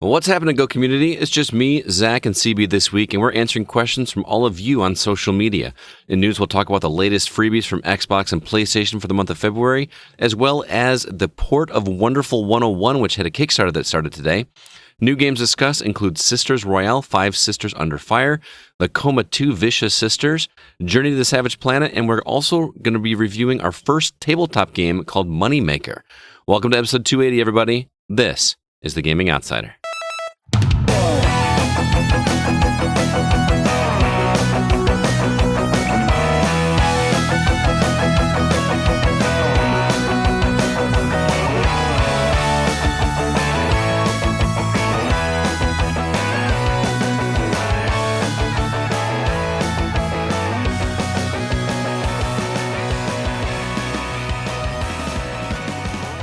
Well, what's happening, Go community? It's just me, Zack, and CB this week, and we're answering questions from all of you on social media. In news, we'll talk about the latest freebies from Xbox and PlayStation for the month of February, as well as the port of Wonderful 101, which had a Kickstarter that started today. New games discussed include Sisters Royale, 5 Sisters Under Fire, the Coma 2 Vicious Sisters, Journey to the Savage Planet, and we're also going to be reviewing our first tabletop game called Moneymaker. Welcome to episode 280, everybody. This is The Gaming Outsider.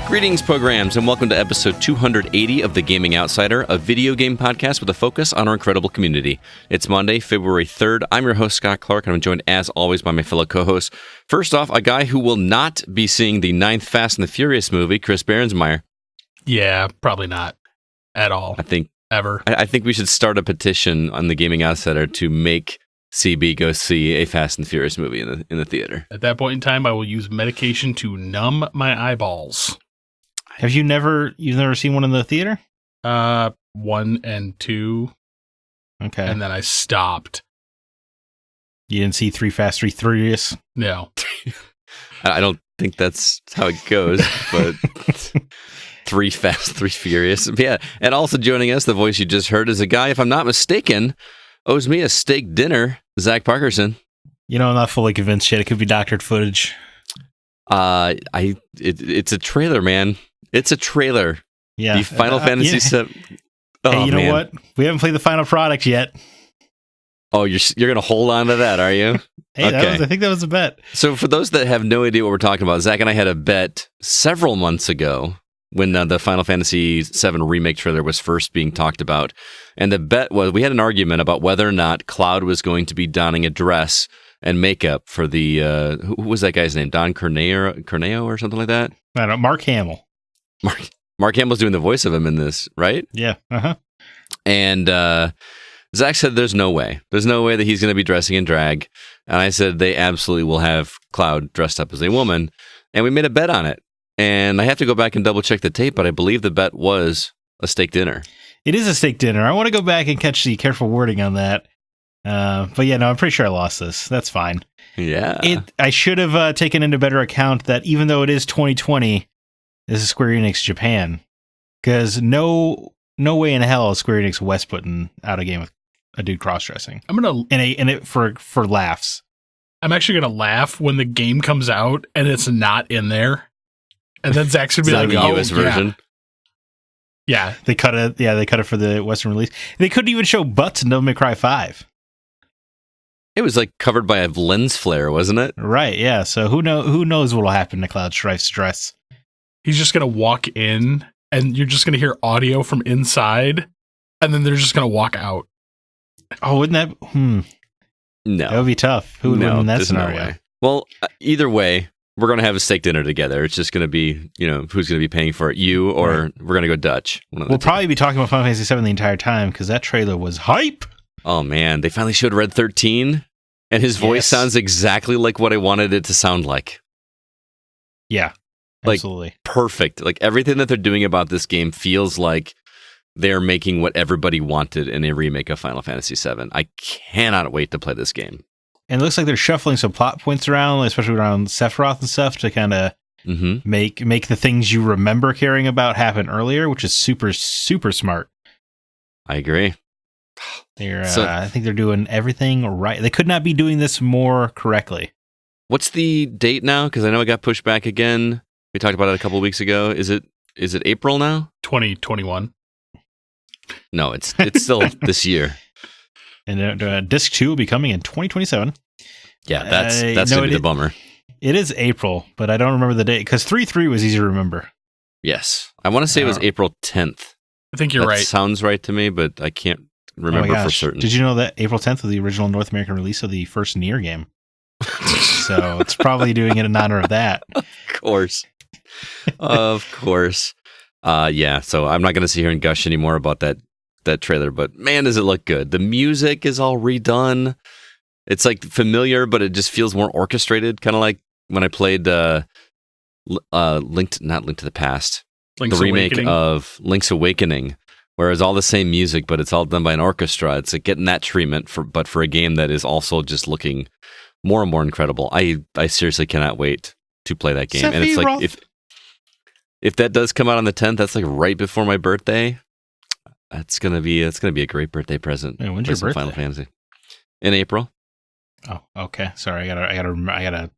Greetings, programs, and welcome to episode 280 of The Gaming Outsider, a video game podcast with a focus on our incredible community. It's Monday, February 3rd. I'm your host, Scott Clark, and I'm joined, as always, by my fellow co-hosts. First off, a guy who will not be seeing the 9th Fast and the Furious movie, Chris Behrensmeyer. Yeah, probably not at all. I think we should start a petition on The Gaming Outsider to make CB go see a Fast and Furious movie in the theater. At that point in time, I will use medication to numb my eyeballs. Have you've never seen one in the theater? 1 and 2. Okay. And then I stopped. You didn't see 3 Fast, 3 Furious? No. I don't think that's how it goes, but 3 Fast, 3 Furious. Yeah. And also joining us, the voice you just heard is a guy, if I'm not mistaken, owes me a steak dinner, Zack Parkerson. You know, I'm not fully convinced yet. It could be doctored footage. It's a trailer, man. It's a trailer. Yeah. The Final Fantasy VII. Oh, hey, you know man. what? We haven't played the final product yet. Oh, you're gonna hold on to that, are you? Hey, okay. I think that was a bet. So for those that have no idea what we're talking about, Zack and I had a bet several months ago when the Final Fantasy VII remake trailer was first being talked about. And the bet was, we had an argument about whether or not Cloud was going to be donning a dress and makeup for the, who was that guy's name? Don Corneo or something like that? I don't know, Mark Hamill. Mark Hamill's doing the voice of him in this, right? Yeah. Uh-huh. And Zack said there's no way. There's no way that he's going to be dressing in drag. And I said they absolutely will have Cloud dressed up as a woman. And we made a bet on it. And I have to go back and double check the tape, but I believe the bet was a steak dinner. It is a steak dinner. I want to go back and catch the careful wording on that. But yeah, no, I'm pretty sure I lost this. That's fine. Yeah. I should have taken into better account that even though it is 2020, this is Square Enix Japan. Because no way in hell is Square Enix West putting out a game with a dude cross-dressing. I'm gonna and it for laughs. I'm actually gonna laugh when the game comes out and it's not in there. And then Zack's gonna be like, the US version. Yeah. They cut it. Yeah, they cut it for the Western release. They couldn't even show butts in Devil May Cry 5. It was like covered by a lens flare, wasn't it? Right, yeah. So who knows what'll happen to Cloud Strife's dress. He's just gonna walk in and you're just gonna hear audio from inside, and then they're just gonna walk out. Oh, wouldn't that No. That would be tough. Who would win in that scenario? No way. Well, either way, we're going to have a steak dinner together. It's just going to be, who's going to be paying for it, you or we're going to go Dutch. We'll probably be talking about Final Fantasy VII the entire time because that trailer was hype. Oh, man. They finally showed Red 13, and his voice sounds exactly like what I wanted it to sound like. Yeah, absolutely. Like, perfect. Like, everything that they're doing about this game feels like they're making what everybody wanted in a remake of Final Fantasy VII. I cannot wait to play this game. And it looks like they're shuffling some plot points around, especially around Sephiroth and stuff, to kind of make the things you remember caring about happen earlier, which is super, super smart. I agree. I think they're doing everything right. They could not be doing this more correctly. What's the date now? Because I know it got pushed back again. We talked about it a couple of weeks ago. Is it April now? 2021. No, it's still this year. And Disc 2 will be coming in 2027. Yeah, that's going to be the bummer. It is April, but I don't remember the date, because 3/3 was easy to remember. Yes. I want to say it was April 10th. I think you're right. Sounds right to me, but I can't remember for certain. Did you know that April 10th was the original North American release of the first Nier game? So it's probably doing it in honor of that. Of course. Of course. Yeah, so I'm not going to sit here and gush anymore about that that trailer, but man, does it look good. The music is all redone. It's like familiar, but it just feels more orchestrated, kind of like when I played not Link to the Past, Link's the remake Awakening. of Link's Awakening, where it's all the same music, but it's all done by an orchestra. It's like getting that treatment but for a game that is also just looking more and more incredible. I seriously cannot wait to play that game. And it's like if that does come out on the 10th, that's like right before my birthday. That's gonna be a great birthday present. When's Play your some birthday? Final Fantasy in April. Oh, okay. Sorry, I gotta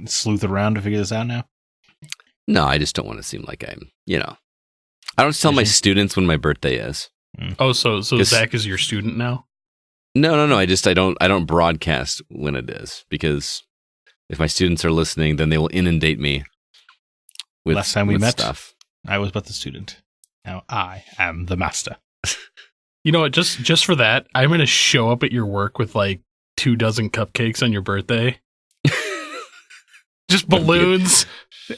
sleuth around to figure this out now. No, I just don't want to seem like I'm, I don't tell my students when my birthday is. Oh, so Zach is your student now? No. I don't broadcast when it is, because if my students are listening, then they will inundate me with Last time we met, stuff. I was but the student. Now I am the master. You know what? Just for that, I'm going to show up at your work with like 24 cupcakes on your birthday. Just balloons,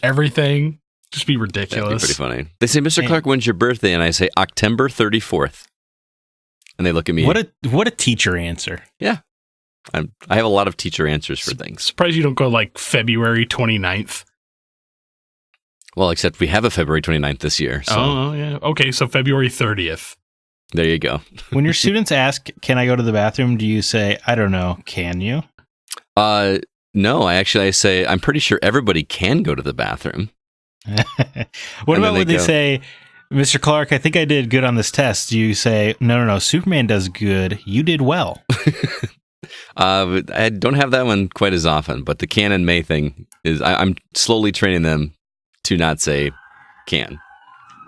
everything. Just be ridiculous. That'd be pretty funny. They say, Mr. Clark, when's your birthday? And I say, October 34th. And they look at me. What a teacher answer. Yeah. I have a lot of teacher answers for things. Surprised you don't go like February 29th. Well, except we have a February 29th this year. So Oh, yeah. Okay, so February 30th. there you go. When your students ask, "Can I go to the bathroom?" do you say, "I don't know, can you?" No, I say, I'm pretty sure everybody can go to the bathroom. What And about then when they they go. say, "Mr. Clark, I think I did good on this test"? Do you say, No, Superman does good. You did well." I don't have that one quite as often, but the can and may thing is, I'm slowly training them to not say can.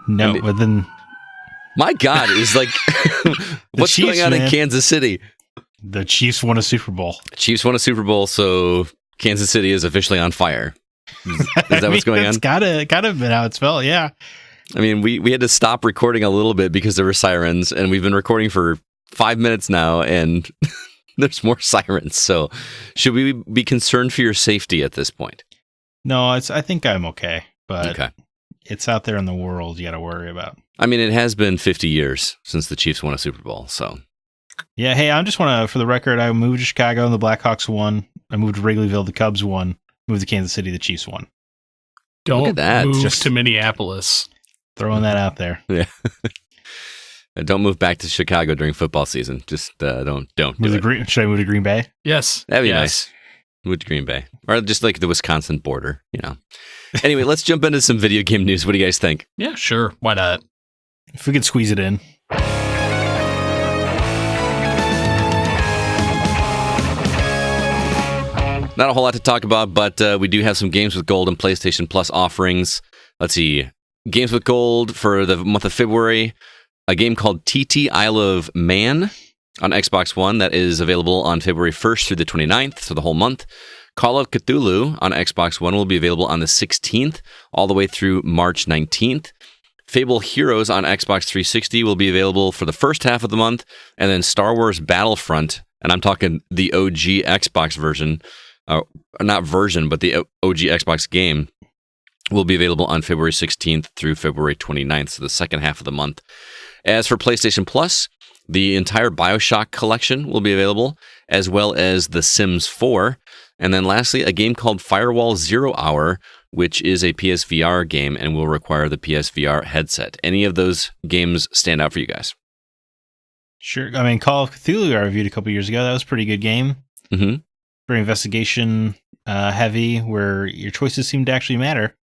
No, And but then My God, is like, what's Chiefs, going on in man. Kansas City? the Chiefs won a Super Bowl. Chiefs won a Super Bowl, so Kansas City is officially on fire. Is that what's going on? It's gotta have been how it's felt, yeah. I mean, we had to stop recording a little bit because there were sirens, and we've been recording for 5 minutes now, and there's more sirens. So should we be concerned for your safety at this point? No, I think I'm okay, but Okay. it's out there in the world you gotta worry about. I mean, it has been 50 years since the Chiefs won a Super Bowl, so. Yeah, hey, I just want to, for the record, I moved to Chicago and the Blackhawks won. I moved to Wrigleyville, the Cubs won. Moved to Kansas City, the Chiefs won. Don't at that. move Just- to Minneapolis. Throwing that out there. Yeah. Don't move back to Chicago during football season. Just don't do it. Should I move to Green Bay? Yes. That'd be yes. nice. Move to Green Bay. Or just like the Wisconsin border, Anyway, let's jump into some video game news. What do you guys think? Yeah, sure. Why not? If we could squeeze it in. Not a whole lot to talk about, but we do have some Games with Gold and PlayStation Plus offerings. Let's see. Games with Gold for the month of February. A game called TT Isle of Man on Xbox One that is available on February 1st through the 29th, so the whole month. Call of Cthulhu on Xbox One will be available on the 16th all the way through March 19th. Fable Heroes on Xbox 360 will be available for the first half of the month, and then Star Wars Battlefront, and I'm talking the OG Xbox version, not version, but the OG Xbox game, will be available on February 16th through February 29th, so the second half of the month. As for PlayStation Plus, the entire BioShock collection will be available, as well as The Sims 4. And then lastly, a game called Firewall Zero Hour, which is a PSVR game and will require the PSVR headset. Any of those games stand out for you guys? Sure. I mean, Call of Cthulhu I reviewed a couple years ago. That was a pretty good game. Mm-hmm. Very investigation heavy, where your choices seem to actually matter.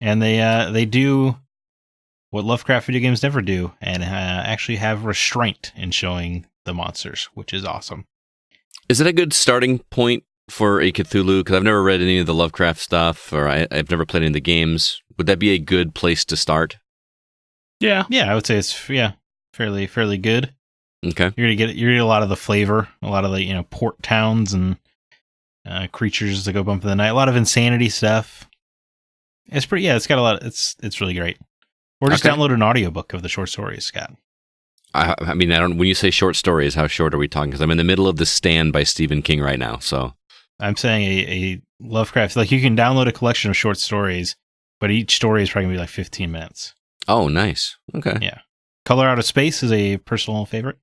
And they do what Lovecraft video games never do, and actually have restraint in showing the monsters, which is awesome. Is it a good starting point for a Cthulhu? Because I've never read any of the Lovecraft stuff, or I've never played any of the games. Would that be a good place to start? Yeah. Yeah, I would say it's fairly good. Okay. You're gonna get a lot of the flavor, a lot of the port towns and creatures that go bump in the night. A lot of insanity stuff. It's pretty. Yeah, it's got a lot. It's really great. Or just Okay. download an audiobook of the short stories, Scott. I mean, I don't. When you say short stories, how short are we talking? Because I'm in the middle of The Stand by Stephen King right now. So I'm saying a Lovecraft. Like, you can download a collection of short stories, but each story is probably gonna be like 15 minutes. oh, nice. Okay. Yeah. Color Out of Space is a personal favorite.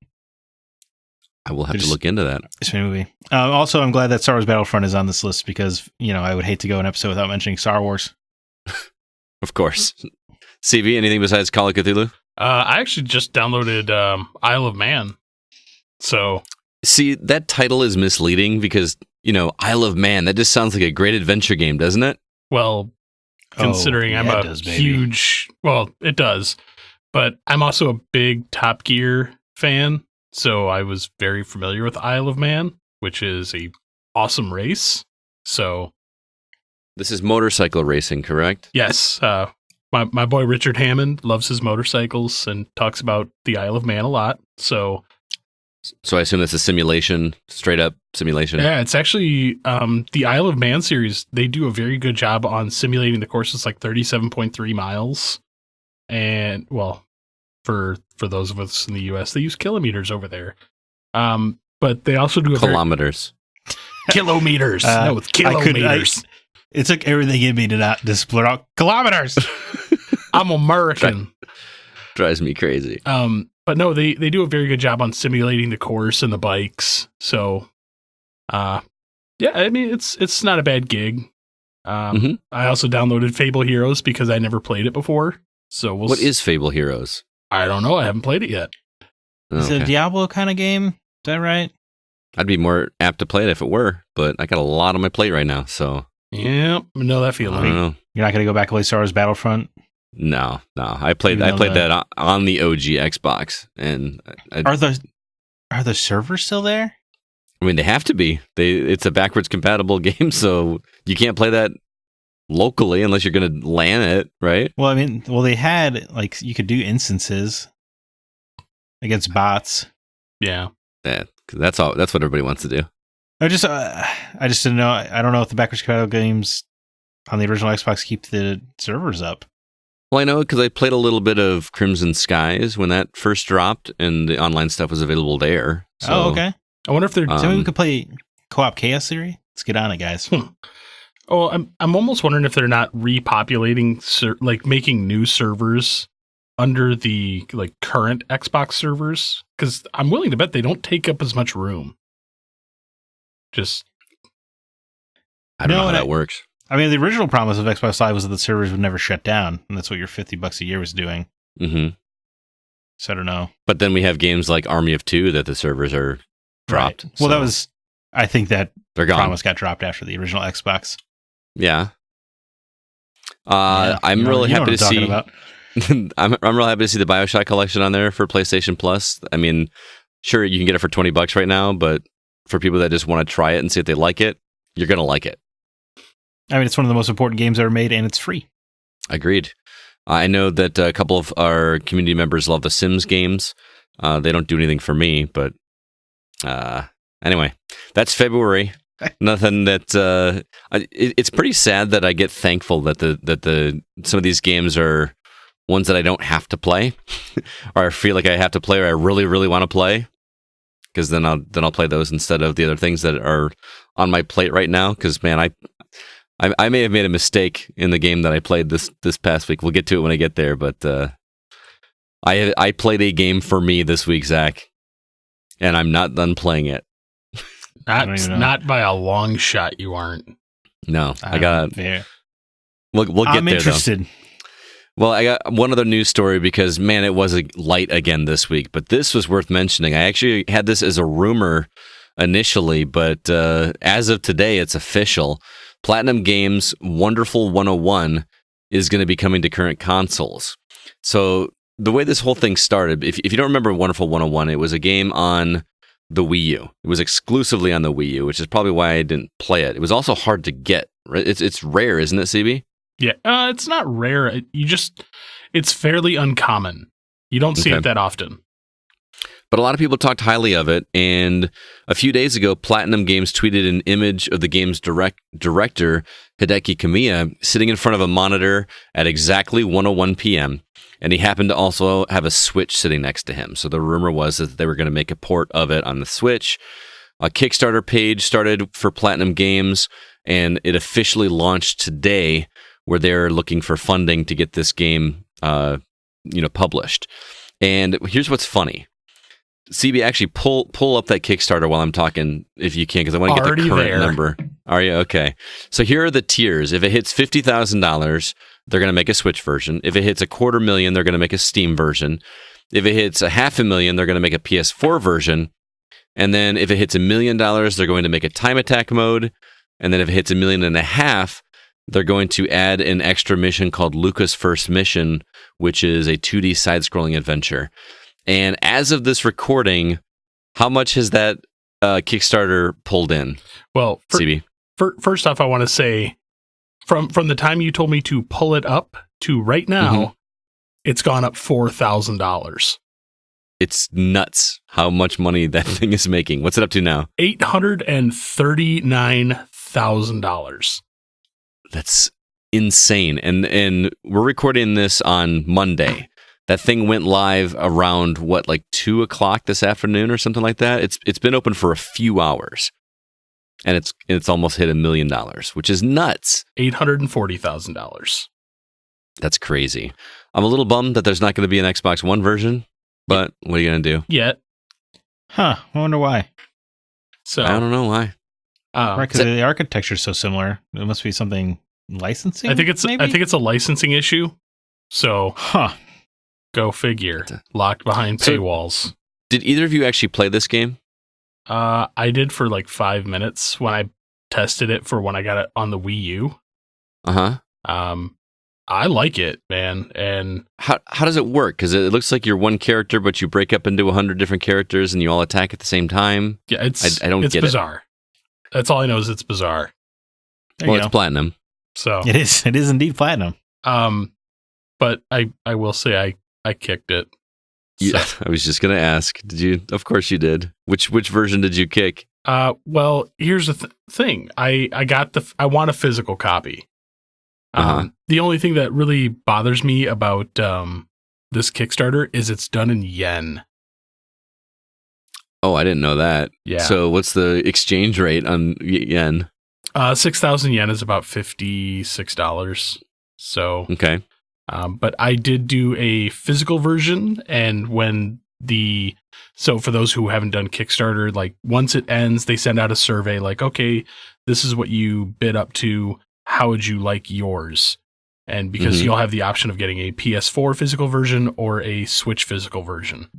I will have to look into that. It's a movie. Also, I'm glad that Star Wars Battlefront is on this list because, I would hate to go an episode without mentioning Star Wars. Of course. CB, anything besides Call of Cthulhu? I actually just downloaded Isle of Man. So, see, that title is misleading because, Isle of Man, that just sounds like a great adventure game, doesn't it? Well, considering I'm a huge... Well, it does. But I'm also a big Top Gear fan. So I was very familiar with Isle of Man, which is a awesome race. So this is motorcycle racing, correct? Yes. My boy Richard Hammond loves his motorcycles and talks about the Isle of Man a lot. So I assume that's a simulation, straight up simulation. Yeah, it's actually the Isle of Man series. They do a very good job on simulating the course. It's like 37.3 miles. And well, for those of us in the US, they use kilometers over there. But they also do kilometers. Kilometers. No, it's kilometers. It took everything in me to split out kilometers. I'm American. Drives me crazy. But no, they do a very good job on simulating the course and the bikes. So, yeah, I mean, it's not a bad gig. I also downloaded Fable Heroes because I never played it before. So what is Fable Heroes? I don't know. I haven't played it yet. Is it a Diablo kind of game? Is that right? I'd be more apt to play it if it were, but I got a lot on my plate right now, so... Yeah, I know that feeling. I don't know. You're not going to go back and play Star Wars Battlefront? No. I played that on the OG Xbox, and... Are the servers still there? I mean, they have to be. It's a backwards compatible game, so you can't play that locally unless you're going to LAN it, right? Well, I mean, they had, you could do instances against bots. Yeah. Yeah, that's what everybody wants to do. I just didn't know. I don't know if the backwards compatible games on the original Xbox keep the servers up. Well, I know because I played a little bit of Crimson Skies when that first dropped, and the online stuff was available there. So, oh, okay. I wonder if they're... maybe we could play Co-op Chaos Theory? Let's get on it, guys. Oh, I'm almost wondering if they're not repopulating, making new servers under the current Xbox servers, because I'm willing to bet they don't take up as much room. Just, I don't know how that works. I mean, the original promise of Xbox Live was that the servers would never shut down, and that's what your $50 a year was doing. Mm-hmm. So I don't know. But then we have games like Army of Two that the servers are dropped. Right. Well, I think that they're gone. Promise got dropped after the original Xbox. Yeah. I'm really happy to see. I'm real happy to see the BioShock collection on there for PlayStation Plus. I mean, sure, you can get it for $20 right now, but for people that just want to try it and see if they like it, you're going to like it. I mean, it's one of the most important games ever made, and it's free. Agreed. I know that a couple of our community members love the Sims games. They don't do anything for me, but anyway, that's February. Nothing that it's pretty sad that I get thankful that the some of these games are ones that I don't have to play, or I feel like I have to play, or I really, really want to play, because then I'll play those instead of the other things that are on my plate right now. Because man, I may have made a mistake in the game that I played this past week. We'll get to it when I get there, but I played a game for me this week, Zach, and I'm not done playing it. Not by a long shot. You aren't. No, I got. Yeah. We'll get I'm there. Interested. Though. Well, I got one other news story because man, it was light again this week. But this was worth mentioning. I actually had this as a rumor initially, but as of today, it's official. Platinum Games' Wonderful 101 is going to be coming to current consoles. So the way this whole thing started, if you don't remember Wonderful 101, it was a game on the Wii U. It was exclusively on the Wii U, which is probably why I didn't play it. It was also hard to get. Right? It's rare, isn't it, CB? Yeah, it's not rare. It's fairly uncommon. You don't see it that often. But a lot of people talked highly of it, and a few days ago, Platinum Games tweeted an image of the game's director, Hideki Kamiya, sitting in front of a monitor at exactly 1:01 p.m., and he happened to also have a Switch sitting next to him. So the rumor was that they were going to make a port of it on the Switch. A Kickstarter page started for Platinum Games, and it officially launched today, where they're looking for funding to get this game, published. And here's what's funny. CB, actually pull up that Kickstarter while I'm talking, if you can, because I want to get the current number. Are you? Okay. So here are the tiers. If it hits $50,000, they're going to make a Switch version. If it hits $250,000, they're going to make a Steam version. If it hits $500,000, they're going to make a PS4 version. And then if it hits $1 million, they're going to make a Time Attack mode. And then if it hits $1.5 million, they're going to add an extra mission called Luca's First Mission, which is a 2D side-scrolling adventure. And as of this recording, how much has that Kickstarter pulled in? Well, CB? First off, I want to say, from the time you told me to pull it up to right now, it's gone up $4,000. It's nuts how much money that thing is making. What's it up to now? $839,000. That's insane. And we're recording this on Monday. That thing went live around, 2 o'clock this afternoon or something like that? It's been open for a few hours. And it's almost hit $1 million, which is nuts. $840,000. That's crazy. I'm a little bummed that there's not going to be an Xbox One version, but what are you going to do? Yet. Huh, I wonder why. So I don't know why. Right, because the architecture is so similar. It must be something licensing. I think it's a licensing issue. So go figure. Locked behind paywalls. Did either of you actually play this game? I did for 5 minutes when I tested it for when I got it on the Wii U. I like it, man. And how does it work? Because it looks like you're one character, but you break up into 100 different characters and you all attack at the same time. Yeah, I don't get bizarre. It. That's all I know is it's bizarre. It's platinum. So it is indeed platinum. But I will say I kicked it. Yeah, I was just gonna ask. Did you? Of course you did. Which version did you kick? Well, here's the thing. I want a physical copy. The only thing that really bothers me about this Kickstarter is it's done in yen. Oh, I didn't know that. Yeah. So what's the exchange rate on yen? 6,000 yen is about $56. So okay. But I did do a physical version, and so for those who haven't done Kickstarter, once it ends, they send out a survey okay, this is what you bid up to. How would you like yours? And because you'll have the option of getting a PS4 physical version or a Switch physical version.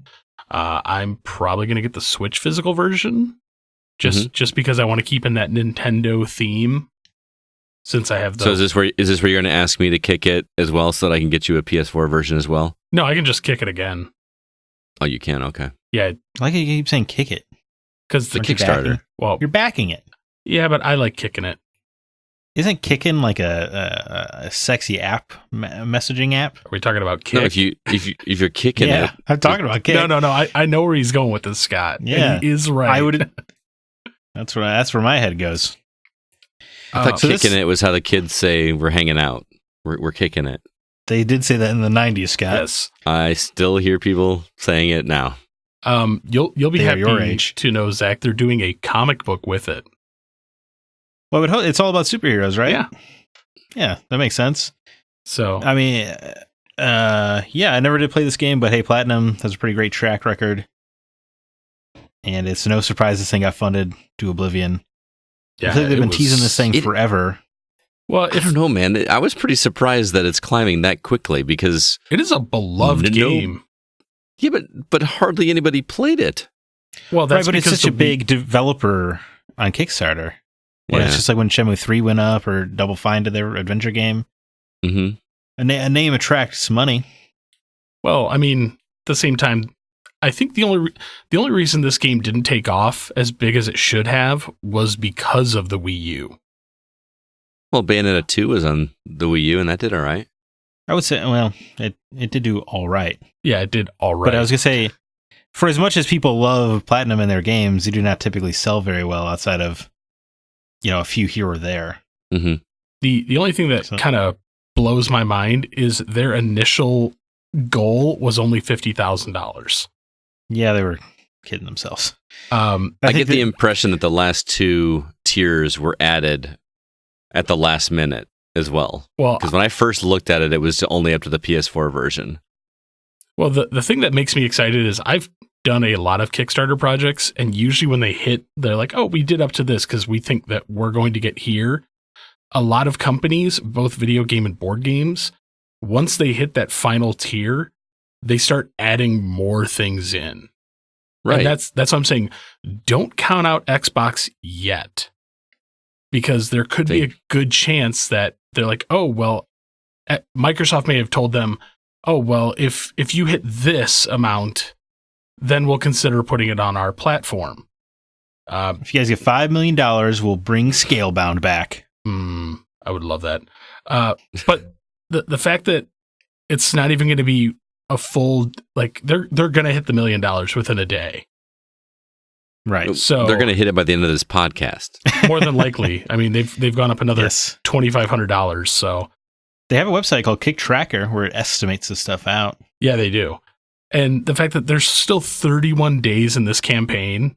I'm probably going to get the Switch physical version just because I want to keep in that Nintendo theme. Since I have So is this where you're going to ask me to kick it as well so that I can get you a PS4 version as well? No, I can just kick it again. Oh, you can? Okay. Yeah. I like how you keep saying kick it. Because the Kickstarter. Well, you're backing it. Yeah, but I like kicking it. Isn't kicking like a sexy app, messaging app? Are we talking about kick? No, if you're kicking it. I'm talking about kick. No. I know where he's going with this, Scott. Yeah. And he is right. I would. That's where my head goes. I thought kicking it was how the kids say we're hanging out. We're kicking it. They did say that in the 90s, Scott. Yes. I still hear people saying it now. You'll be They are happy your age. to know, Zach, they're doing a comic book with it. Well, it's all about superheroes, right? Yeah. Yeah, that makes sense. So, I mean, I never did play this game, but hey, Platinum has a pretty great track record. And it's no surprise this thing got funded to oblivion. yeah, I think they've been teasing this thing forever. Well, I don't know, man. I was pretty surprised that it's climbing that quickly because it is a beloved game. Yeah, but hardly anybody played it. Well, that's right, but it's because such a big developer on Kickstarter. Yeah. It's just like when Shenmue 3 went up or Double Fine did their adventure game. Mm-hmm. A name attracts money. Well, I mean, at the same time, I think the only reason this game didn't take off as big as it should have was because of the Wii U. Well, Bayonetta 2 was on the Wii U, and that did all right. I would say, well, it did do all right. Yeah, it did all right. But I was going to say, for as much as people love Platinum in their games, they do not typically sell very well outside of, a few here or there. Mm-hmm. The only thing that kind of blows my mind is their initial goal was only $50,000. Yeah, they were kidding themselves. I get the impression that the last two tiers were added at the last minute as well. Well, because when I first looked at it, it was only up to the PS4 version. Well, the thing that makes me excited is I've done a lot of Kickstarter projects, and usually when they hit, they're like, oh, we did up to this because we think that we're going to get here. A lot of companies, both video game and board games, once they hit that final tier, they start adding more things in. Right. And that's what I'm saying. Don't count out Xbox yet, because there could be a good chance that they're like, oh, well, Microsoft may have told them, oh, well, if you hit this amount, then we'll consider putting it on our platform. If you guys get $5 million, we'll bring Scalebound back. I would love that. But the fact that it's not even going to be a full, like, they're going to hit the $1 million within a day. Right. So they're going to hit it by the end of this podcast. More than likely. I mean, they've gone up another Yes. $2,500. So They have a website called Kick Tracker where it estimates this stuff out. yeah, they do. And the fact that there's still 31 days in this campaign,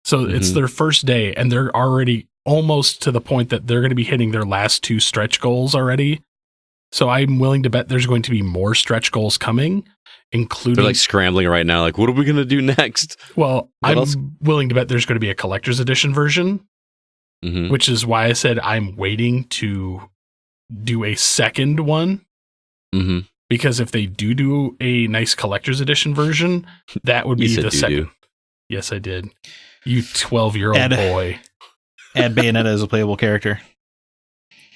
so it's their first day, and they're already almost to the point that they're going to be hitting their last 2 stretch goals already. So I'm willing to bet there's going to be more stretch goals coming, including... They're like scrambling right now. Like, what are we going to do next? Well, I'm else? willing to bet there's going to be a collector's edition version, which is why I said I'm waiting to do a second one. Because if they do a nice collector's edition version, that would be the second. Yes, I did. You 12-year-old boy. Add Bayonetta as a playable character.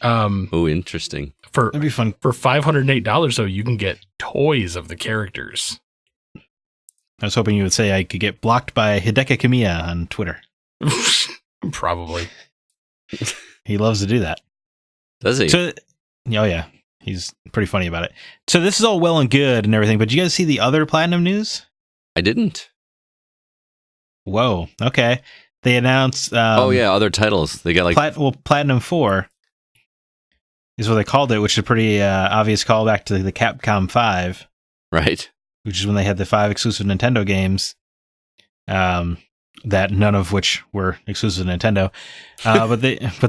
Oh, interesting. That'd be fun. For $508, though, you can get toys of the characters. I was hoping you would say I could get blocked by Hideki Kamiya on Twitter. Probably. He loves to do that. Does he? So, oh yeah, he's pretty funny about it. So this is all well and good and everything, but did you guys see the other Platinum news? I didn't. Whoa. Okay. They announced. Oh yeah, other titles. They got like Platinum 4 is what they called it, which is a pretty obvious callback to the Capcom 5, right, which is when they had the 5 exclusive Nintendo games. That none of which were exclusive to Nintendo, but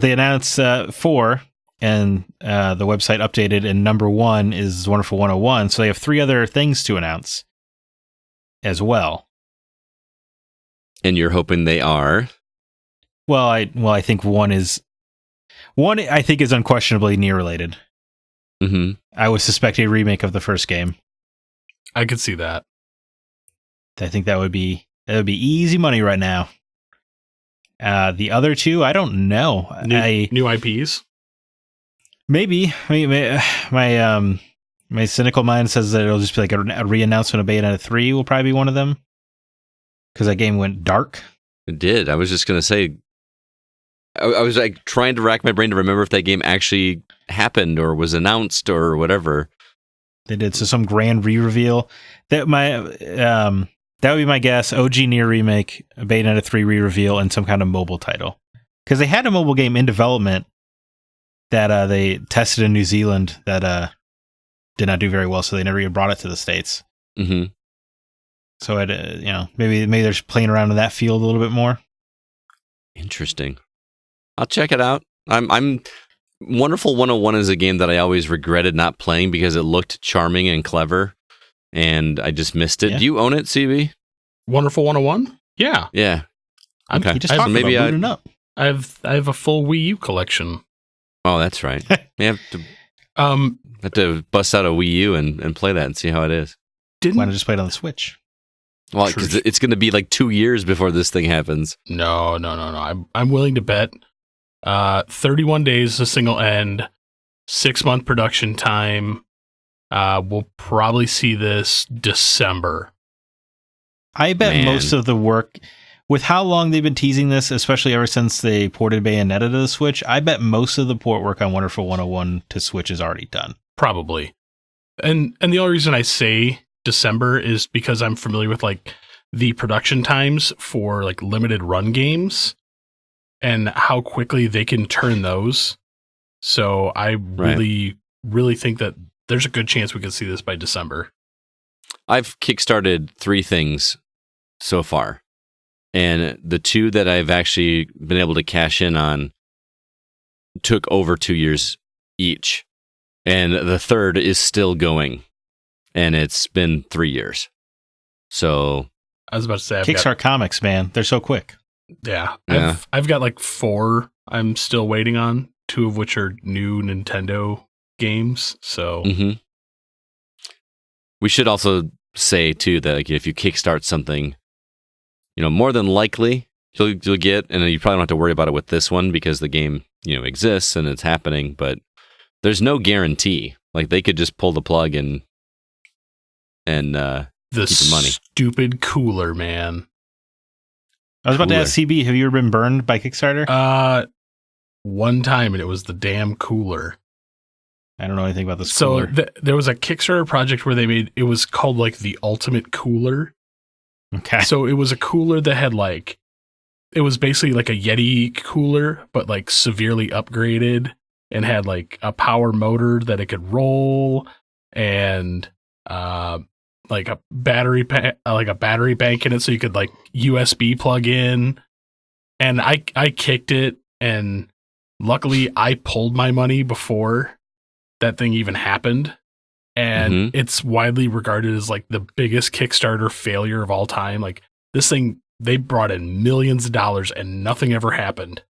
they announced 4, and the website updated, and number 1 is Wonderful 101. So they have 3 other things to announce as well. and you're hoping they are. Well, I think one is unquestionably Nier related. I would suspect a remake of the first game. I could see that. I think that would be easy money right now. The other 2, I don't know. New IPs? Maybe. I mean, my cynical mind says that it'll just be like a re-announcement of Bayonetta 3 will probably be one of them. Because that game went dark. It did. I was just going to say, I was like trying to rack my brain to remember if that game actually happened or was announced or whatever. They did. So some grand re-reveal. That would be my guess. OG Nier remake, Bayonetta 3 re-reveal, and some kind of mobile title. Because they had a mobile game in development that they tested in New Zealand that did not do very well, so they never even brought it to the States. So maybe they're just playing around in that field a little bit more. Interesting. I'll check it out. I'm Wonderful 101 is a game that I always regretted not playing because it looked charming and clever, and I just missed it. Yeah. Do you own it, CB? Wonderful 101? Yeah. Yeah. Okay. You just talked maybe about booting up. I have a full Wii U collection. Oh, that's right. You have to bust out a Wii U and play that and see how it is. Why not just play it on the Switch? Well, because it's going to be like 2 years before this thing happens. No. I'm willing to bet 31 days a single end, 6-month production time. We'll probably see this December. I bet most of the work, with how long they've been teasing this, especially ever since they ported Bayonetta to the Switch, I bet most of the port work on Wonderful 101 to Switch is already done. Probably. And the only reason I say December is because I'm familiar with like the production times for like limited run games and how quickly they can turn those. So I really think that there's a good chance we could see this by December. I've kickstarted 3 things so far, and the 2 that I've actually been able to cash in on took over 2 years each, and the third is still going. and it's been 3 years. So I was about to say, Kickstart comics, man, they're so quick. Yeah. I've got like 4 I'm still waiting on, 2 of which are new Nintendo games. So we should also say too that like, if you kickstart something, more than likely you'll get, and you probably don't have to worry about it with this one because the game exists and it's happening, but there's no guarantee. Like they could just pull the plug and keep the money. Stupid cooler, man. I was about to ask CB, have you ever been burned by Kickstarter? One time, and it was the damn cooler. I don't know anything about this cooler. So there was a Kickstarter project where it was called like the Ultimate Cooler. Okay. So it was a cooler that had it was basically like a Yeti cooler, but like severely upgraded, and had like a power motor that it could roll, and like a battery bank in it, so you could like USB plug in. And I kicked it, and luckily I pulled my money before that thing even happened. And it's widely regarded as like the biggest Kickstarter failure of all time. Like this thing, they brought in millions of dollars and nothing ever happened.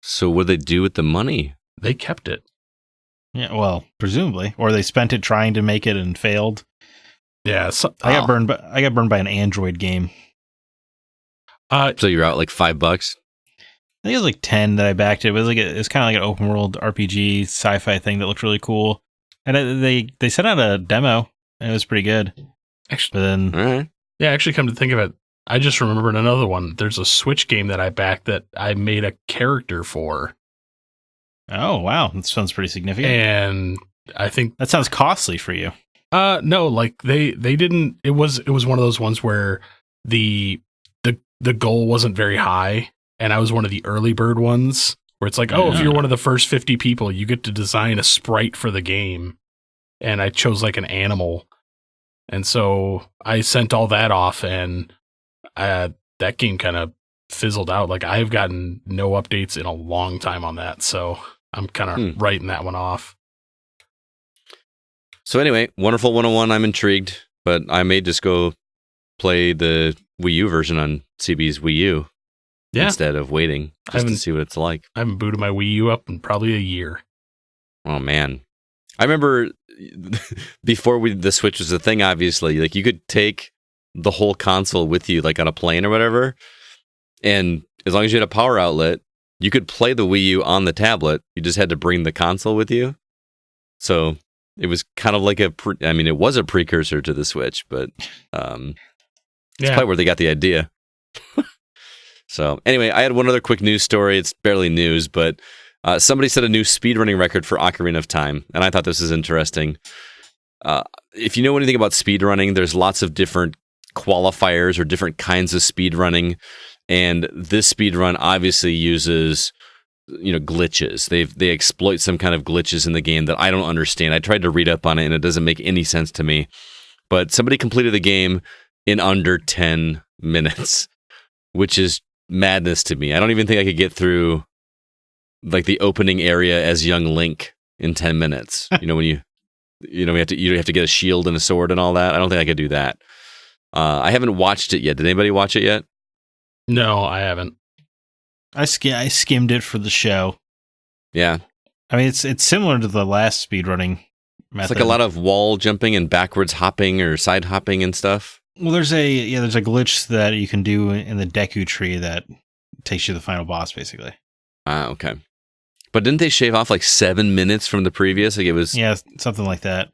So what did they do with the money? They kept it. Yeah, well, presumably, or they spent it trying to make it and failed. Yeah, I got burned by an Android game. So you're out like $5. I think it was like 10 that I backed it. It was it's kind of like an open world RPG sci-fi thing that looked really cool. And they sent out a demo, and it was pretty good. Actually, but then, all right. Yeah, actually, come to think of it, I just remembered another one. There's a Switch game that I backed that I made a character for. Oh wow, that sounds pretty significant. And I think that sounds costly for you. No, like they didn't. It was one of those ones where the goal wasn't very high, and I was one of the early bird ones where it's like, if you're one of the first 50 people, you get to design a sprite for the game. And I chose like an animal, and so I sent all that off, and that game kind of fizzled out. Like I've gotten no updates in a long time on that, so I'm kind of writing that one off. So anyway, Wonderful 101, I'm intrigued, but I may just go play the Wii U version on CB's Wii U instead of waiting just to see what it's like. I haven't booted my Wii U up in probably a year. Oh, man. I remember before the Switch was a thing, obviously, like you could take the whole console with you, like on a plane or whatever, and as long as you had a power outlet, you could play the Wii U on the tablet. You just had to bring the console with you. So it was kind of like it was a precursor to the Switch, but it's probably where they got the idea. So anyway, I had one other quick news story. It's barely news, but somebody set a new speedrunning record for Ocarina of Time, and I thought this is interesting. If you know anything about speedrunning, there's lots of different qualifiers or different kinds of speedrunning, and this speedrun obviously uses glitches. They exploit some kind of glitches in the game that I don't understand. I tried to read up on it, and it doesn't make any sense to me. But somebody completed the game in under 10 minutes, which is madness to me. I don't even think I could get through like the opening area as young Link in 10 minutes. When you have to get a shield and a sword and all that. I don't think I could do that. I haven't watched it yet. Did anybody watch it yet? No, I haven't. I skimmed it for the show. Yeah. I mean, it's similar to the last speedrunning method. It's like a lot of wall jumping and backwards hopping or side hopping and stuff. Well, there's a glitch that you can do in the Deku tree that takes you to the final boss, basically. Ah, okay. But didn't they shave off like 7 minutes from the previous? Like it was something like that.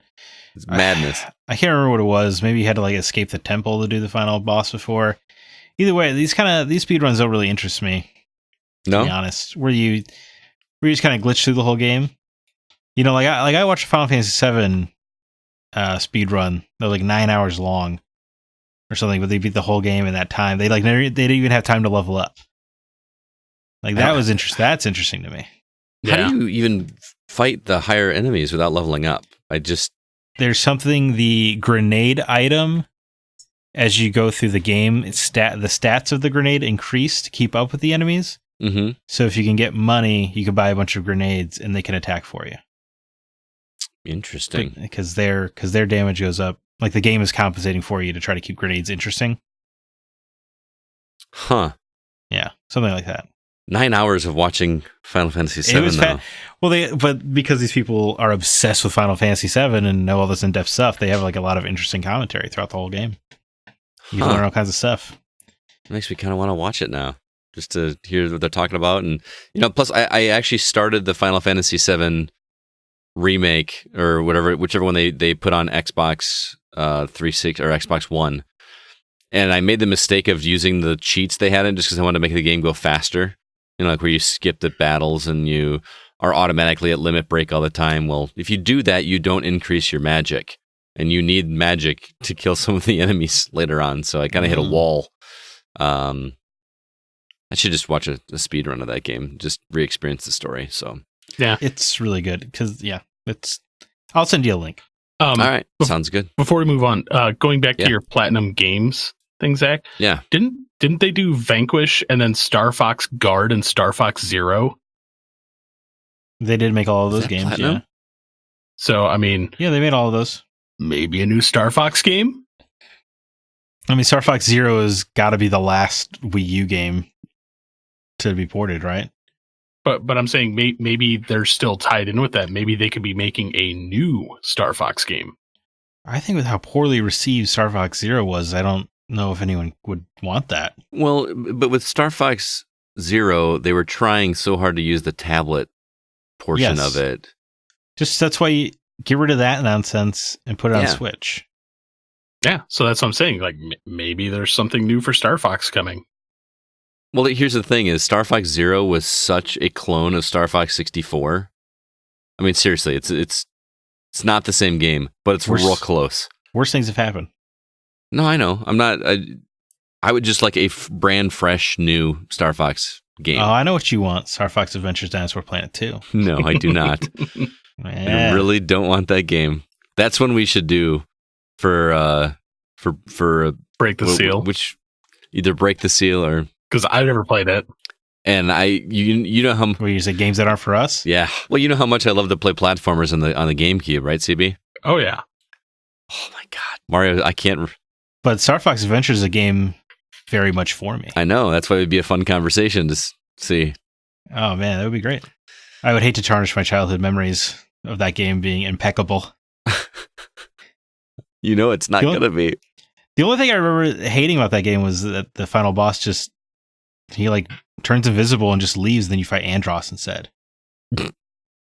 It's madness. I can't remember what it was. Maybe you had to like escape the temple to do the final boss before. Either way, these speedruns don't really interest me. No, to be honest, where you just kind of glitch through the whole game. I watched Final Fantasy VII speedrun. They're like 9 hours long or something, but they beat the whole game in that time. They didn't even have time to level up. Like that was interesting. That's interesting to me. How do you even fight the higher enemies without leveling up? There's something, the grenade item, as you go through the game, the stats of the grenade increase to keep up with the enemies. Mm-hmm. So if you can get money, you can buy a bunch of grenades and they can attack for you. Interesting. Because their damage goes up. Like the game is compensating for you to try to keep grenades interesting. Huh. Yeah, something like that. 9 hours of watching Final Fantasy VII, though. But because these people are obsessed with Final Fantasy VII and know all this in-depth stuff, they have like a lot of interesting commentary throughout the whole game. You can learn all kinds of stuff. It makes me kind of want to watch it now, just to hear what they're talking about. And, plus I actually started the Final Fantasy VII remake or whichever one they put on Xbox 360 or Xbox One. And I made the mistake of using the cheats they had in just because I wanted to make the game go faster. Like where you skip the battles and you are automatically at limit break all the time. Well, if you do that, you don't increase your magic. And you need magic to kill some of the enemies later on. So I kind of hit a wall. I should just watch a speed run of that game, just re-experience the story. So yeah, it's really good because I'll send you a link. All right, sounds good. Before we move on, going back to your Platinum Games thing, Zach. Yeah, didn't they do Vanquish and then Star Fox Guard and Star Fox Zero? They did make all of those games. Platinum? Yeah. So I mean, yeah, they made all of those. Maybe a new Star Fox game. I mean, Star Fox Zero has got to be the last Wii U game to be ported, right? But I'm saying maybe they're still tied in with that. Maybe they could be making a new Star Fox game. I think with how poorly received Star Fox Zero was, I don't know if anyone would want that. Well, but with Star Fox Zero, they were trying so hard to use the tablet portion of it. Just that's why you get rid of that nonsense and put it on Switch. Yeah, so that's what I'm saying. Like maybe there's something new for Star Fox coming. Well, here's the thing: is Star Fox Zero was such a clone of Star Fox 64. I mean, seriously, it's not the same game, but it's real close. Worse things have happened. No, I know. I'm not. I would just like a brand fresh new Star Fox game. Oh, I know what you want: Star Fox Adventures Dinosaur Planet 2. No, I do not. I really don't want that game. That's when we should do for Break the Seal. Which either Break the Seal or. Because I've never played it. And you know how... Where you say games that aren't for us? Yeah. Well, you know how much I love to play platformers on the GameCube, right, CB? Oh, yeah. Oh, my God. Mario, I can't... But Star Fox Adventures is a game very much for me. I know. That's why it would be a fun conversation to see. Oh, man, that would be great. I would hate to tarnish my childhood memories of that game being impeccable. It's not going to be. The only thing I remember hating about that game was that the final boss he like turns invisible and just leaves, then you fight Andross instead. And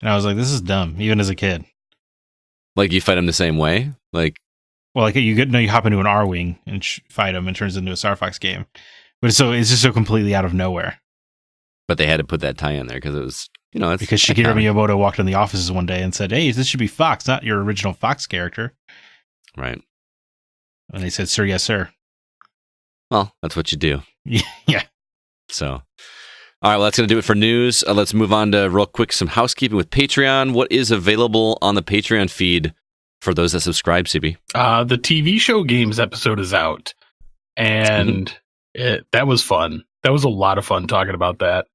I was like, this is dumb, even as a kid. Like you fight him the same way? Like you hop into an R-Wing and fight him and turns into a Star Fox game. But it's just so completely out of nowhere. But they had to put that tie in there because it was, it's because Shigeru Miyamoto walked in the offices one day and said, hey, this should be Fox, not your original Fox character. Right. And they said, sir, yes, sir. Well, that's what you do. Yeah. So, all right, well, that's going to do it for news. Let's move on to real quick some housekeeping with Patreon. What is available on the Patreon feed for those that subscribe, CB? The TV show Games episode is out, and that was fun. That was a lot of fun talking about that.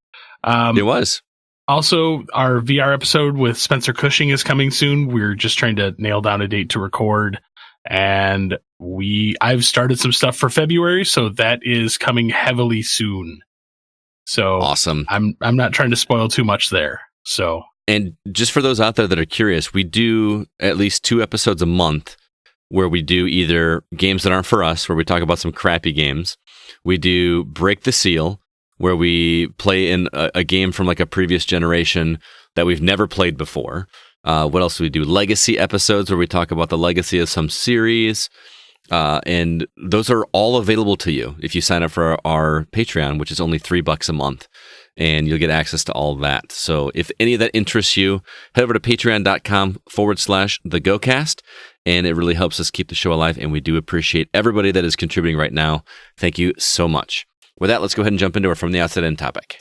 It was. Also, our VR episode with Spencer Cushing is coming soon. We're just trying to nail down a date to record. And I've started some stuff for February, so that is coming heavily soon. So awesome. I'm not trying to spoil too much there. So, and just for those out there that are curious, we do at least 2 episodes a month where we do either games that aren't for us, where we talk about some crappy games. We do Break the Seal, where we play in a game from like a previous generation that we've never played before. What else do we do? Legacy episodes where we talk about the legacy of some series. And those are all available to you if you sign up for our Patreon, which is only $3 a month. And you'll get access to all of that. So if any of that interests you, head over to patreon.com/thegocast. And it really helps us keep the show alive. And we do appreciate everybody that is contributing right now. Thank you so much. With that, let's go ahead and jump into our From the Outset In topic.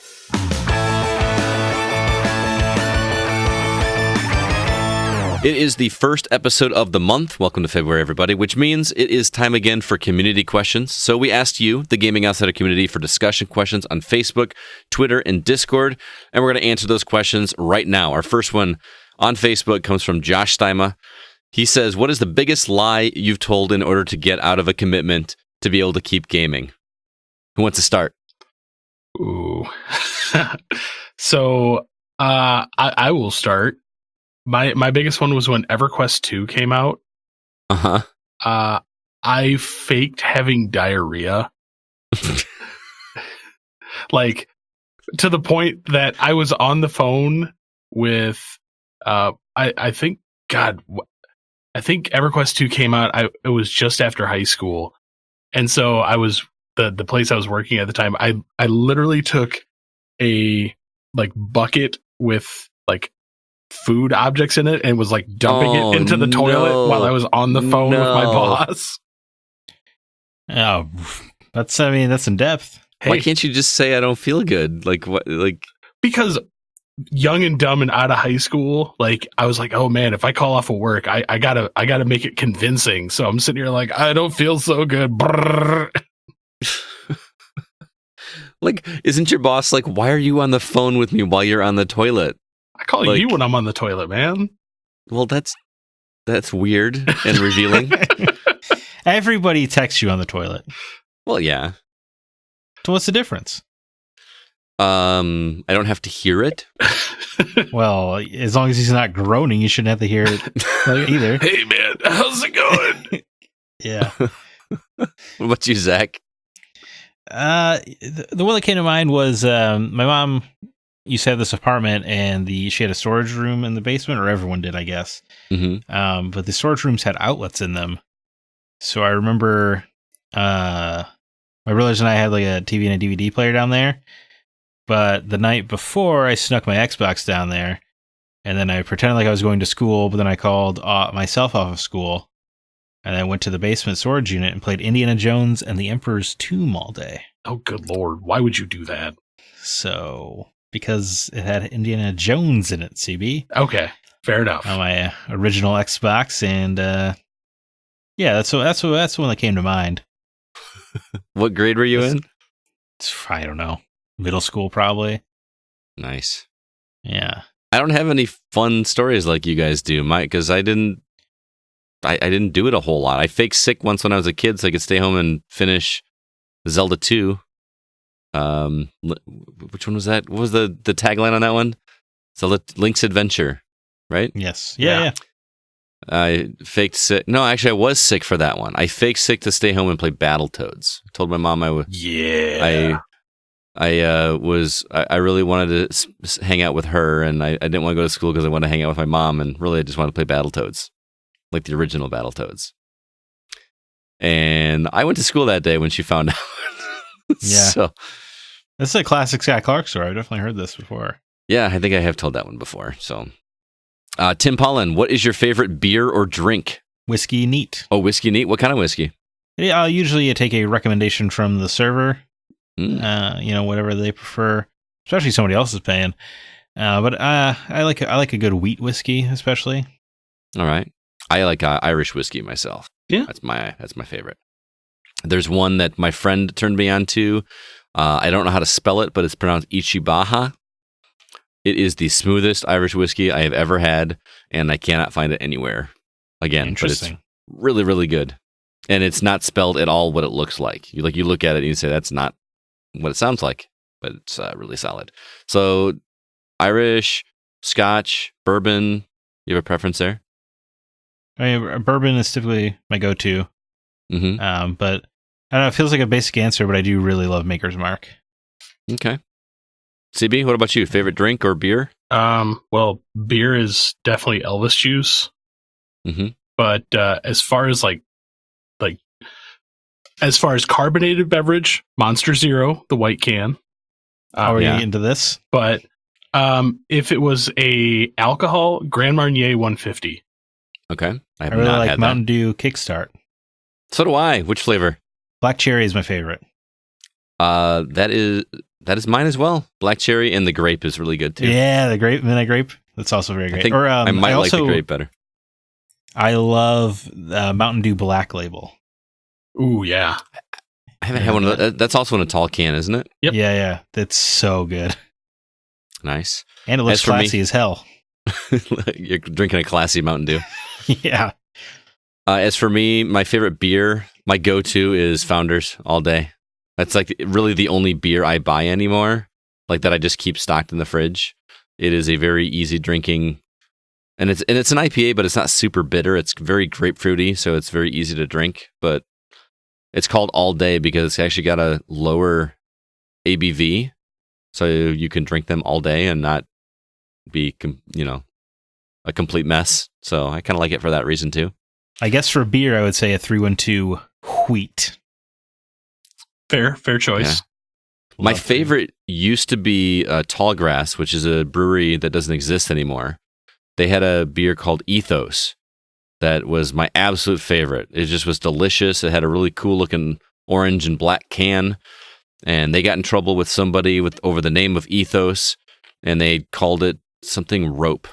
It is the first episode of the month. Welcome to February, everybody, which means it is time again for community questions. So we asked you, the Gaming Outsider community, for discussion questions on Facebook, Twitter, and Discord, and we're going to answer those questions right now. Our first one on Facebook comes from Josh Steima. He says, what is the biggest lie you've told in order to get out of a commitment to be able to keep gaming? Who wants to start? Ooh. So I will start. My biggest one was when EverQuest 2 came out. Uh-huh. I faked having diarrhea. Like, to the point that I was on the phone with, I think EverQuest 2 came out. It was just after high school. And so I was, the place I was working at the time, I literally took a like bucket with like food objects in it and was like dumping it into the toilet while I was on the phone with my boss. Oh, that's in depth. Hey, why can't you just say I don't feel good? Like what? Like, because young and dumb and out of high school, like I was like, oh man, if I call off of work, I gotta make it convincing. So I'm sitting here like, I don't feel so good. like, isn't your boss like, why are you on the phone with me while you're on the toilet? I call Like, you when I'm on the toilet, man. Well, that's weird and revealing. Everybody texts you on the toilet. Well, yeah. So what's the difference? I don't have to hear it. Well, as long as he's not groaning, you shouldn't have to hear it either. Hey man, how's it going? Yeah. What about you, Zach? The one that came to mind was my mom used to have this apartment, and she had a storage room in the basement, or everyone did, I guess. Mm-hmm. But the storage rooms had outlets in them. So I remember my brothers and I had like a TV and a DVD player down there. But the night before, I snuck my Xbox down there, and then I pretended like I was going to school, but then I called myself off of school, and I went to the basement storage unit and played Indiana Jones and the Emperor's Tomb all day. Oh, good lord. Why would you do that? So, because it had Indiana Jones in it, CB. Okay, fair enough. On my original Xbox, and yeah, that's the one that came to mind. What grade were you in? I don't know. Middle school, probably. Nice. Yeah. I don't have any fun stories like you guys do, Mike, because I didn't do it a whole lot. I faked sick once when I was a kid so I could stay home and finish Zelda 2. Which one was that? What was the tagline on that one? Zelda Link's Adventure, right? Yes. Yeah. I faked sick. No, actually, I was sick for that one. I faked sick to stay home and play Battletoads. I told my mom I would. Yeah. I really wanted to hang out with her, and I didn't want to go to school because I wanted to hang out with my mom, and really I just wanted to play Battletoads, like the original Battletoads. And I went to school that day when she found out. Yeah. So, this is a classic Scott Clark story. I've definitely heard this before. yeah, I think I have told that one before. So, Tim Pollen, what is your favorite beer or drink? Whiskey neat. Oh, whiskey neat. What kind of whiskey? Yeah, usually I take a recommendation from the server. Whatever they prefer, especially somebody else is paying. But I like a good wheat whiskey, especially. All right, I like Irish whiskey myself. Yeah, that's my favorite. There's one that my friend turned me on to. I don't know how to spell it, but it's pronounced Ichibaha. It is the smoothest Irish whiskey I have ever had, and I cannot find it anywhere. Again, interesting. But it's really, really good, and it's not spelled at all what it looks like. You look at it and you say that's not what it sounds like, but it's really solid. So, Irish, Scotch, bourbon. You have a preference there? I mean, bourbon is typically my go-to. Mm-hmm. But I don't know. It feels like a basic answer, but I do really love Maker's Mark. Okay. CB, what about you? Favorite drink or beer? Well, beer is definitely Elvis juice. Mm-hmm. But as far as carbonated beverage, Monster Zero, the white can. Are you into this? But if it was a alcohol, Grand Marnier 150. Okay. I really like Mountain Dew Kickstart. So do I. Which flavor? Black cherry is my favorite. That is mine as well. Black cherry, and the grape is really good too. Yeah, the midnight grape. That's also very great. I might like the grape better. I love Mountain Dew Black Label. Ooh, yeah. I haven't had one of those. That's also in a tall can, isn't it? Yep. Yeah. That's so good. Nice. And it looks classy as hell. You're drinking a classy Mountain Dew. Yeah. As for me, my favorite beer, my go-to is Founders all day. That's like really the only beer I buy anymore, like that I just keep stocked in the fridge. It is a very easy drinking, and it's an IPA, but it's not super bitter. It's very grapefruity, so it's very easy to drink. But it's called all day because it's actually got a lower ABV, so you can drink them all day and not be, a complete mess. So I kind of like it for that reason too. I guess for beer, I would say a 312 wheat. Fair choice. Yeah. My favorite used to be Tallgrass, which is a brewery that doesn't exist anymore. They had a beer called Ethos that was my absolute favorite. It just was delicious. It had a really cool looking orange and black can, and they got in trouble with somebody over the name of Ethos, and they called it something rope,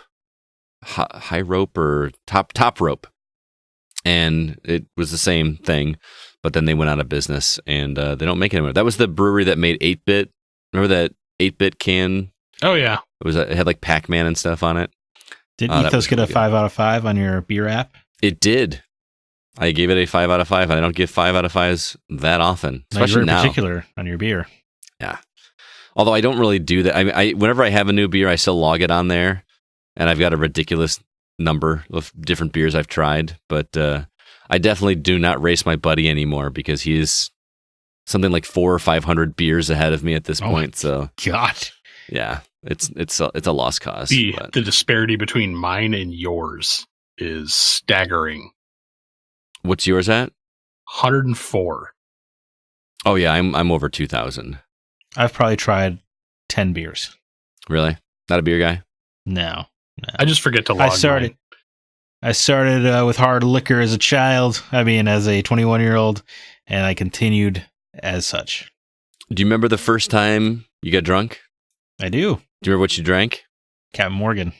high rope or top rope, and it was the same thing. But then they went out of business, and they don't make it anymore. That was the brewery that made 8-Bit. Remember that 8-Bit can? Oh, yeah. It had like Pac-Man and stuff on it. Did Ethos get a 5 out of 5 on your beer app? It did. I gave it a 5 out of 5. I don't give 5 out of 5s that often, especially now. Particular on your beer. Yeah. Although I don't really do that. I whenever I have a new beer, I still log it on there, and I've got a ridiculous number of different beers I've tried, but I definitely do not race my buddy anymore because he is something like 400 or 500 beers ahead of me at this point. So God, yeah, it's a lost cause. The disparity between mine and yours is staggering. What's yours at? 104. Oh yeah, I'm over 2,000. I've probably tried 10 beers. Really? Not a beer guy? No. I just forget to log. I started with hard liquor as a child. I mean, as a 21-year-old, and I continued as such. Do you remember the first time you got drunk? I do. Do you remember what you drank? Captain Morgan.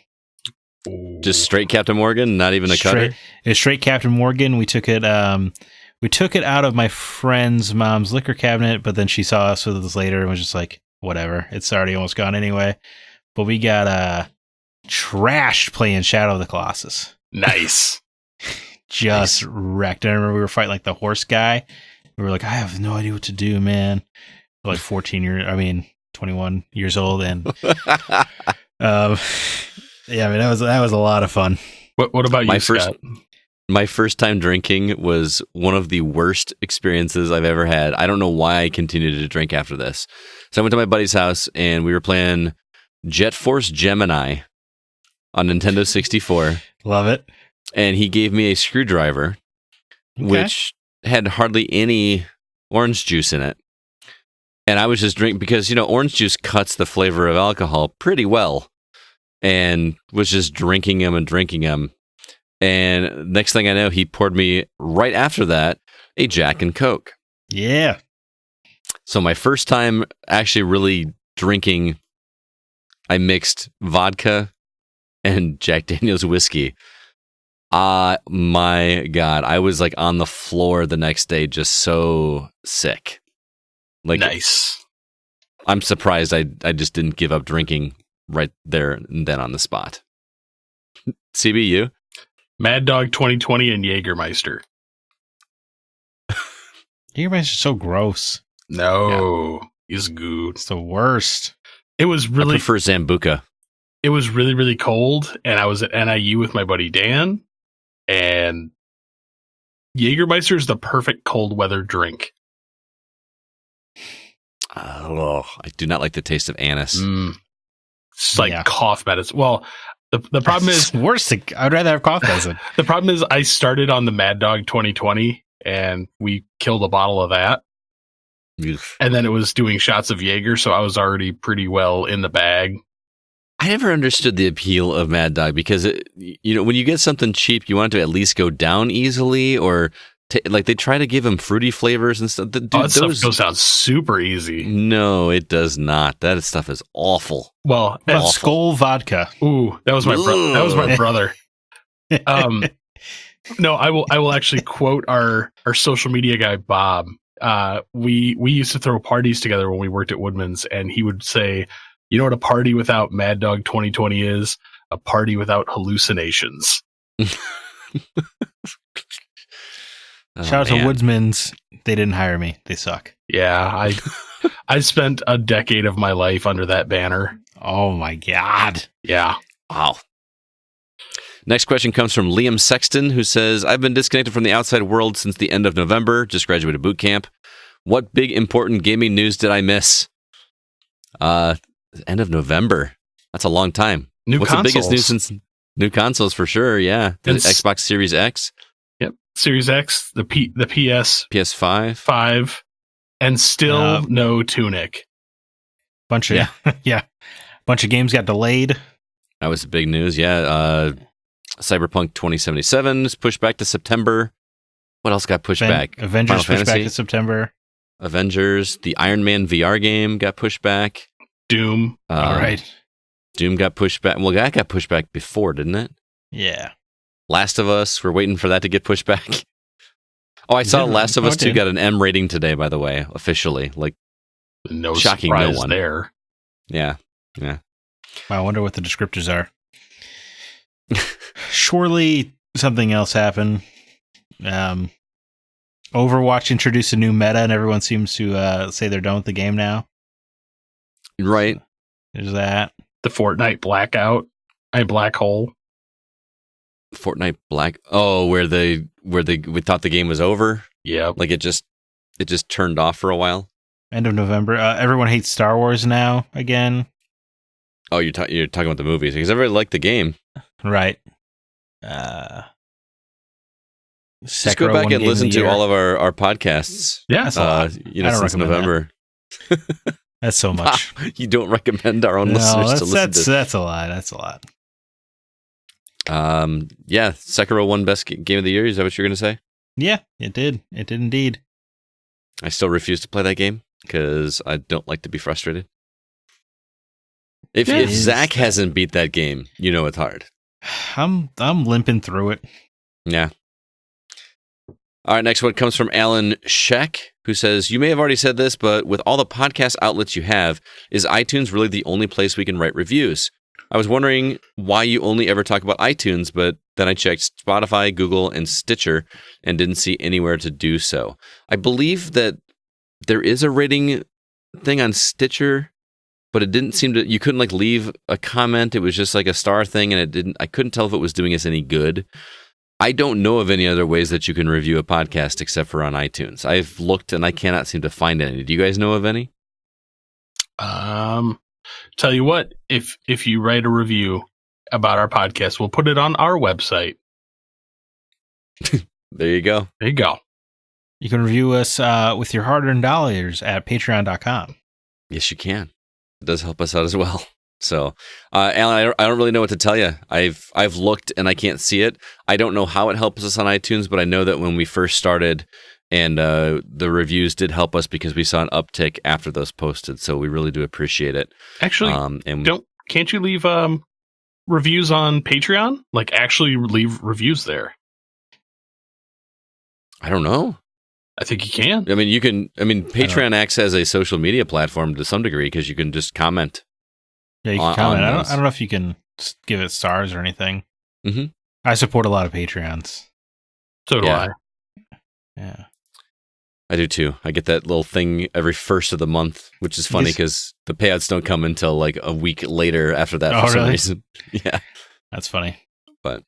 Just straight Captain Morgan, not even a cutter? It's straight Captain Morgan. We took it out of my friend's mom's liquor cabinet, but then she saw us with us later and was just like, whatever. It's already almost gone anyway. But we got trashed playing Shadow of the Colossus. Nice. Just wrecked. I remember we were fighting like the horse guy. We were like, I have no idea what to do, man. We're like 21 years old, and yeah, I mean that was a lot of fun. What about you, Scott? My first time drinking was one of the worst experiences I've ever had. I don't know why I continued to drink after this. So I went to my buddy's house, and we were playing Jet Force Gemini on Nintendo 64. Love it. And he gave me a screwdriver, which had hardly any orange juice in it. And I was just drinking because, orange juice cuts the flavor of alcohol pretty well. And was just drinking them. And next thing I know, he poured me right after that a Jack and Coke. Yeah. So my first time actually really drinking, I mixed vodka and Jack Daniel's whiskey. My God, I was like on the floor the next day, just so sick. Like, nice. I'm surprised I just didn't give up drinking right there and then on the spot. CB, you? Mad Dog 2020 and Jägermeister. Jägermeister's so gross. No, it's good. It's the worst. It was really. I prefer Zambuca. It was really, really cold, and I was at NIU with my buddy Dan, and Jägermeister is the perfect cold weather drink. Oh, I do not like the taste of anise. It's like cough medicine. Well, the problem is worse. I'd rather have cough medicine. The problem is I started on the Mad Dog 2020, and we killed a bottle of that. Oof. And then it was doing shots of Jaeger, so I was already pretty well in the bag. I never understood the appeal of Mad Dog because, when you get something cheap, you want it to at least go down easily, or like they try to give them fruity flavors and stuff. Dude, that stuff sounds super easy. No, it does not. That stuff is awful. Well, Skull vodka. Ooh, that was my brother. No, I will actually quote our social media guy Bob. We used to throw parties together when we worked at Woodman's, and he would say, "You know what a party without Mad Dog 2020 is? a party without hallucinations. Shout out to Woodsman's. They didn't hire me. They suck. Yeah, I spent a decade of my life under that banner. Oh my God. Yeah. Wow. Next question comes from Liam Sexton, who says, I've been disconnected from the outside world since the end of November. Just graduated boot camp. What big important gaming news did I miss? End of November. That's a long time. What's consoles. The biggest news since new consoles for sure? Yeah, the Xbox Series X. Yep, Series X, the PS5, 5, and still no Tunic. Bunch of bunch of games got delayed. That was the big news. Yeah, Cyberpunk 2077 is pushed back to September. What else got pushed back? Avengers pushed back to September. Avengers, the Iron Man VR game got pushed back. Doom. All right. Doom got pushed back. Well, that got pushed back before, didn't it? Yeah. Last of Us, we're waiting for that to get pushed back. Oh, I saw Last of Us 2 got an M rating today, by the way, officially. Like, no shocking surprise no one. There. Yeah. Yeah. I wonder what the descriptors are. Surely something else happened. Overwatch introduced a new meta, and everyone seems to say they're done with the game now. Right. There's that. The Fortnite blackout. Black hole. Fortnite Black. Oh, where we thought the game was over. Yeah. Like it just turned off for a while. End of November. Everyone hates Star Wars now again. Oh, you're talking about the movies because everybody liked the game. Right. Just go back and listen to all of our podcasts. Yeah. Since November. That's so much. You don't recommend our own listeners to listen to. That's a lot. That's a lot. Yeah, Sekiro won best game of the year. Is that what you're going to say? Yeah, it did. It did indeed. I still refuse to play that game because I don't like to be frustrated. If Zack hasn't beat that game, you know it's hard. I'm limping through it. Yeah. All right, next one comes from Alan Sheck, who says, you may have already said this, but with all the podcast outlets you have, is iTunes really the only place we can write reviews? I was wondering why you only ever talk about iTunes, but then I checked Spotify, Google, and Stitcher and didn't see anywhere to do so. I believe that there is a rating thing on Stitcher, but it didn't seem to, you couldn't like leave a comment. It was just like a star thing, and I couldn't tell if it was doing us any good. I don't know of any other ways that you can review a podcast except for on iTunes. I've looked and I cannot seem to find any. Do you guys know of any? Tell you what, if you write a review about our podcast, we'll put it on our website. There you go. There you go. You can review us with your hard-earned dollars at patreon.com. Yes, you can. It does help us out as well. So, Alan, I don't really know what to tell you. I've looked and I can't see it. I don't know how it helps us on iTunes, but I know that when we first started and the reviews did help us because we saw an uptick after those posted. So we really do appreciate it. Actually, can't you leave reviews on Patreon? Like actually leave reviews there. I don't know. I think you can. I mean, you can. I mean, Patreon acts as a social media platform to some degree because you can just comment. Yeah, you can comment. I don't know if you can give it stars or anything. Mm-hmm. I support a lot of Patreons. So do I. Yeah. I do too. I get that little thing every first of the month, which is funny because the payouts don't come until like a week later after that for some reason. Yeah. That's funny. But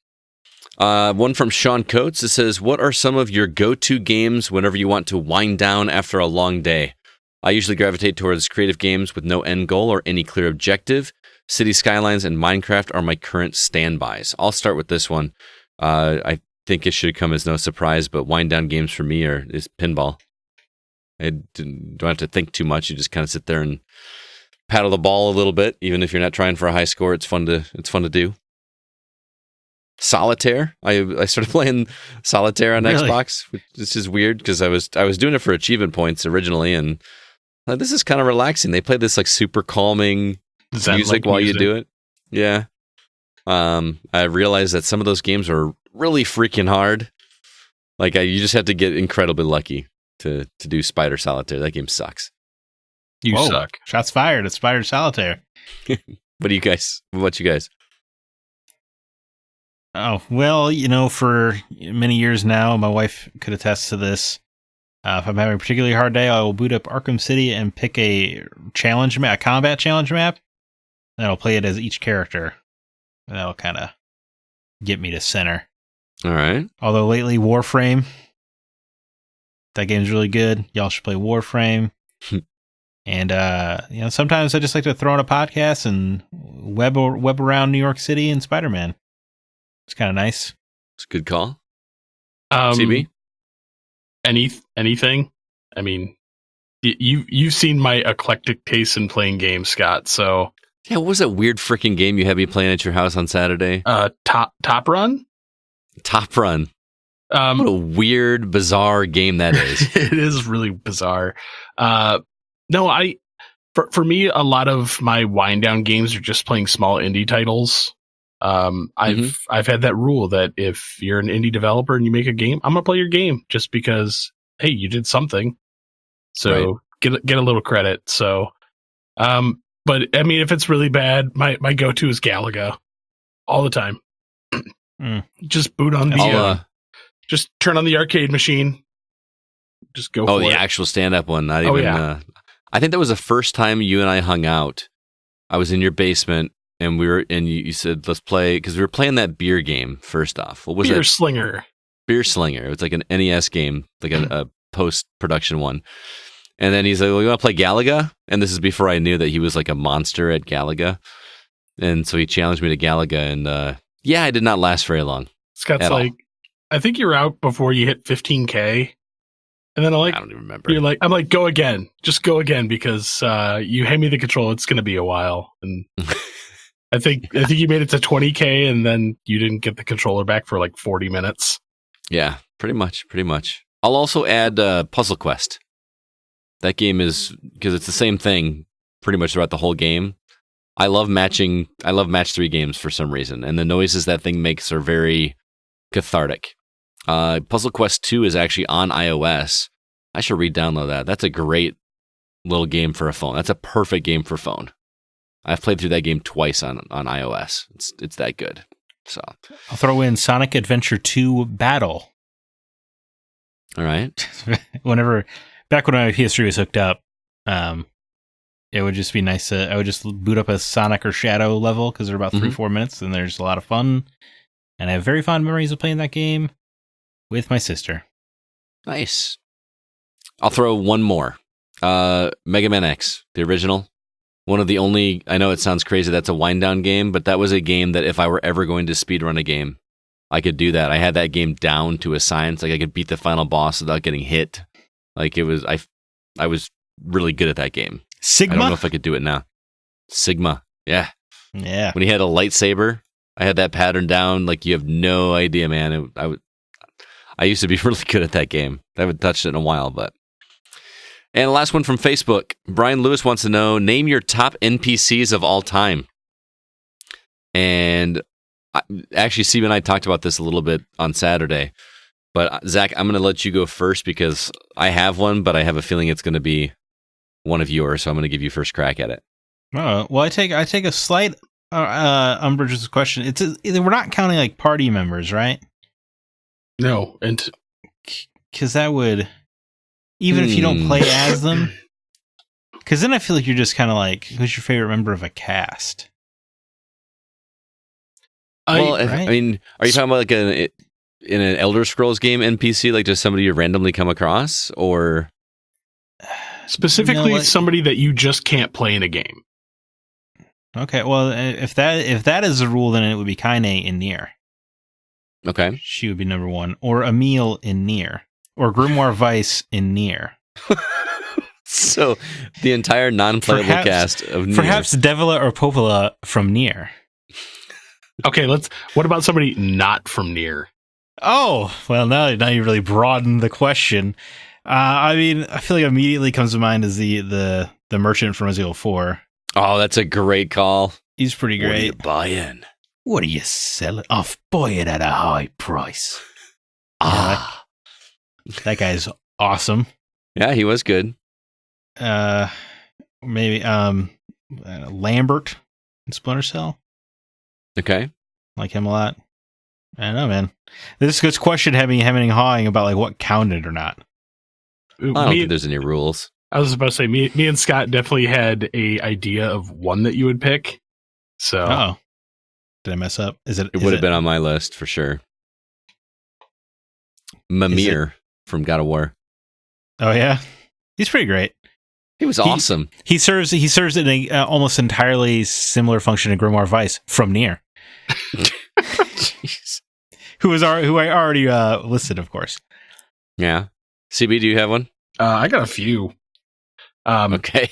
one from Sean Coates. It says, what are some of your go-to games whenever you want to wind down after a long day? I usually gravitate towards creative games with no end goal or any clear objective. City Skylines and Minecraft are my current standbys. I'll start with this one. I think it should come as no surprise, but wind down games for me is pinball. I don't have to think too much. You just kind of sit there and paddle the ball a little bit, even if you're not trying for a high score. It's fun to do. Solitaire. I started playing Solitaire on Xbox, which is weird because I was doing it for achievement points originally, and this is kind of relaxing. They play this like super calming music while you do it. Yeah. I realized that some of those games are really freaking hard. Like you just have to get incredibly lucky to do Spider Solitaire. That game sucks. You suck. Shots fired at Spider Solitaire. What about you guys? Oh, well, for many years now, my wife could attest to this. If I'm having a particularly hard day, I will boot up Arkham City and pick a challenge map, a combat challenge map, and I'll play it as each character. That'll kind of get me to center. All right. Although lately, Warframe, that game's really good. Y'all should play Warframe. And sometimes I just like to throw on a podcast and web around New York City and Spider-Man. It's kind of nice. It's a good call. CB? Anything? I mean, you've seen my eclectic taste in playing games, Scott. So yeah, what was that weird freaking game you had me playing at your house on Saturday? Top Run. Top Run. What a weird, bizarre game that is. It is really bizarre. No, for me, a lot of my wind down games are just playing small indie titles. I've had that rule that if you're an indie developer and you make a game, I'm gonna play your game just because, hey, you did something. So get a little credit. So, but I mean, if it's really bad, my go-to is Galaga all the time. Just boot on the, just turn on the arcade machine. Just go. Oh, the actual stand-up one. Not even. Yeah. I think that was the first time you and I hung out. I was in your basement. And you said, let's play, because we were playing that beer game first off. What was Beer it? Slinger. Beer Slinger. It was like an NES game, like a post-production one. And then he's like, well, you want to play Galaga? And this is before I knew that he was like a monster at Galaga. And so he challenged me to Galaga. And I did not last very long. Scott's like, I think you're out before you hit 15K. And then I don't even remember. I'm like, go again. Just go again because you hand me the control. It's going to be a while. And I think you made it to 20K and then you didn't get the controller back for like 40 minutes. Yeah, pretty much. I'll also add Puzzle Quest. That game is, because it's the same thing pretty much throughout the whole game. I love match 3 games for some reason, and the noises that thing makes are very cathartic. Puzzle Quest 2 is actually on iOS. I should re-download that. That's a great little game for a phone. That's a perfect game for phone. I've played through that game twice on iOS. It's that good. So I'll throw in Sonic Adventure 2 Battle. All right. Back when my PS3 was hooked up, it would just be nice to, I would just boot up a Sonic or Shadow level because they're about 3-4 minutes and there's a lot of fun. And I have very fond memories of playing that game with my sister. Nice. I'll throw one more. Mega Man X, the original. One of the only, I know it sounds crazy, that's a wind down game, but that was a game that if I were ever going to speedrun a game, I could do that. I had that game down to a science. Like I could beat the final boss without getting hit. Like it was, I was really good at that game. Sigma? I don't know if I could do it now. Sigma. Yeah. Yeah. When he had a lightsaber, I had that pattern down. Like you have no idea, man. I used to be really good at that game. I haven't touched it in a while, but. And the last one from Facebook. Brian Lewis wants to know, name your top NPCs of all time. And actually, Steve and I talked about this a little bit on Saturday. But Zach, I'm going to let you go first because I have one, but I have a feeling it's going to be one of yours. So I'm going to give you first crack at it. Oh, well, I take a slight umbrage with this question. We're not counting like party members, right? No, and because that would, even if you don't play as them, because then I feel like you're just kind of like, who's your favorite member of a cast? Well, right? I mean, are you talking about like in an Elder Scrolls game NPC, like just somebody you randomly come across, or specifically somebody that you just can't play in a game? Okay, well, if that is the rule, then it would be Kaine in Nier. Okay, she would be number one, or Emil in Nier, or Grimoire Weiss in Nier. So the entire non-playable cast of Nier. Perhaps Devila or Popola from Nier. Okay, what about somebody not from Nier? Oh, well, now you really broaden the question. I mean, I feel like immediately comes to mind is the merchant from Resident Evil 4. Oh, that's a great call. He's pretty great. What are you buying? What are you selling? I'll buy it at a high price. Ah. That guy's awesome. Yeah, he was good. Maybe Lambert in Splinter Cell. Okay. Like him a lot. I don't know, man. This gets question hemming and hawing about like what counted or not. I don't think there's any rules. I was about to say, me and Scott definitely had a idea of one that you would pick. So, Oh, did I mess up? It would have been on my list for sure. Mimir from God of War. Oh yeah, he's pretty great. He was awesome. He serves in a almost entirely similar function in Grimoire Vice from Nier. Jeez. who I already listed, of course. Yeah. CB, do you have one? I got a few. Okay.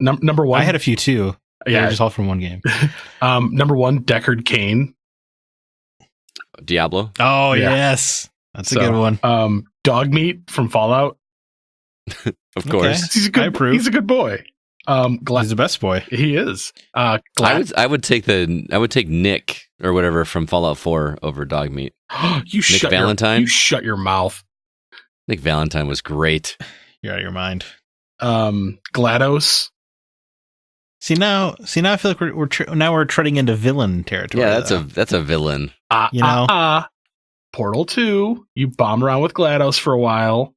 Number one. I had a few too. Yeah, They're just all from one game. Number one, Deckard Cain. Diablo. Oh Yeah. yes, that's a good one. Dogmeat from Fallout. Of course. He's a good boy. He's the best boy. He is. I would take Nick or whatever from Fallout 4 over Dogmeat. Nick Valentine? You shut your mouth. Nick Valentine was great. You're out of your mind. GLaDOS. See now, I feel like we're treading into villain territory. Yeah, that's a villain. Portal 2. You bomb around with GLaDOS for a while.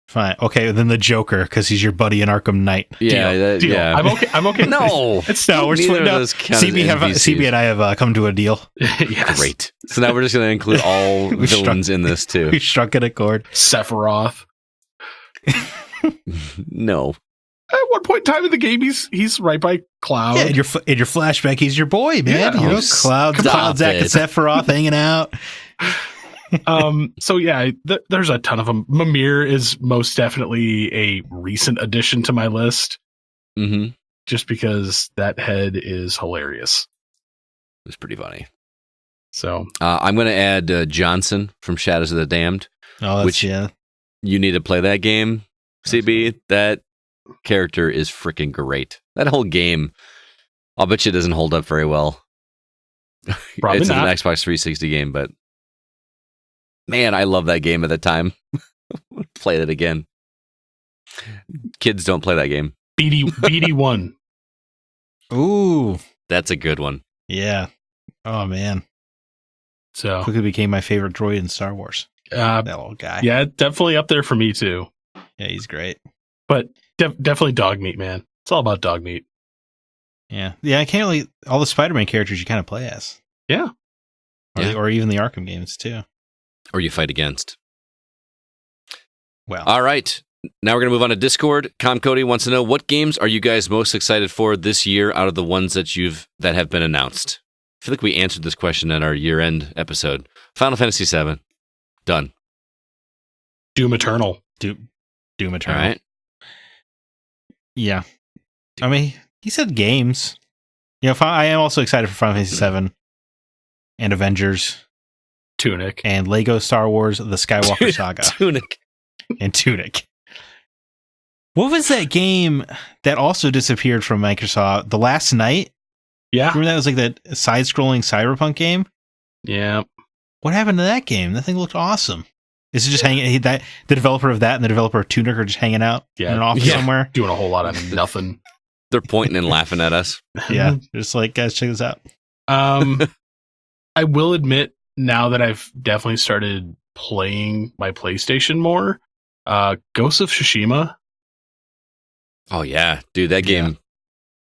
Fine. Okay, then the Joker, because he's your buddy in Arkham Knight. Yeah, Deal. yeah. I'm okay. No, CB and I have come to a deal. Yes. Great. So now we're just going to include all villains in this too. We struck an accord. Sephiroth. No. At one point in time in the game, he's right by Cloud. Yeah, in your flashback, he's your boy, man. Yeah. Cloud, Zack, and Sephiroth hanging out. So yeah, there's a ton of them. Mimir is most definitely a recent addition to my list. Mm-hmm. Just because that head is hilarious. It was pretty funny. So I'm going to add Johnson from Shadows of the Damned. Oh, you need to play that game, CB. That character is freaking great. That whole game, I'll bet you it doesn't hold up very well. Probably it's not. an Xbox 360 game, but man, I love that game at the time. Play it again. Kids don't play that game. BD1. Ooh, that's a good one. Yeah. Oh man. So quickly became my favorite droid in Star Wars. That little guy. Yeah, definitely up there for me too. Yeah, he's great. But definitely Dogmeat, man. It's all about Dogmeat. Yeah. I can't really all the Spider-Man characters you kind of play as. Yeah. Or even the Arkham games too. Or you fight against. Well. All right. Now we're going to move on to Discord. Cody wants to know, what games are you guys most excited for this year out of the ones that have been announced? I feel like we answered this question at our year-end episode. Final Fantasy VII. Done. Doom Eternal. Doom Eternal. All right. Yeah. I mean, he said games. I am also excited for Final Fantasy VII and Avengers. Tunic. And Lego Star Wars The Skywalker Saga. Tunic. What was that game that also disappeared from Microsoft? The Last Night? Yeah. Remember that was like that side-scrolling cyberpunk game? Yeah. What happened to that game? That thing looked awesome. Is it just hanging? The developer of that and the developer of Tunic are just hanging out in an office somewhere? Doing a whole lot of nothing. They're pointing and laughing at us. Yeah. Just like, guys, check this out. I will admit, now that I've definitely started playing my PlayStation more, Ghost of Tsushima. Oh, yeah. Dude, that game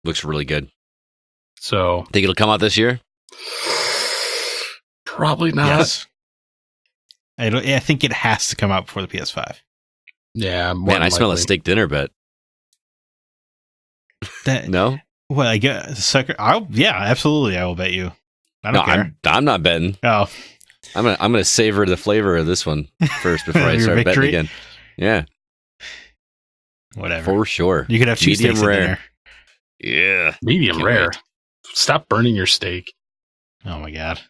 looks really good. So, think it'll come out this year? Probably not. Yes. I think it has to come out before the PS5. Yeah. Man, I smell a steak dinner bet. No? Well, I guess sucker. Absolutely. I will bet you. I don't care. I'm not betting. Oh, I'm gonna savor the flavor of this one first before I start betting again. Yeah. Whatever. For sure. You could have two steaks rare. in dinner. Yeah. Medium rare. Wait. Stop burning your steak. Oh my god.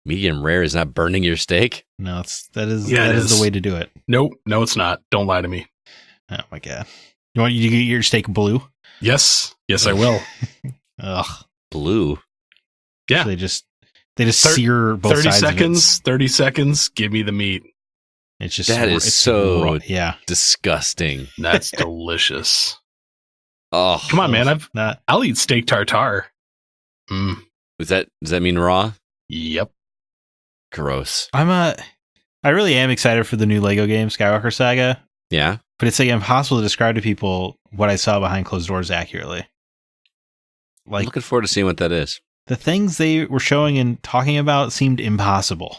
Medium rare is not burning your steak? No, that is the way to do it. Nope. No, it's not. Don't lie to me. Oh my god. You want you to get your steak blue? Yes. Yes, I will. Ugh. Blue. Yeah. So they just sear both 30 sides seconds. of it. 30 seconds. Give me the meat. It's just it's so yeah. disgusting. That's delicious. Oh, come on, man! I'll eat steak tartare. Does that mean raw? Yep. Gross. I really am excited for the new Lego game, Skywalker Saga. Yeah. But it's like impossible to describe to people what I saw behind closed doors accurately. I'm Like looking forward to seeing what that is. the things they were showing and talking about seemed impossible.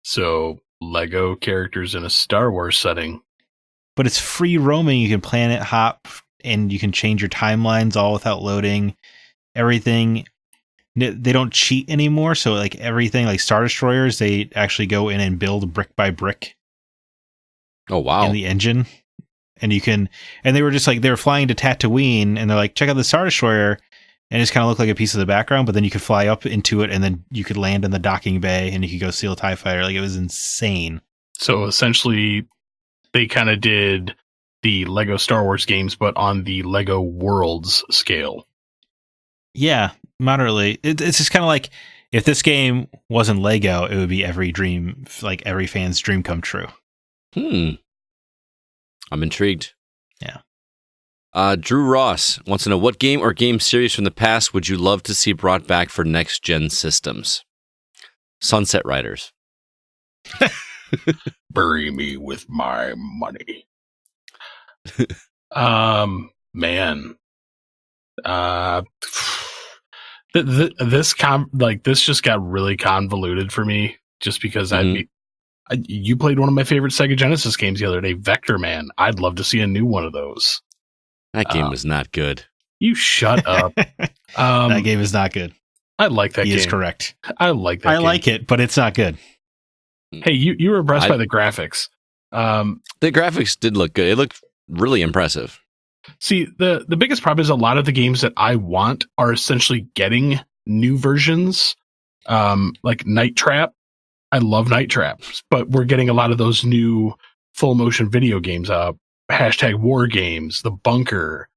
So, Lego characters in a Star Wars setting. But it's free roaming. You can planet hop and you can change your timelines all without loading. Everything. They don't cheat anymore. So like everything like Star Destroyers, they actually go in and build brick by brick. Oh, wow. In the engine. And you can, and they were just like, they were flying to Tatooine and they're like, check out the Star Destroyer. And it just kind of looked like a piece of the background, but then you could fly up into it and then you could land in the docking bay and you could go steal a TIE fighter. Like it was insane. So essentially, they kind of did the Lego Star Wars games, but on the Lego Worlds scale. Yeah, moderately. It's just kind of like if this game wasn't Lego, it would be every dream, like every fan's dream come true. I'm intrigued. Yeah. Drew Ross wants to know, what game or game series from the past would you love to see brought back for next-gen systems? Sunset Riders. Bury me with my money. Man. This just got really convoluted for me just because you played one of my favorite Sega Genesis games the other day, Vector Man. I'd love to see a new one of those. That game was not good. You shut up. That game is not good. I like that game. He is correct. I like that game. I like it, but it's not good. Hey, you were impressed by the graphics. The graphics did look good. It looked really impressive. See, the biggest problem is a lot of the games that I want are essentially getting new versions. Like Night Trap. I love Night Trap, but we're getting a lot of those new full motion video games. #War Games, The Bunker.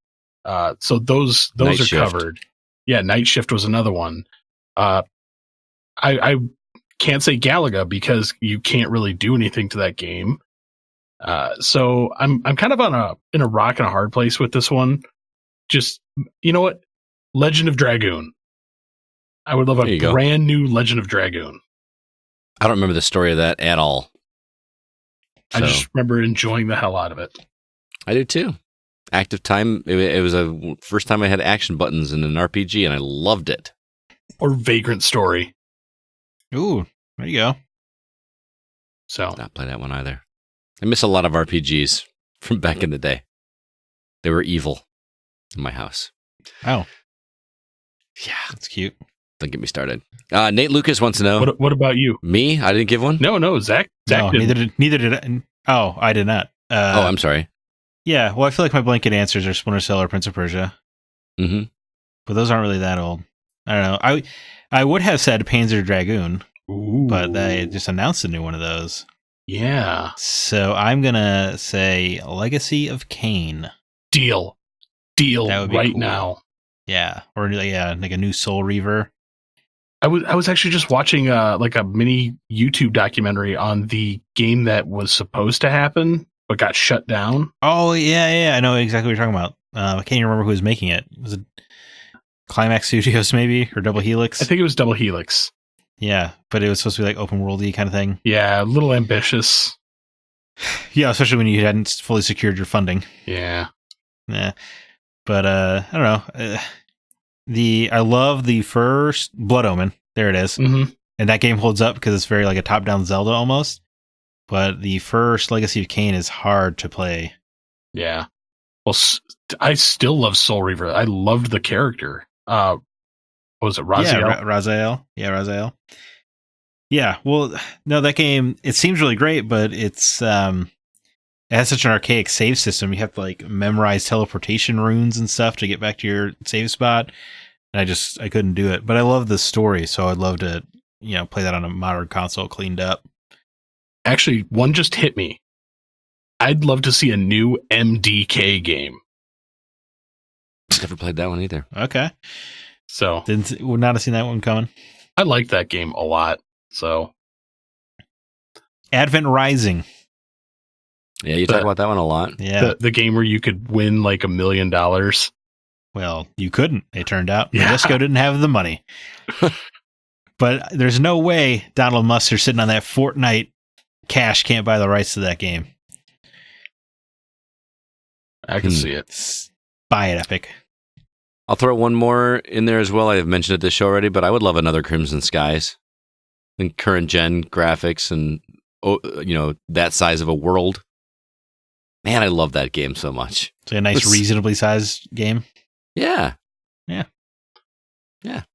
So those Night are Shift. covered. Yeah, Night Shift was another one. I can't say Galaga because you can't really do anything to that game. So I'm kind of in a rock and a hard place with this one. Just, you know what? Legend of Dragoon. I would love a brand new Legend of Dragoon. I don't remember the story of that at all. I just remember enjoying the hell out of it. I do too. Active Time. It was a first time I had action buttons in an RPG, and I loved it. Or Vagrant Story. Ooh, there you go. So not play that one either. I miss a lot of RPGs from back in the day. They were evil in my house. Oh, yeah, that's cute. Don't get me started. Nate Lucas wants to know. What about you? Me? I didn't give one? No, Zach. No, neither did I. Oh, I did not. I'm sorry. Yeah, well, I feel like my blanket answers are Splinter Cell or Prince of Persia. Mm-hmm. But those aren't really that old. I don't know. I would have said Panzer Dragoon, but they just announced a new one of those. Yeah. So I'm going to say Legacy of Kain. Deal That would be right cool. now. Yeah. Or like a new Soul Reaver. I was actually just watching like a mini YouTube documentary on the game that was supposed to happen but got shut down. Oh, yeah. I know exactly what you're talking about. I can't even remember who was making it. Was it Climax Studios maybe? Or Double Helix? I think it was Double Helix. Yeah, but it was supposed to be like open worldy kind of thing. Yeah, a little ambitious. Yeah, especially when you hadn't fully secured your funding. Yeah. Yeah. But I don't know. I love the first Blood Omen. There it is. Mm-hmm. And that game holds up because it's very like a top-down Zelda almost. But the first Legacy of Kain is hard to play. Yeah. Well, I still love Soul Reaver. I loved the character. What was it, Raziel? Yeah, Raziel. Yeah, Raziel. Yeah, well, no, that game, it seems really great, but it has such an archaic save system. You have to like memorize teleportation runes and stuff to get back to your save spot. And I couldn't do it. But I love the story, so I'd love to, play that on a modern console cleaned up. Actually, one just hit me. I'd love to see a new MDK game. Never played that one either. Okay. So would not have seen that one coming. I like that game a lot. So Advent Rising. Yeah, you talk about that one a lot. Yeah. The game where you could win like $1 million. Well, you couldn't, it turned out. Yeah. Disco didn't have the money. But there's no way Donald Mustard sitting on that Fortnite cash can't buy the rights to that game. I can see it. Buy it, Epic. I'll throw one more in there as well. I've mentioned it this show already, but I would love another Crimson Skies. And current gen graphics and that size of a world. Man, I love that game so much. It's a nice, reasonably sized game. Yeah.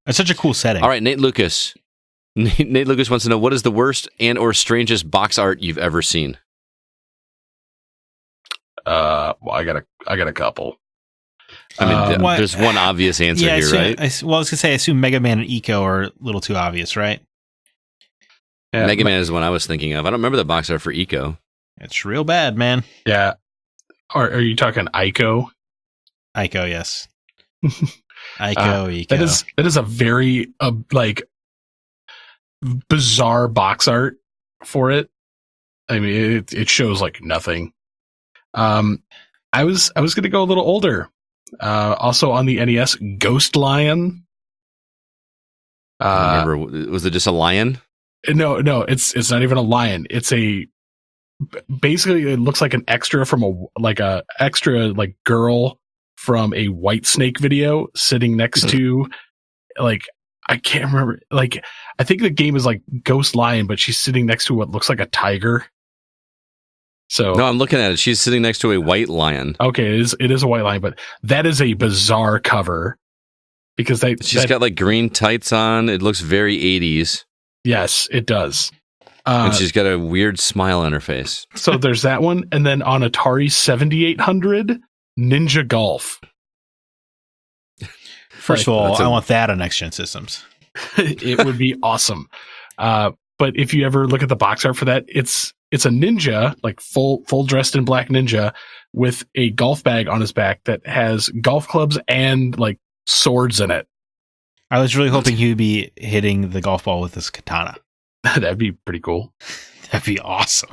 It's such a cool setting. All right, Nate Lucas. Nate Lucas wants to know, what is the worst and or strangest box art you've ever seen? Well, I got a couple. I mean, there's one obvious answer here, right? I was going to say, I assume Mega Man and Eco are a little too obvious, right? Yeah, Mega Man is the one I was thinking of. I don't remember the box art for Eco. It's real bad, man. Yeah. Are you talking Ico? Ico, yes. Ico, Eco. That is a very bizarre box art for it. I mean, it shows like nothing. I was going to go a little older. Also on the NES, Ghost Lion. I remember, was it just a lion? No, it's not even a lion. It's basically it looks like an extra from a extra girl from a White Snake video sitting next to I can't remember. I think the game is like Ghost Lion, but she's sitting next to what looks like a tiger. So no, I'm looking at it. She's sitting next to a white lion. Okay, it is a white lion, but that is a bizarre cover because she's got green tights on. It looks very 80s. Yes, it does. And she's got a weird smile on her face. So there's that one, and then on Atari 7800, Ninja Golf. First of all, I want that on next gen systems. It would be awesome. But if you ever look at the box art for that, it's a ninja, full dressed in black ninja with a golf bag on his back that has golf clubs and swords in it. I was really hoping he would be hitting the golf ball with his katana. That'd be pretty cool. That'd be awesome.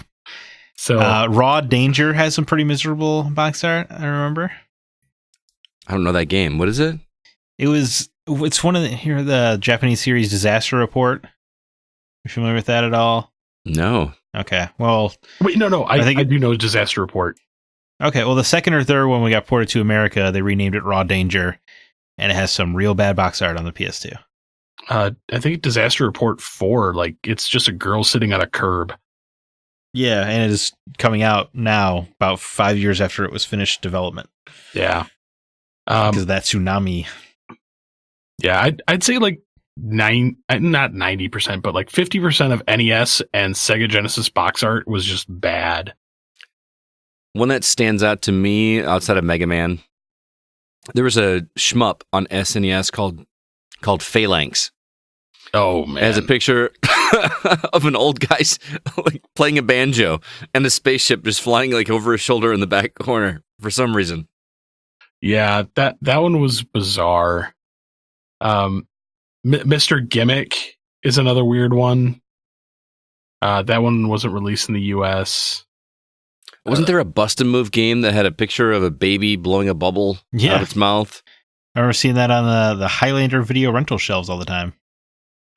So Raw Danger has some pretty miserable box art, I remember. I don't know that game. What is it? It's one of the Japanese series Disaster Report. You familiar with that at all? No. Okay. Well, wait, no. I do know Disaster Report. Okay. Well, the second or third one we got ported to America, they renamed it Raw Danger, and it has some real bad box art on the PS2. I think Disaster Report 4, it's just a girl sitting on a curb. Yeah, and it is coming out now, about 5 years after it was finished development. Yeah. Because of that tsunami. Yeah, I'd say not 90%, but 50% of NES and Sega Genesis box art was just bad. One that stands out to me outside of Mega Man, there was a shmup on SNES called Phalanx. Oh man! It has a picture of an old guy playing a banjo and a spaceship just flying over his shoulder in the back corner for some reason. Yeah, that one was bizarre. Mr. Gimmick is another weird one. That one wasn't released in the US. Wasn't there a Bust-A-Move game that had a picture of a baby blowing a bubble out of its mouth? I remember seeing that on the Highlander video rental shelves all the time.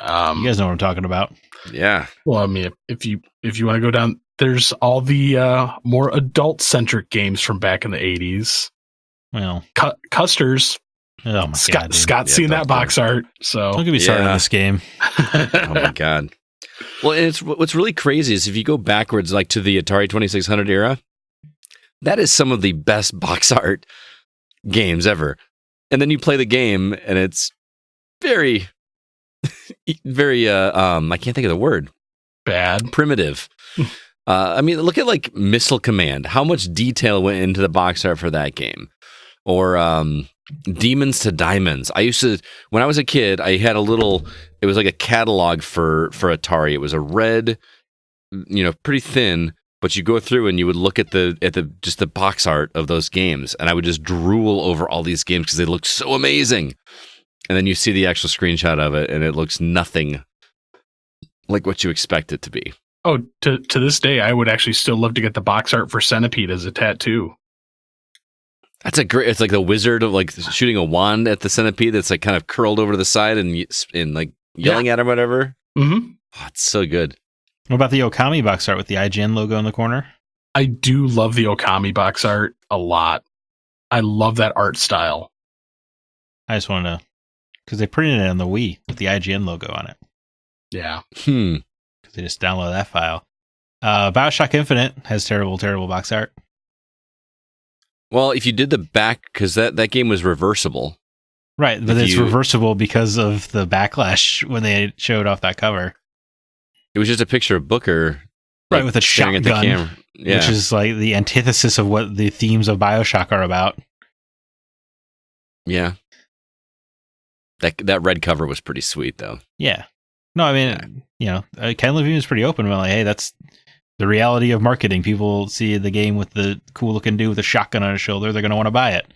You guys know what I'm talking about. Yeah. Well, I mean, if you want to go down, there's all the more adult-centric games from back in the 80s. Well, Custer's. Oh my God, Scott's seen that box art, so don't get me started on this game. Oh my God. Well, and what's really crazy is if you go backwards, to the Atari 2600 era, that is some of the best box art games ever. And then you play the game, and it's very, very, I can't think of the word. Bad. Primitive. I mean, look at Missile Command. How much detail went into the box art for that game? Or Demons to Diamonds. When I was a kid, I had it was like a catalog for Atari. It was a red, pretty thin, but you go through and you would look at just the box art of those games, and I would just drool over all these games because they look so amazing. And then you see the actual screenshot of it, and it looks nothing like what you expect it to be. Oh, to this day, I would actually still love to get the box art for Centipede as a tattoo. That's it's like the wizard of shooting a wand at the centipede that's kind of curled over to the side and yelling at him, whatever. Mm-hmm. Oh, it's so good. What about the Okami box art with the IGN logo in the corner? I do love the Okami box art a lot. I love that art style. I just wanted to, because they printed it on the Wii with the IGN logo on it. Yeah. Because they just download that file. Bioshock Infinite has terrible, terrible box art. Well, if you did the back, because that game was reversible. Right, but it's reversible because of the backlash when they showed off that cover. It was just a picture of Booker. Right, with a staring shotgun, at the camera. Yeah. which is like the antithesis of what the themes of Bioshock are about. Yeah. That red cover was pretty sweet, though. Yeah. No, I mean, Ken Levine is pretty open about like, hey, that's the reality of marketing. People see the game with the cool looking dude with a shotgun on his shoulder, they're going to want to buy it.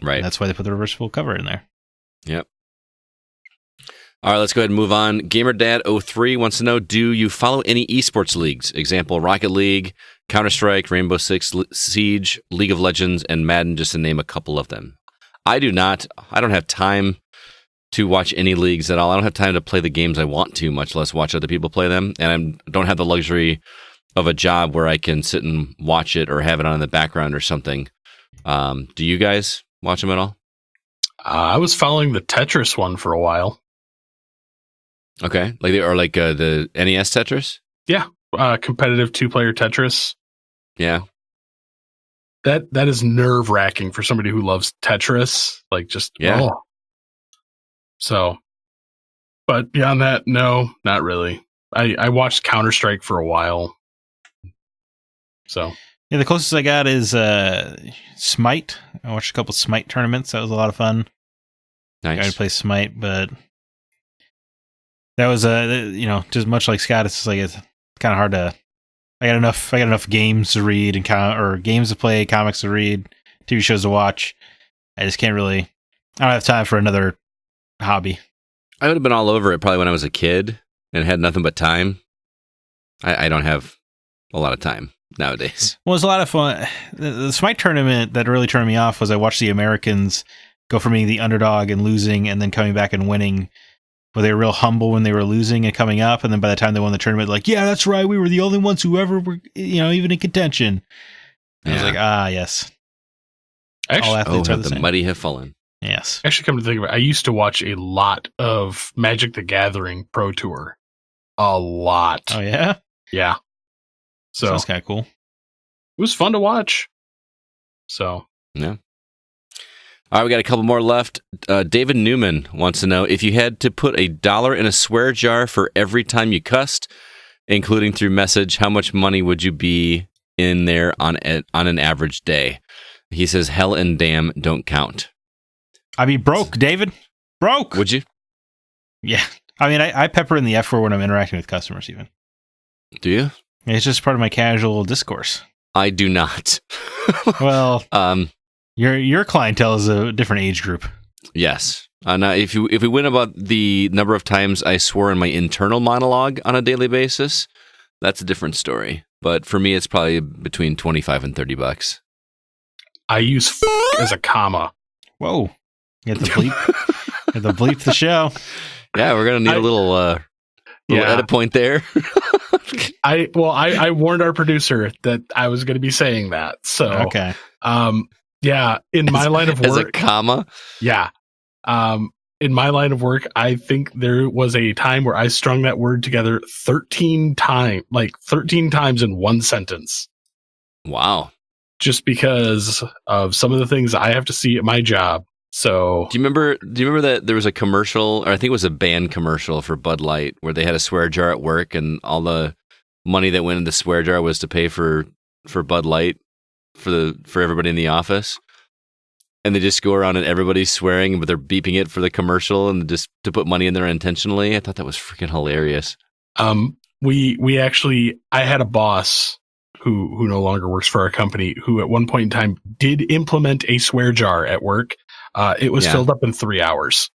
Right. And that's why they put the reversible cover in there. Yep. All right, let's go ahead and move on. GamerDad03 wants to know, do you follow any esports leagues? Example, Rocket League, Counter-Strike, Rainbow Six Siege, League of Legends, and Madden, just to name a couple of them. I do not. I don't have time to watch any leagues at all. I don't have time to play the games I want to, much less watch other people play them. And I don't have the luxury of a job where I can sit and watch it or have it on in the background or something. Do you guys watch them at all? I was following the Tetris one for a while. Okay. The NES Tetris? Yeah. Competitive 2-player Tetris. Yeah. That is nerve-wracking for somebody who loves Tetris. Yeah. Oh. So, but beyond that, no, not really. I watched Counter-Strike for a while. So. Yeah, the closest I got is Smite. I watched a couple Smite tournaments. That was a lot of fun. Nice. I play Smite, but that was just much like Scott. It's kind of hard to. I got enough games to read or games to play, comics to read, TV shows to watch. I just can't really. I don't have time for another hobby. I would have been all over it probably when I was a kid and had nothing but time. I don't have a lot of time nowadays. Well, it was a lot of fun. The Smite tournament that really turned me off was I watched the Americans go from being the underdog and losing and then coming back and winning. Were they real humble when they were losing and coming up? And then by the time they won the tournament, like, yeah, that's right. We were the only ones who ever were, even in contention. And I was like, yes. Actually, all athletes are the the same. mighty have fallen. Yes. Actually, come to think of it, I used to watch a lot of Magic the Gathering Pro Tour. A lot. Oh, yeah? Yeah. So Sounds kind of cool. it was fun to watch. So. Yeah. All right, we got a couple more left. David Newman wants to know, if you had to put $1 in a swear jar for every time you cussed, including through message, how much money would you be in there on an average day? He says, hell and damn don't count. I'd be broke, David. Broke. Would you? Yeah. I mean, I pepper in the F word when I'm interacting with customers, even. Do you? It's just part of my casual discourse. I do not. Well, your clientele is a different age group. Yes. Now, if we went about the number of times I swore in my internal monologue on a daily basis, that's a different story. But for me, it's probably between $25 and $30. I use as a comma. Whoa. You have to bleep. You have to bleep the show. Yeah, we're gonna need a little edit point there. I warned our producer that I was going to be saying that. So okay. Yeah, in my line of work, as a comma. Yeah, in my line of work, I think there was a time where I strung that word together 13 times in one sentence. Wow. Just because of some of the things I have to see at my job. So do you remember that there was a commercial, or I think it was a band commercial for Bud Light, where they had a swear jar at work, and all the money that went in the swear jar was to pay for Bud Light for everybody in the office, and they just go around and everybody's swearing, but they're beeping it for the commercial and just to put money in there intentionally. I thought that was freaking hilarious. We actually, I had a boss who no longer works for our company, who at one point in time did implement a swear jar at work. It was filled up in 3 hours.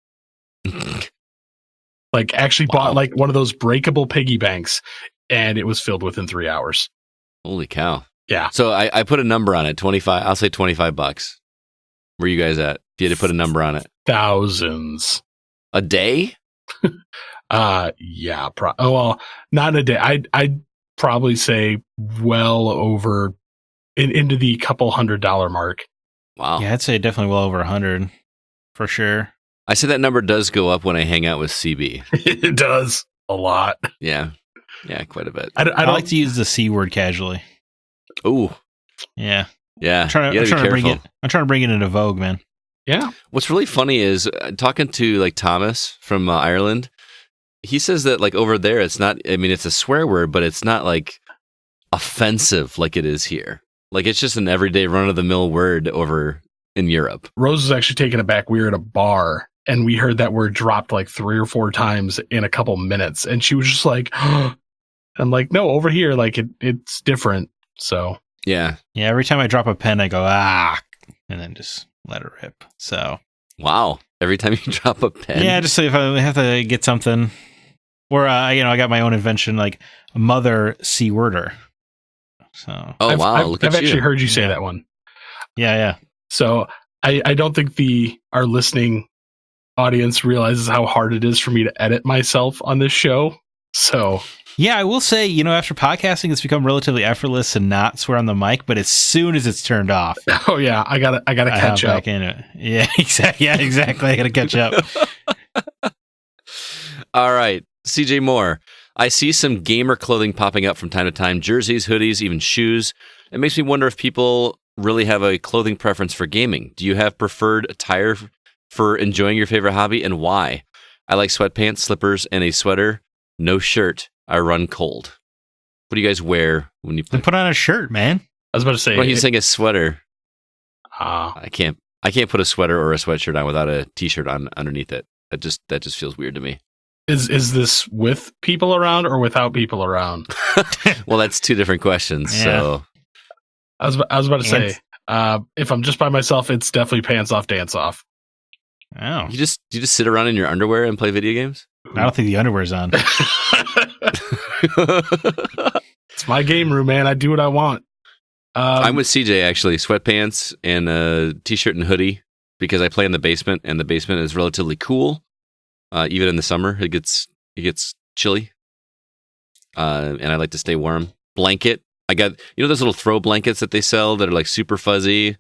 Actually bought one of those breakable piggy banks, and it was filled within 3 hours. Holy cow. Yeah. So I put a number on it, 25. I'll say $25. Where are you guys at? If you had to put a number on it. Thousands. A day? Yeah. Well, not in a day. I'd probably say well over into the couple $100 mark. Wow. Yeah, I'd say definitely well over 100 for sure. I say that number does go up when I hang out with CB. It does a lot. Yeah. Yeah, quite a bit. I don't like to use the C word casually. Ooh. Yeah. Yeah. I'm trying to bring it into vogue, man. Yeah. What's really funny is talking to like Thomas from Ireland. He says that like over there, it's not, I mean, it's a swear word, but it's not like offensive like it is here. Like it's just an everyday run of the mill word over in Europe. Rose was actually taken aback. We were at a bar and we heard that word dropped like 3 or 4 times in a couple minutes. And she was just like, I'm like, no, over here, like it's different. So Yeah. Yeah, every time I drop a pen, I go, and then just let it rip. So, Wow. Every time you drop a pen. yeah, just so if I have to get something, or, I got my own invention, like a mother C-worder. So, Oh, wow. I've actually heard you say that one. yeah. So I don't think our listening audience realizes how hard it is for me to edit myself on this show. So Yeah, I will say, after podcasting, it's become relatively effortless to not swear on the mic, but as soon as it's turned off, oh yeah, I gotta catch up. Back in it. Yeah, exactly. Yeah, exactly. I gotta catch up. All right. CJ Moore. I see some gamer clothing popping up from time to time, jerseys, hoodies, even shoes. It makes me wonder if people really have a clothing preference for gaming. Do you have preferred attire for enjoying your favorite hobby, and why? I like sweatpants, slippers, and a sweater. No shirt. I run cold. What do you guys wear when you play? Then put on a shirt, man. I was about to say, Well, he's saying a sweater. uh, I can't put a sweater or a sweatshirt on without a t-shirt on underneath it. That just feels weird to me. is this with people around or without people around? Well, that's two different questions. Yeah. So I was about to say, if I'm just by myself, it's definitely pants off, dance off. Oh, you just sit around in your underwear and play video games? I don't think the underwear's on. It's my game room, man. I do what I want. I'm with CJ actually. Sweatpants and a t-shirt and hoodie because I play in the basement, and the basement is relatively cool. Even in the summer, it gets chilly, and I like to stay warm. Blanket. I got those little throw blankets that they sell that are like super fuzzy.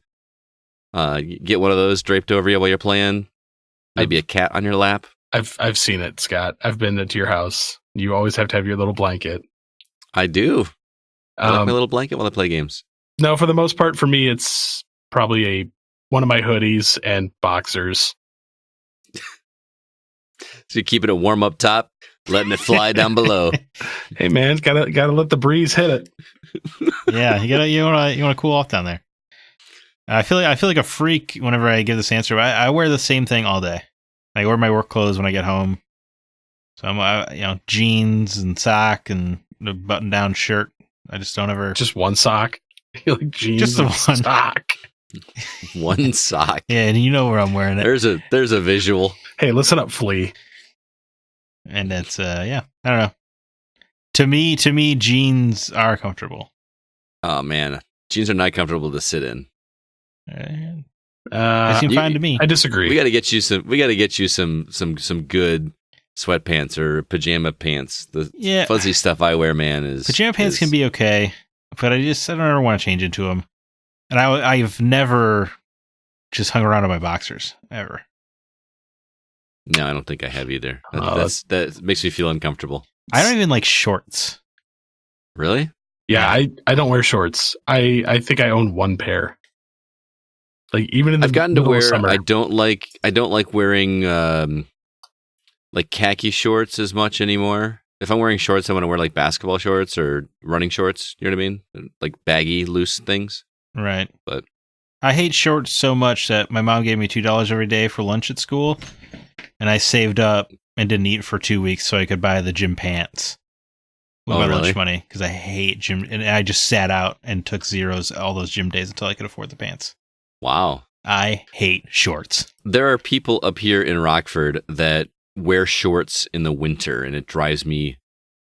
You get one of those draped over you while you're playing. Maybe a cat on your lap. I've seen it, Scott. I've been to your house. You always have to have your little blanket. I do. I like my little blanket while I play games. No, for the most part, for me, it's probably one of my hoodies and boxers. So you keep it a warm up top, letting it fly down below. Hey man, gotta let the breeze hit it. Yeah, you want to cool off down there. I feel like a freak whenever I give this answer. I wear the same thing all day. I wear my work clothes when I get home. So I'm jeans and sock and a button down shirt. I just don't ever just one sock. You like jeans, just the and one sock. One sock. Yeah, and you know where I'm wearing it. There's a visual. Hey, listen up, Flea. And it's I don't know. To me, jeans are comfortable. Oh man, jeans are not comfortable to sit in. They seem fine to me. I disagree. We got to get you some good sweatpants or pajama pants. The fuzzy stuff I wear, man, is pajama pants can be okay, but I don't ever want to change into them. And I've never just hung around on my boxers ever. No, I don't think I have either. That makes me feel uncomfortable. I don't even like shorts. Really? Yeah, I don't wear shorts. I think I own one pair. Like even in the I've gotten to where summer. I don't like wearing like khaki shorts as much anymore. If I'm wearing shorts, I want to wear like basketball shorts or running shorts. You know what I mean? Like baggy, loose things. Right. But I hate shorts so much that my mom gave me $2 every day for lunch at school, and I saved up and didn't eat for 2 weeks so I could buy the gym pants with my lunch money because I hate gym. And I just sat out and took zeros all those gym days until I could afford the pants. wow. I hate shorts. There are people up here in Rockford that wear shorts in the winter, and it drives me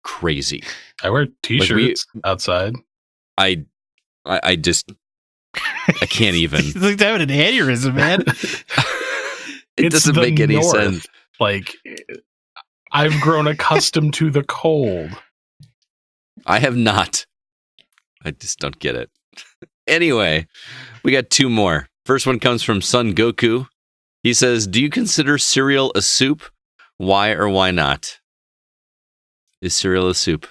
crazy. I wear t-shirts outside. I just I can't even. It's like having an aneurysm, man. It doesn't make any sense. Like I've grown accustomed to the cold. I have not. I just don't get it. Anyway, we got two more. First one comes from Son Goku. He says, do you consider cereal a soup? Why or why not? Is cereal a soup?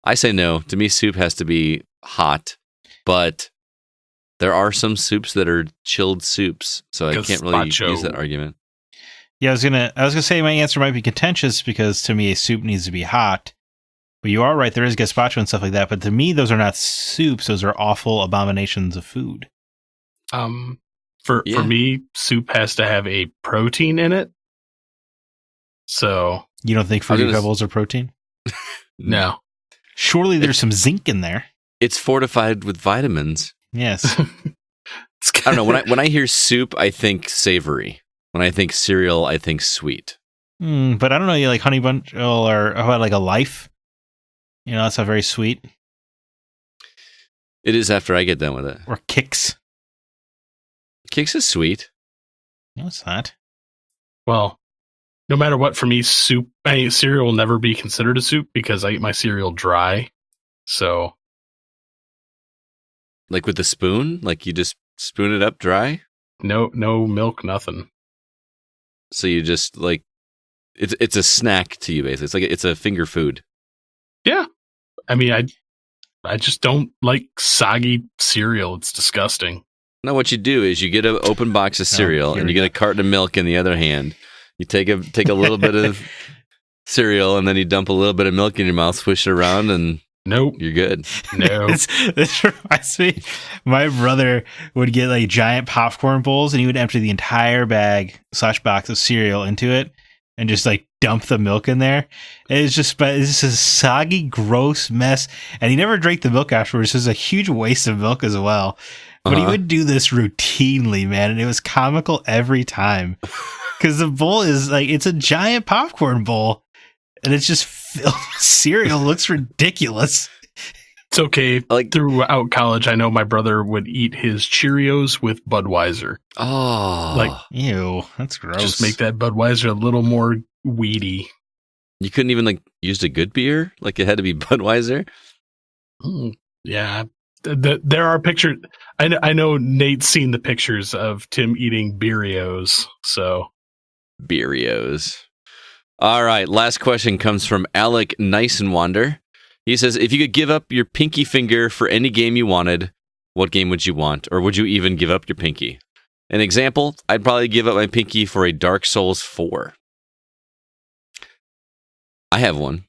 I say no. To me, soup has to be hot, but there are some soups that are chilled soups, so I can't really use that argument. Yeah, I was gonna say my answer might be contentious because to me a soup needs to be hot. But you are right, there is gazpacho and stuff like that. But to me, those are not soups; those are awful abominations of food. For me, soup has to have a protein in it. So you don't think fruity pebbles are protein? No. Surely there's some zinc in there. It's fortified with vitamins. Yes. I don't know. When I hear soup, I think savory. When I think cereal, I think sweet. But I don't know. You like Honey Bunch or how about like a Life? You know, that's not very sweet. It is after I get done with it. Or Kix. Kix is sweet. No, it's not. Well, no matter what, for me, cereal will never be considered a soup because I eat my cereal dry. So, like with the spoon, like you just spoon it up dry. No milk, nothing. So you just like it's a snack to you, basically. It's a finger food. Yeah, I mean, I just don't like soggy cereal. It's disgusting. Now, what you do is you get an open box of cereal and you get a carton of milk in the other hand. You take a little bit of cereal and then you dump a little bit of milk in your mouth, swish it around, and nope, you're good. No, this reminds me. My brother would get like giant popcorn bowls and he would empty the entire bag / box of cereal into it and just like dump the milk in there. It's just a soggy, gross mess. And he never drank the milk afterwards. So it was a huge waste of milk as well. But he would do this routinely, man, and it was comical every time. Because the bowl is like, it's a giant popcorn bowl, and it's just filled with cereal. It looks ridiculous. It's okay. Like throughout college, I know my brother would eat his Cheerios with Budweiser. Oh. Like, ew, that's gross. Just make that Budweiser a little more weedy. You couldn't even like use a good beer? Like it had to be Budweiser? Yeah. There are pictures. I know Nate's seen the pictures of Tim eating Beerios. So Beerios. All right. Last question comes from Alec Nicenwander. He says, if you could give up your pinky finger for any game you wanted, what game would you want? Or would you even give up your pinky? An example, I'd probably give up my pinky for a Dark Souls 4. I have one.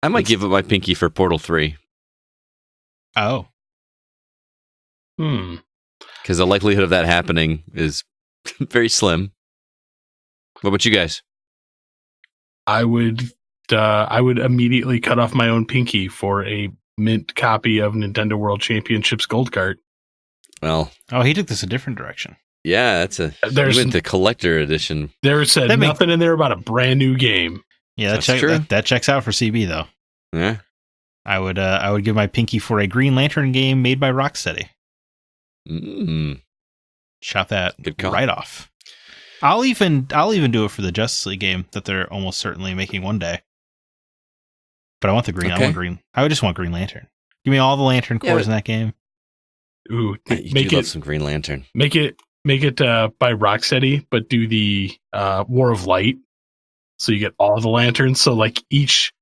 I might give up my pinky for Portal 3. Oh. Because the likelihood of that happening is very slim. What about you guys? I would immediately cut off my own pinky for a mint copy of Nintendo World Championships Gold Card. Well, he took this a different direction. Yeah, he went the collector edition. There said nothing in there about a brand new game. Yeah, that checks out for CB though. Yeah. I would give my pinky for a Green Lantern game made by Rocksteady. Shot that right off. I'll even do it for the Justice League game that they're almost certainly making one day. But I want the green. Okay. I would just want Green Lantern. Give me all the Lantern cores in that game. Ooh, make it some Green Lantern. Make it by Rocksteady, but do the War of Light, so you get all the lanterns. So like each.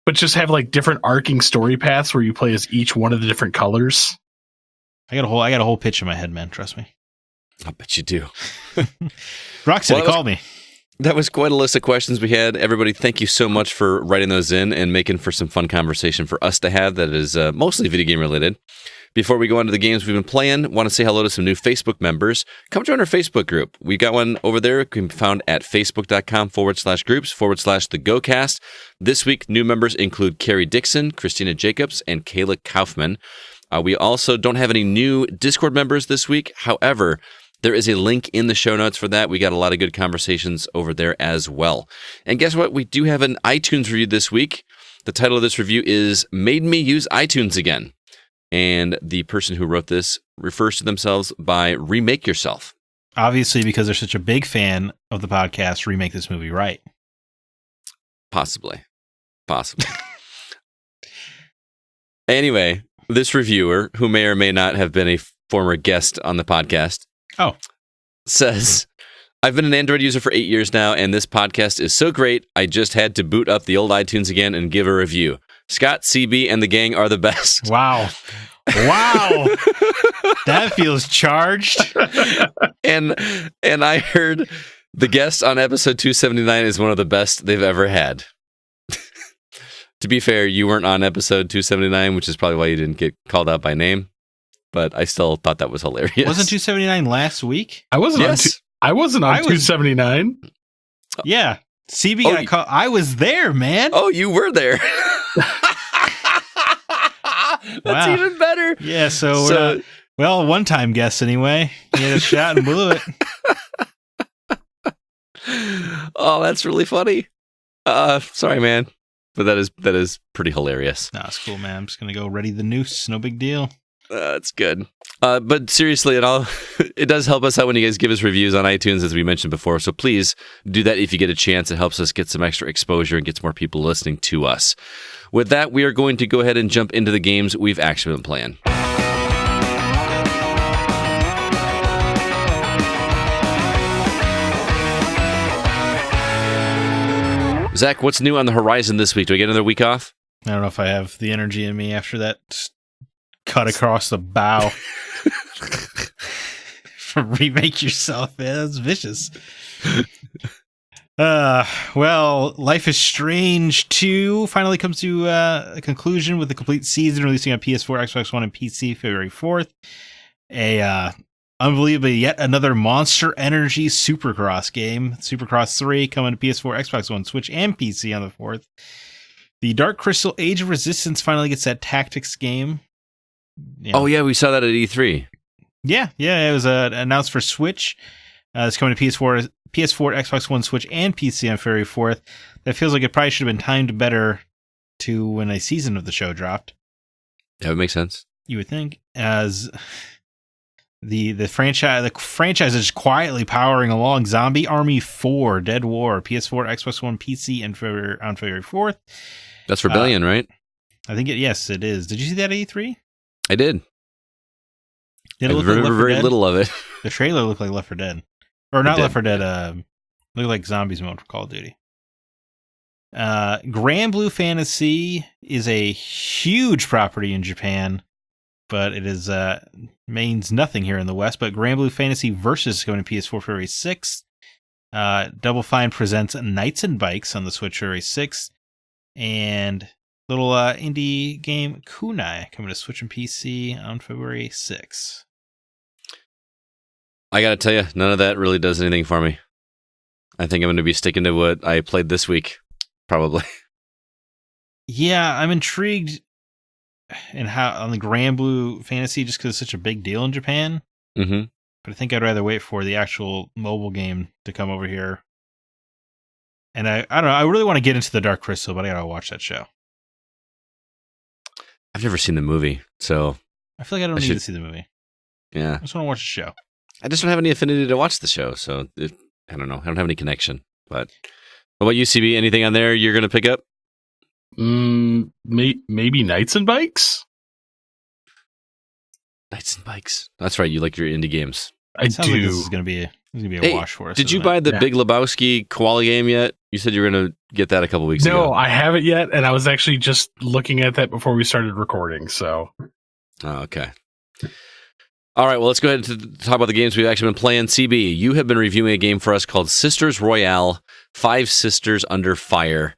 But just have like different arcing story paths where you play as each one of the different colors. I got a whole pitch in my head, man. Trust me. I bet you do. Rocksteady, call me. That was quite a list of questions we had. Everybody, thank you so much for writing those in and making for some fun conversation for us to have that is mostly video game related. Before we go into the games we've been playing, want to say hello to some new Facebook members. Come join our Facebook group. We got one over there. It can be found at facebook.com/groups/thegocast. This week, new members include Carrie Dixon, Christina Jacobs, and Kayla Kaufman. We also don't have any new Discord members this week. However, there is a link in the show notes for that. We got a lot of good conversations over there as well. And guess what? We do have an iTunes review this week. The title of this review is Made Me Use iTunes Again. And the person who wrote this refers to themselves by Remake Yourself. Obviously, because they're such a big fan of the podcast, Remake This Movie Right. Possibly. Anyway, this reviewer, who may or may not have been a former guest on the podcast, says, I've been an Android user for 8 years now, and this podcast is so great, I just had to boot up the old iTunes again and give a review. Scott, CB, and the gang are the best. Wow. That feels charged. And I heard the guest on episode 279 is one of the best they've ever had. To be fair, you weren't on episode 279, which is probably why you didn't get called out by name. But I still thought that was hilarious. Wasn't 279 last week? I wasn't on 279. Yeah. CB got called. I was there, man. Oh, you were there. That's even better. Yeah, so one-time guest anyway. He had a shot and blew it. Oh, that's really funny. Sorry, man. But that is pretty hilarious. Nah, it's cool, man. I'm just going to go ready the noose. No big deal. That's good. But seriously, it does help us out when you guys give us reviews on iTunes, as we mentioned before. So please do that if you get a chance. It helps us get some extra exposure and gets more people listening to us. With that, we are going to go ahead and jump into the games we've actually been playing. Zach, what's new on the horizon this week? Do I get another week off? I don't know if I have the energy in me after that cut across the bow. Remake yourself, man. That's vicious. Well, Life is Strange 2 finally comes to a conclusion with the complete season releasing on PS4, Xbox One, and PC February 4th. Unbelievably, yet another Monster Energy Supercross game. Supercross 3 coming to PS4, Xbox One, Switch, and PC on the 4th. The Dark Crystal Age of Resistance finally gets that tactics game. Yeah. Oh, yeah, we saw that at E3. Yeah, it was announced for Switch. It's coming to PS4, Xbox One, Switch, and PC on February 4th. That feels like it probably should have been timed better to when a season of the show dropped. That would make sense. You would think, as the franchise is quietly powering along. Zombie Army 4, Dead War, PS4, Xbox One, PC, and on February 4th. That's Rebellion, right? I think yes, it is. Did you see that at E3? I did. Did it look remember like Left 4 very Dead? Little of it. The trailer looked like Left 4 Dead. Or not Left 4 Dead, looked like Zombies mode for Call of Duty. Grand Blue Fantasy is a huge property in Japan, but it is means nothing here in the West. But Grand Blue Fantasy Versus is going to PS4 February 6th. Double Fine presents Knights and Bikes on the Switch February 6th. And little indie game Kunai coming to Switch and PC on February 6th. I gotta tell you, none of that really does anything for me. I think I'm going to be sticking to what I played this week, probably. Yeah, I'm intrigued on the Grand Blue Fantasy just because it's such a big deal in Japan. Mm-hmm. But I think I'd rather wait for the actual mobile game to come over here. And I don't know, I really want to get into the Dark Crystal, but I gotta watch that show. I've never seen the movie, so I feel like I don't need to see the movie. Yeah. I just want to watch the show. I just don't have any affinity to watch the show, so I don't know. I don't have any connection. But what about you, CB? Anything on there you're going to pick up? Maybe Knights and Bikes? Knights and Bikes. That's right. You like your indie games. I do. Like this is going to be a wash for us. Did you buy the Big Lebowski koala game yet? You said you were going to get that a couple weeks ago. No, I haven't yet, and I was actually just looking at that before we started recording, so. Oh, okay. All right, well, let's go ahead and talk about the games we've actually been playing. CB, you have been reviewing a game for us called Sisters Royale, 5 Sisters Under Fire.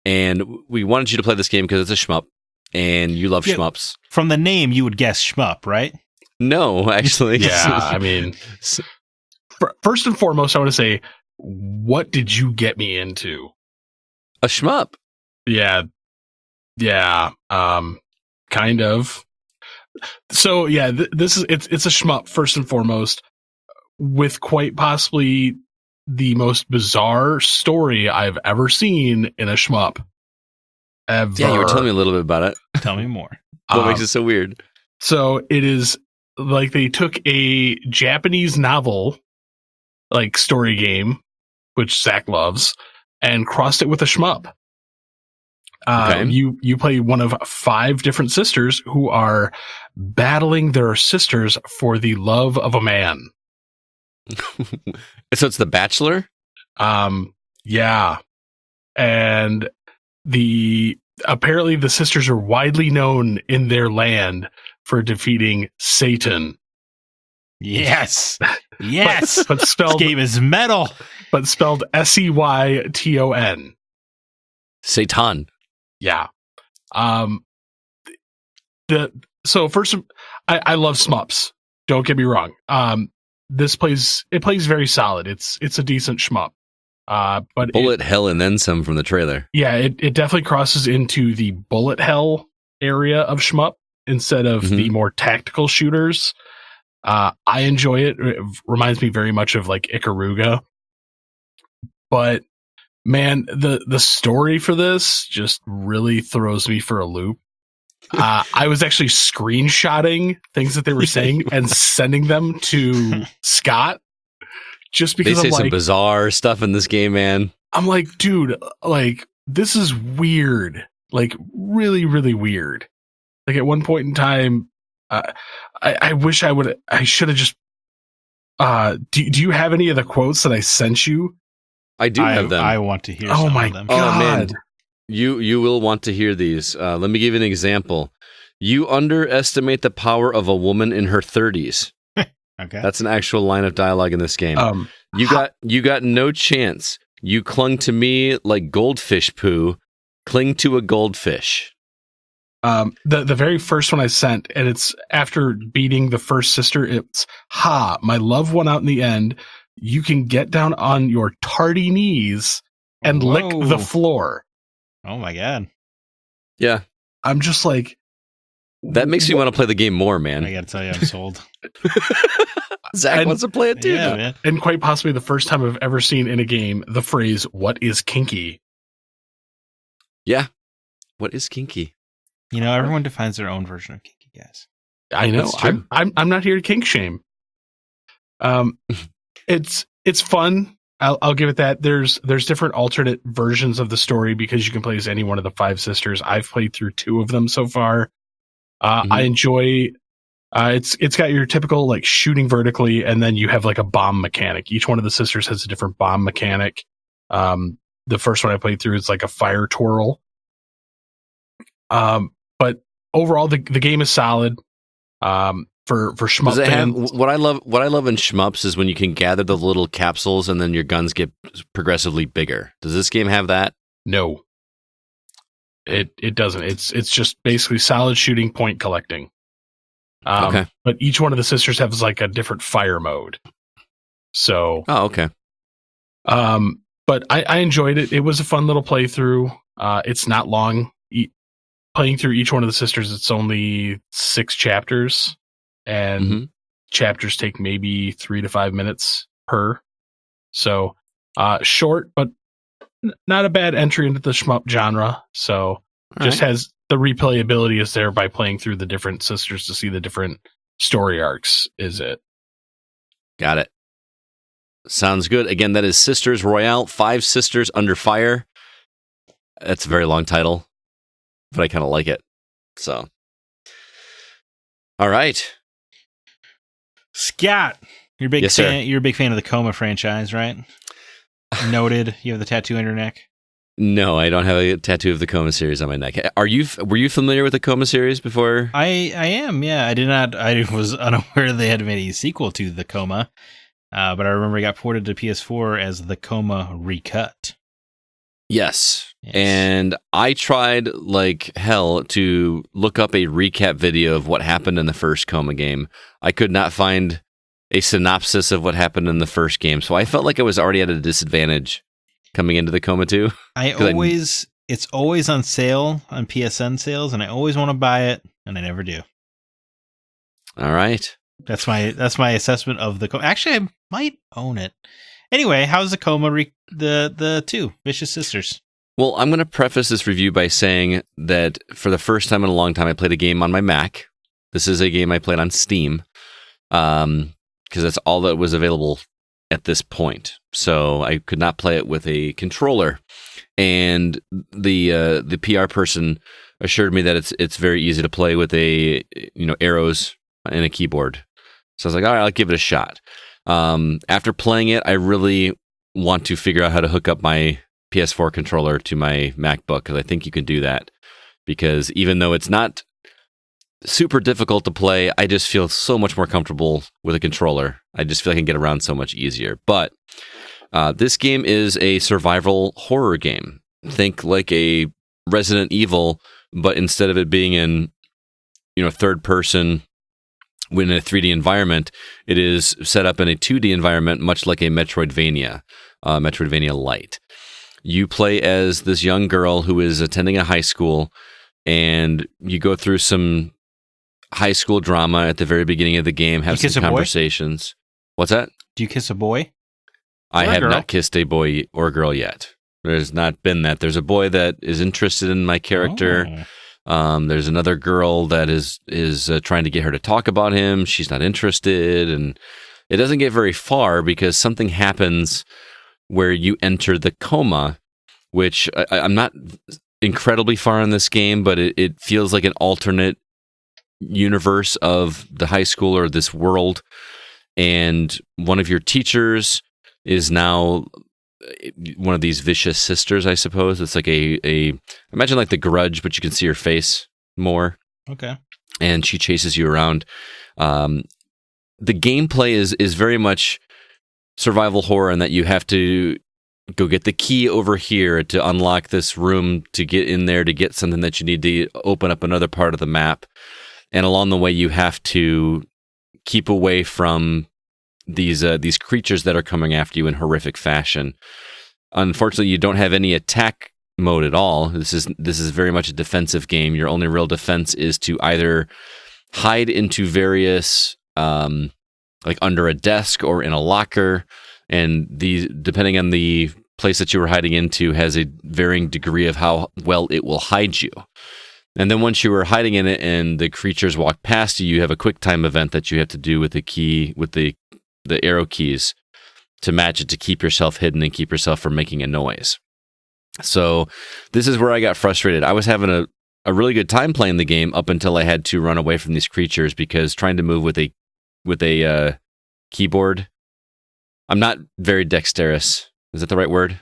And we wanted you to play this game because it's a shmup, and you love shmups. From the name, you would guess shmup, right? No, actually. Yeah, I mean, first and foremost, I want to say, what did you get me into? A shmup. Yeah, kind of. So yeah, this is it's a shmup first and foremost, with quite possibly the most bizarre story I've ever seen in a shmup. Ever. Yeah, you were telling me a little bit about it. Tell me more. What makes it so weird? So it is like they took a Japanese novel, like story game, which Zack loves, and crossed it with a shmup. Okay. You play one of 5 different sisters who are battling their sisters for the love of a man. So it's The Bachelor? Yeah. And apparently the sisters are widely known in their land for defeating Satan. Yes. Yes. But This spelled game is metal. but spelled Seyton. Satan. Yeah. So first, I love shmups. Don't get me wrong. It plays very solid. It's a decent shmup. But Bullet hell and then some from the trailer. yeah, it definitely crosses into the bullet hell area of shmup instead of the more tactical shooters. I enjoy it. It reminds me very much of like Ikaruga. But man, the story for this just really throws me for a loop. I was actually screenshotting things that they were saying and sending them to Scott just because They say I'm some like, bizarre stuff in this game, man. I'm like, dude, like this is weird, like really, really weird. Like at one point in time, I wish I should have just. Do you have any of the quotes that I sent you? I do have them. I want to hear Oh some my of them. God. Oh man, you will want to hear these. Let me give you an example. You underestimate the power of a woman in her 30s. Okay. That's an actual line of dialogue in this game. You got no chance. You clung to me like goldfish poo. Cling to a goldfish. The very first one I sent, and it's after beating the first sister. It's my love won out in the end. You can get down on your tardy knees and lick Whoa. the floor. Oh my God. Yeah, I'm just like, that makes me want to play the game more, I man. gotta tell you, I'm sold. Zach And- wants to play it too. Yeah, though. man. and quite possibly the first time I've ever seen in a game the phrase "What is kinky?" Yeah. What is kinky? You know, everyone defines their own version of kinky, guys. I know. That's true. I'm not here to kink shame. It's fun. I'll give it that. There's different alternate versions of the story because you can play as any one of the 5 sisters. I've played through 2 of them so far. I enjoy. It's got your typical like shooting vertically, and then you have like a bomb mechanic. Each one of the sisters has a different bomb mechanic. The first one I played through is like a fire twirl. But overall, the game is solid. For shmup Does it have fans. what I love in shmups is when you can gather the little capsules and then your guns get progressively bigger. Does this game have that? No, it doesn't. It's just basically solid shooting, point collecting. Okay. But each one of the sisters has like a different fire mode. So, Oh, okay. but I enjoyed it. It was a fun little playthrough. It's not long. Playing through each one of the sisters, it's only 6 chapters, and chapters take maybe 3 to 5 minutes per. So, short, but not a bad entry into the shmup genre. So, just has the replayability is there by playing through the different sisters to see the different story arcs. Is it? Got it. Sounds good. Again, that is Sisters Royale, 5 Sisters Under Fire. That's a very long title, but I kind of like it. So, all right. Scott, you're a big Yes, sir. fan. You're a big fan of the Coma franchise, right? Noted. You have the tattoo on your neck. No, I don't have a tattoo of the Coma series on my neck. Were you familiar with the Coma series before? I am. Yeah, I did not. I was unaware they had made a sequel to the Coma, but I remember it got ported to PS4 as the Coma Recut. Yes. Yes. And I tried like hell to look up a recap video of what happened in the first Coma game. I could not find a synopsis of what happened in the first game, so I felt like I was already at a disadvantage coming into the Coma 2. It's always on sale on PSN sales, and I always want to buy it, and I never do. All right. That's my assessment of the Coma. Actually, I might own it. Anyway, how's the Coma the 2 Vicious Sisters? Well, I'm going to preface this review by saying that for the first time in a long time, I played a game on my Mac. This is a game I played on Steam because that's all that was available at this point, so I could not play it with a controller. And the PR person assured me that it's very easy to play with arrows and a keyboard. So I was like, all right, I'll give it a shot. After playing it, I really want to figure out how to hook up my PS4 controller to my MacBook, because I think you can do that. Because even though it's not super difficult to play, I just feel so much more comfortable with a controller. I just feel I can get around so much easier. But this game is a survival horror game. Think like a Resident Evil, but instead of it being in third person in a 3D environment, it is set up in a 2D environment, much like a Metroidvania Lite. You play as this young girl who is attending a high school, and you go through some high school drama at the very beginning of the game, have some conversations. What's that? Do you kiss a boy? I have not kissed a boy or girl yet. There's not been that. There's a boy that is interested in my character. There's another girl that is trying to get her to talk about him. She's not interested, and it doesn't get very far because something happens where you enter the Coma, which I'm not incredibly far in this game, but it feels like an alternate universe of the high school or this world. And one of your teachers is now one of these vicious sisters, I suppose. It's like imagine like The Grudge, but you can see her face more. Okay. And she chases you around. The gameplay is very much survival horror in that you have to go get the key over here to unlock this room, to get in there to get something that you need to open up another part of the map. And along the way, you have to keep away from these creatures that are coming after you in horrific fashion. Unfortunately, you don't have any attack mode at all. This is very much a defensive game. Your only real defense is to either hide into various like under a desk or in a locker, and depending on the place that you were hiding into has a varying degree of how well it will hide you. And then once you were hiding in it and the creatures walk past you, you have a quick time event that you have to do with the key, with the arrow keys to match it to keep yourself hidden and keep yourself from making a noise. So this is where I got frustrated. I was having a really good time playing the game up until I had to run away from these creatures, because trying to move with a keyboard, I'm not very dexterous. Is that the right word?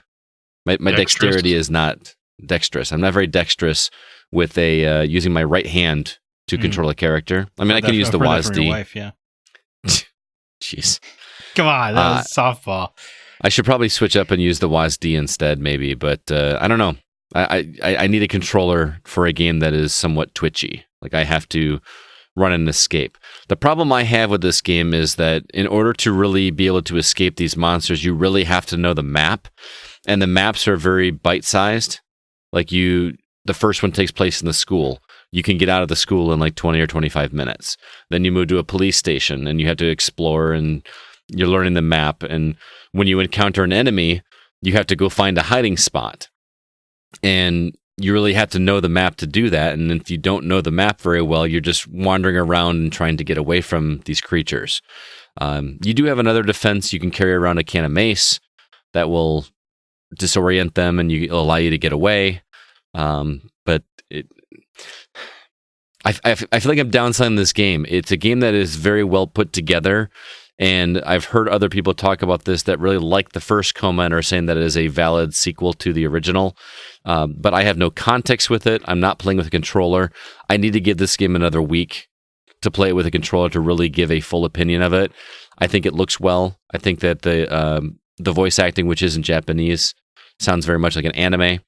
My dexterity is not dexterous. I'm not very dexterous with using my right hand to control a character. I mean, I can use the WASD. Wife, yeah. Jeez. Come on, that was softball. I should probably switch up and use the WASD instead, maybe. But I don't know. I need a controller for a game that is somewhat twitchy. Like, I have to run and escape. The problem I have with this game is that in order to really be able to escape these monsters, you really have to know the map. And the maps are very bite-sized. Like, the first one takes place in the school. You can get out of the school in like 20 or 25 minutes. Then you move to a police station and you have to explore, and you're learning the map. And when you encounter an enemy, you have to go find a hiding spot. And you really have to know the map to do that. And if you don't know the map very well, you're just wandering around and trying to get away from these creatures. You do have another defense. You can carry around a can of mace that will disorient them and allow you to get away. But I feel like I'm downsizing this game. It's a game that is very well put together, and I've heard other people talk about this that really like the first Coma and are saying that it is a valid sequel to the original. But I have no context with it. I'm not playing with a controller. I need to give this game another week to play it with a controller to really give a full opinion of it. I think it looks well. I think that the voice acting, which is in Japanese, sounds very much like an anime.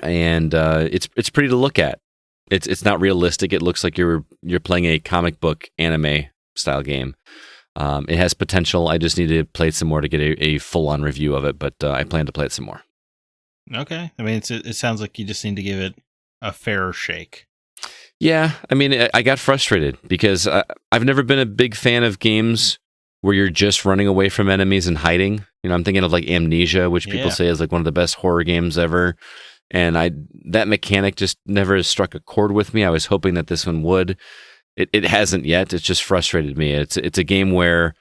And it's pretty to look at. It's not realistic. It looks like you're playing a comic book anime style game. It has potential. I just need to play it some more to get a full on review of it. But I plan to play it some more. Okay. I mean, it sounds like you just need to give it a fairer shake. Yeah. I mean, I got frustrated because I've never been a big fan of games where you're just running away from enemies and hiding. You know, I'm thinking of like Amnesia, which people say is like one of the best horror games ever. And that mechanic just never has struck a chord with me. I was hoping that this one would. It hasn't yet. It's just frustrated me. It's a game where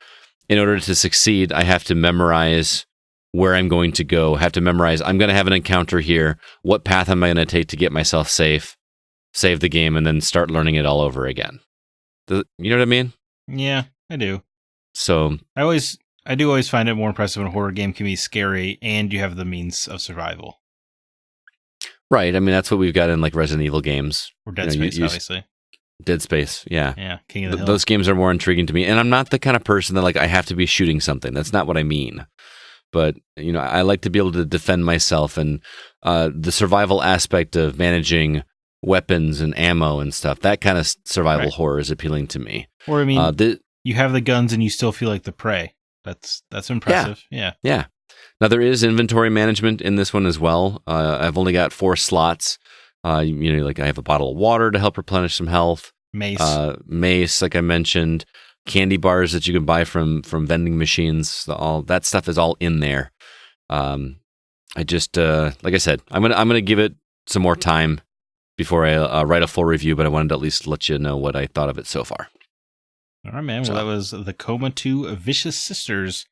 in order to succeed, I have to memorize where I'm going to go. Have to memorize, I'm going to have an encounter here. What path am I going to take to get myself safe, save the game, and then start learning it all over again? You know what I mean? Yeah, I do. So I do always find it more impressive when a horror game can be scary and you have the means of survival. right. I mean, that's what we've got in like Resident Evil games. Or Dead Space, obviously. Dead Space, yeah. Yeah, King of the Hill. Those games are more intriguing to me. And I'm not the kind of person that like I have to be shooting something. That's not what I mean. But, I like to be able to defend myself, and the survival aspect of managing weapons and ammo and stuff, that kind of survival horror is appealing to me. Or, I mean, you have the guns and you still feel like the prey. That's impressive. Yeah. Now, there is inventory management in this one as well. I've only got 4 slots. Like I have a bottle of water to help replenish some health. Mace, like I mentioned. Candy bars that you can buy from vending machines. All that stuff is all in there. I just, like I said, I'm gonna give it some more time before I write a full review. But I wanted to at least let you know what I thought of it so far. All right, man. Well, that was the Coma 2 Vicious Sisters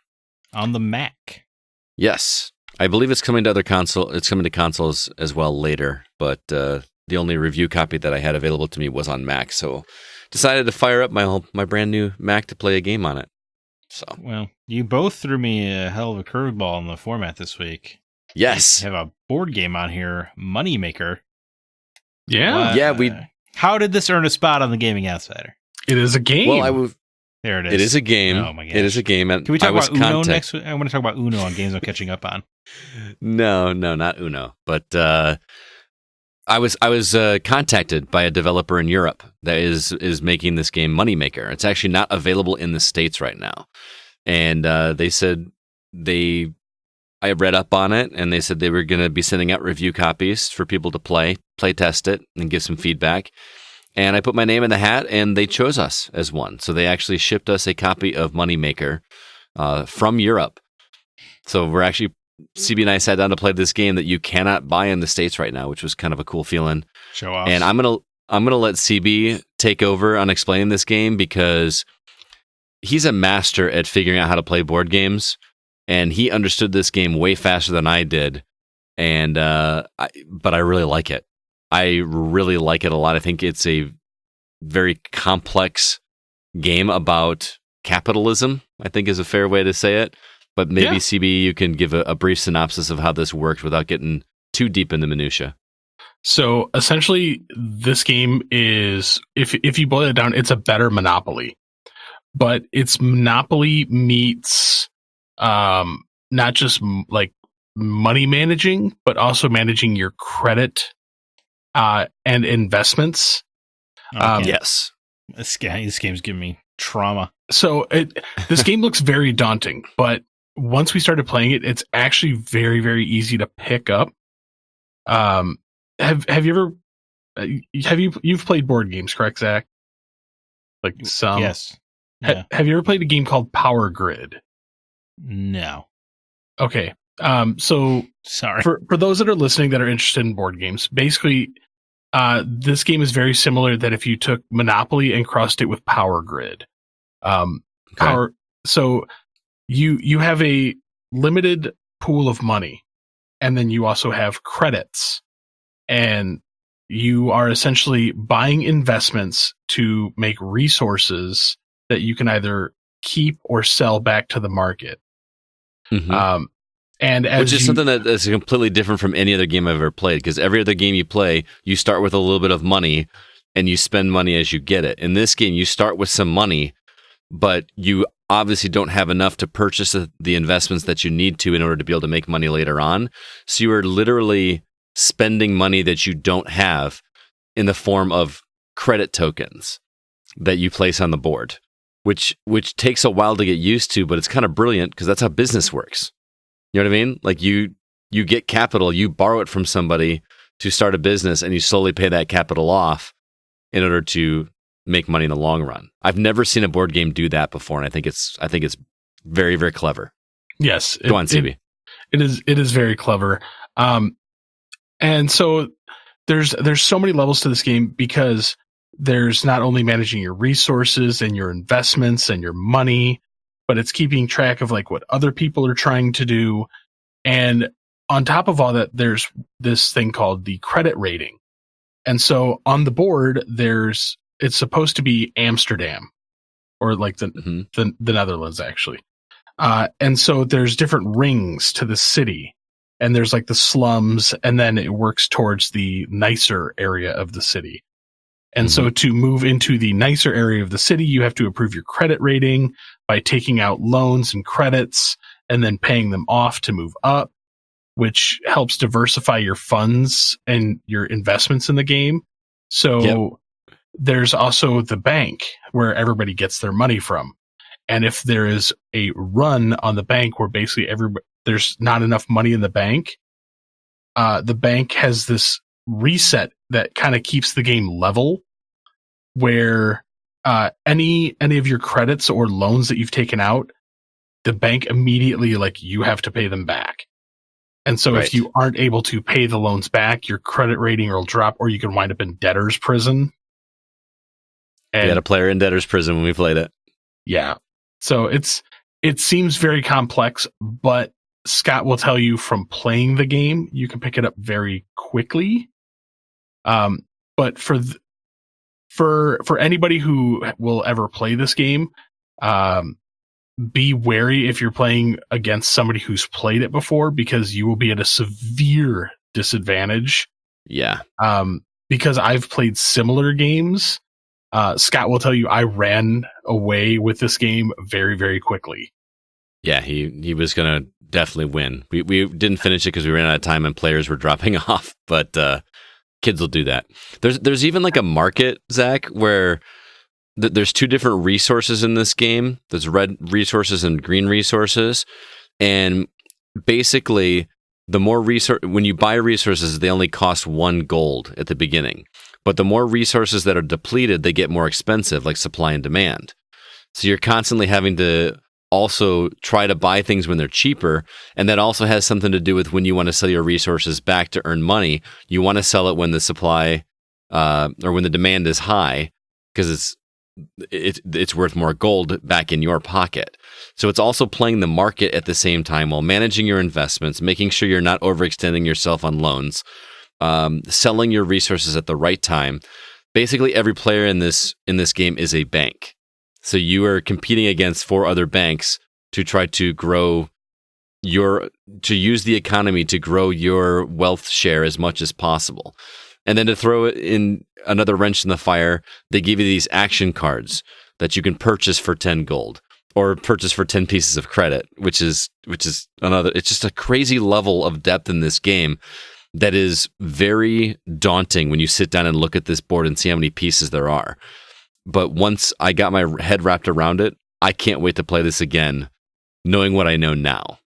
on the Mac. Yes, I believe it's coming to other console. It's coming to consoles as well later. But the only review copy that I had available to me was on Mac, so decided to fire up my brand new Mac to play a game on it. So, well, you both threw me a hell of a curveball in the format this week. Yes, we have a board game on here, Moneymaker. Yeah, we. How did this earn a spot on the Gaming Outsider? It is a game. Well, there it is. It is a game. Oh my gosh. It is a game. And can we talk about Uno next week? I want to talk about Uno on games I'm catching up on. No, not Uno. But I was contacted by a developer in Europe that is making this game Moneymaker. It's actually not available in the States right now, and they said I read up on it, and they said they were going to be sending out review copies for people to play test it, and give some feedback. And I put my name in the hat, and they chose us as one. So they actually shipped us a copy of Moneymaker from Europe. So we're actually, CB and I sat down to play this game that you cannot buy in the States right now, which was kind of a cool feeling. Show off. And I'm gonna let CB take over on explaining this game, because he's a master at figuring out how to play board games, and he understood this game way faster than I did. And but I really like it. I really like it a lot. I think it's a very complex game about capitalism, I think is a fair way to say it. But maybe, CB, you can give a brief synopsis of how this works without getting too deep in the minutia. So essentially, this game is, if you boil it down, it's a better Monopoly. But it's Monopoly meets not just like money managing, but also managing your credit and investments. Yes. This game's giving me trauma. So this game looks very daunting, but once we started playing it, it's actually very, very easy to pick up. Have you ever you've played board games, correct, Zach? Like some. Yes. Yeah. Have you ever played a game called Power Grid? No. Okay. So sorry for those that are listening that are interested in board games. Basically, this game is very similar. That if you took Monopoly and crossed it with Power Grid, so you have a limited pool of money, and then you also have credits, and you are essentially buying investments to make resources that you can either keep or sell back to the market. Mm-hmm. Which is something that is completely different from any other game I've ever played, because every other game you play, you start with a little bit of money and you spend money as you get it. In this game, you start with some money, but you obviously don't have enough to purchase the investments that you need to in order to be able to make money later on. So you are literally spending money that you don't have in the form of credit tokens that you place on the board, which takes a while to get used to, but it's kind of brilliant because that's how business works. You know what I mean? Like you get capital, you borrow it from somebody to start a business, and you slowly pay that capital off in order to make money in the long run. I've never seen a board game do that before, and I think it's very, very clever. Yes. Go on, CB. It is very clever. And so there's so many levels to this game, because there's not only managing your resources and your investments and your money, but it's keeping track of like what other people are trying to do. And on top of all that, there's this thing called the credit rating. And so on the board, it's supposed to be Amsterdam, or like the Netherlands, actually. And so there's different rings to the city, and there's like the slums, and then it works towards the nicer area of the city. And so to move into the nicer area of the city, you have to improve your credit rating by taking out loans and credits and then paying them off to move up, which helps diversify your funds and your investments in the game. So there's also the bank where everybody gets their money from. And if there is a run on the bank where basically there's not enough money in the bank has this reset that kind of keeps the game level, where any of your credits or loans that you've taken out, the bank immediately, like, you have to pay them back. And so if you aren't able to pay the loans back, your credit rating will drop, or you can wind up in debtor's prison. And we had a player in debtor's prison when we played it. Yeah. So it seems very complex, but Scott will tell you from playing the game, you can pick it up very quickly. But for anybody who will ever play this game, be wary if you're playing against somebody who's played it before, because you will be at a severe disadvantage. Yeah. Because I've played similar games. Scott will tell you I ran away with this game very, very quickly. Yeah, he was going to definitely win. We didn't finish it because we ran out of time and players were dropping off, but kids will do that. There's even like a market, Zach, where there's two different resources in this game. There's red resources and green resources. And basically, the more when you buy resources, they only cost 1 gold at the beginning. But the more resources that are depleted, they get more expensive, like supply and demand. So you're constantly having to also try to buy things when they're cheaper. And that also has something to do with when you want to sell your resources back to earn money. You want to sell it when the supply or when the demand is high, because it's worth more gold back in your pocket. So it's also playing the market at the same time while managing your investments, making sure you're not overextending yourself on loans, selling your resources at the right time. Basically, every player in this game is a bank. So you are competing against 4 other banks to try to use the economy to grow your wealth share as much as possible. And then to throw it in another wrench in the fire, they give you these action cards that you can purchase for 10 gold or purchase for 10 pieces of credit, which is another. It's just a crazy level of depth in this game that is very daunting when you sit down and look at this board and see how many pieces there are. But once I got my head wrapped around it, I can't wait to play this again, knowing what I know now.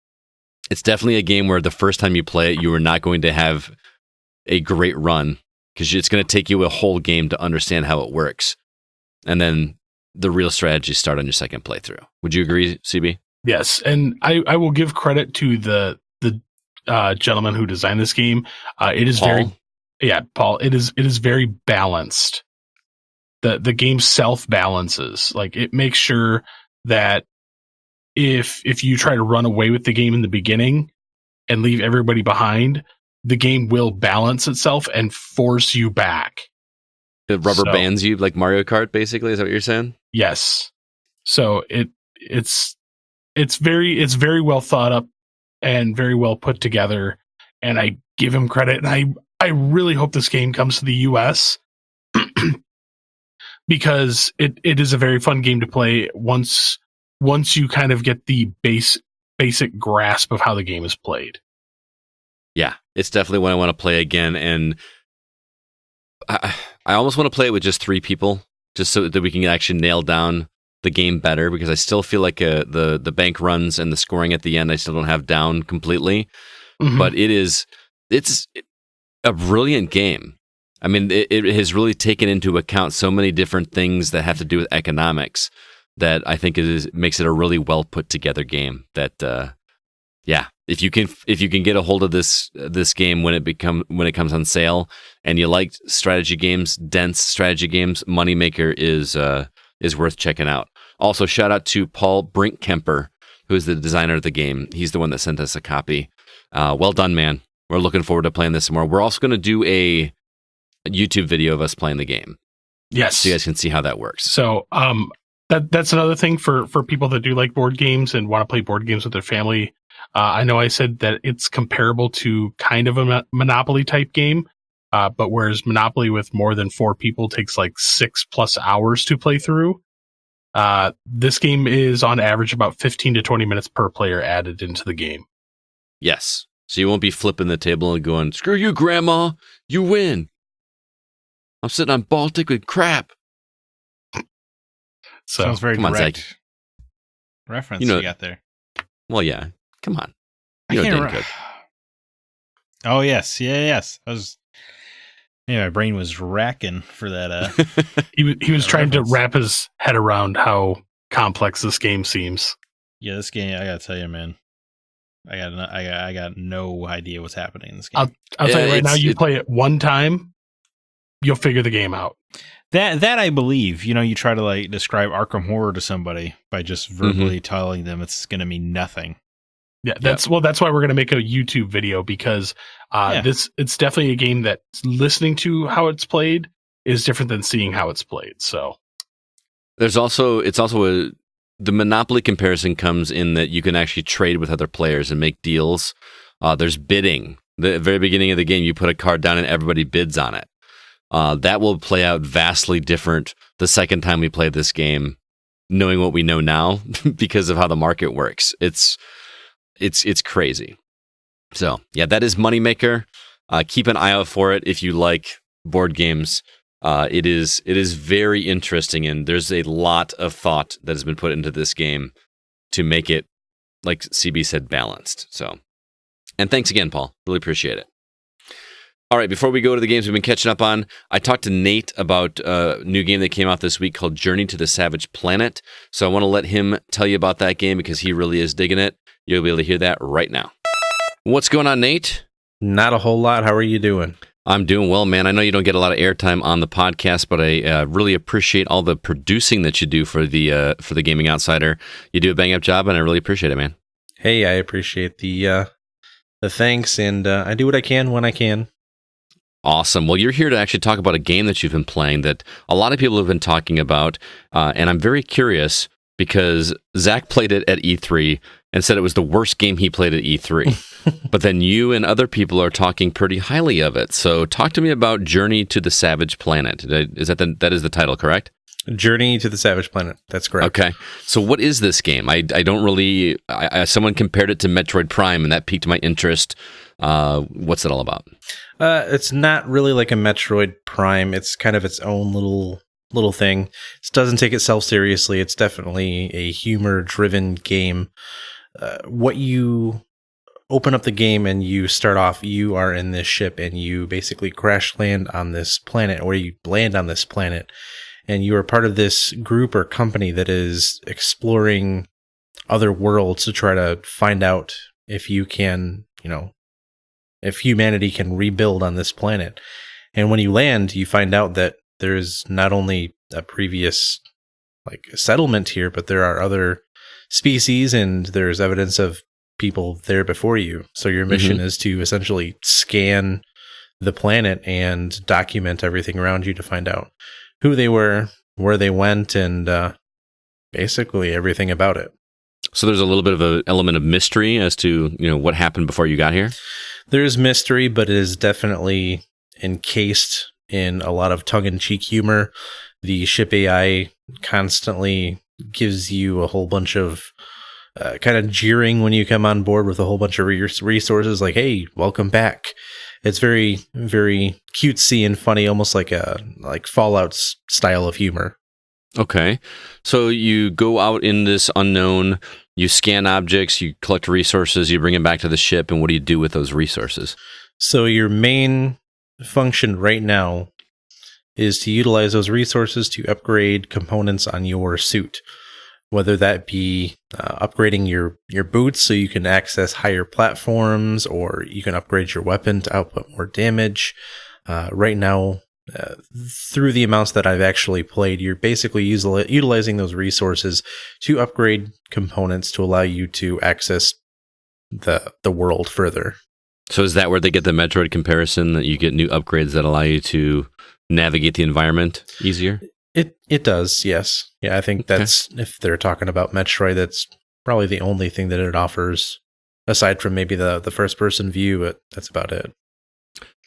It's definitely a game where the first time you play it, you are not going to have a great run, because it's going to take you a whole game to understand how it works. And then the real strategies start on your second playthrough. Would you agree, CB? Yes, and I will give credit to the gentleman who designed this game. It is Paul? Paul. It is very balanced. The game self-balances. Like, it makes sure that if you try to run away with the game in the beginning and leave everybody behind, the game will balance itself and force you back. It rubber bands you like Mario Kart, basically. Is that what you're saying? Yes. So it's very well thought up and very well put together, and I give him credit. And I really hope this game comes to the US because it is a very fun game to play once you kind of get the basic grasp of how the game is played. Yeah, it's definitely one I want to play again, and I almost want to play it with just 3 people, just so that we can actually nail down the game better, because I still feel like the bank runs and the scoring at the end I still don't have down completely. Mm-hmm. But it's a brilliant game. I mean, it has really taken into account so many different things that have to do with economics that I think makes it a really well put together game. That if you can get a hold of this game when it comes on sale, and you like strategy games, dense strategy games, Moneymaker is worth checking out. Also, shout out to Paul Brinkkemper, who is the designer of the game. He's the one that sent us a copy. Well done, man. We're looking forward to playing this some more. We're also going to do a YouTube video of us playing the game. Yes. So you guys can see how that works. So that's another thing for people that do like board games and want to play board games with their family. I know I said that it's comparable to kind of a Monopoly type game, but whereas Monopoly with more than 4 people takes like 6+ hours to play through, this game is on average about 15 to 20 minutes per player added into the game. Yes. So you won't be flipping the table and going, screw you, Grandma, you win. I'm sitting on Baltic with crap. So, sounds very direct Zack. Reference you got there. Well, yeah. Come on. You know Dane Cook. Oh, yes. Yes. My brain was racking for that. He was trying to wrap his head around how complex this game seems. Yeah, this game, I gotta tell you, man. I got no idea what's happening in this game. I'll tell you right now, you play it one time, you'll figure the game out. That I believe. You try to like describe Arkham Horror to somebody by just verbally telling them it's going to mean nothing. Yeah, that's why we're going to make a YouTube video, because it's definitely a game that listening to how it's played is different than seeing how it's played. So it's also the Monopoly comparison comes in that you can actually trade with other players and make deals. There's bidding. The very beginning of the game, you put a card down and everybody bids on it. That will play out vastly different the second time we play this game, knowing what we know now because of how the market works. It's crazy. So yeah, that is Moneymaker. Keep an eye out for it if you like board games. It is very interesting, and there's a lot of thought that has been put into this game to make it, like CB said, balanced. So, and thanks again, Paul. Really appreciate it. All right, before we go to the games we've been catching up on, I talked to Nate about a new game that came out this week called Journey to the Savage Planet. So I want to let him tell you about that game because he really is digging it. You'll be able to hear that right now. What's going on, Nate? Not a whole lot. How are you doing? I'm doing well, man. I know you don't get a lot of airtime on the podcast, but I really appreciate all the producing that you do for the Gaming Outsider. You do a bang-up job, and I really appreciate it, man. Hey, I appreciate the thanks, and I do what I can when I can. Awesome. Well, you're here to actually talk about a game that you've been playing that a lot of people have been talking about, and I'm very curious because Zack played it at E3 and said it was the worst game he played at E3. But then you and other people are talking pretty highly of it. So talk to me about Journey to the Savage Planet. That is the title, correct? Journey to the Savage Planet. That's correct. Okay. So what is this game? I don't really... someone compared it to Metroid Prime, and that piqued my interest. What's it all about? It's not really like a Metroid Prime. It's kind of its own little thing. It doesn't take itself seriously. It's definitely a humor-driven game. What you open up the game and you start off, you are in this ship and you basically crash land on this planet, or you land on this planet, and you are part of this group or company that is exploring other worlds to try to find out if you can, if humanity can rebuild on this planet. And when you land, you find out that there's not only a previous settlement here, but there are other species and there's evidence of people there before you. So your mission is to essentially scan the planet and document everything around you to find out who they were, where they went, and basically everything about it. So there's a little bit of an element of mystery as to, what happened before you got here? There's mystery, but it is definitely encased in a lot of tongue-in-cheek humor. The ship AI constantly gives you a whole bunch of kind of jeering when you come on board with a whole bunch of resources like, hey, welcome back. It's very, very cutesy and funny, almost like Fallout's style of humor. Okay. So you go out in this unknown, you scan objects, you collect resources, you bring them back to the ship, and what do you do with those resources? So your main function right now is to utilize those resources to upgrade components on your suit, whether that be upgrading your boots so you can access higher platforms, or you can upgrade your weapon to output more damage. Right now, through the amounts that I've actually played, you're basically utilizing those resources to upgrade components to allow you to access the world further. So is that where they get the Metroid comparison, that you get new upgrades that allow you to navigate the environment easier? It does, yes. Yeah, I think that's, if they're talking about Metroid, that's probably the only thing that it offers, aside from maybe the first-person view, but that's about it.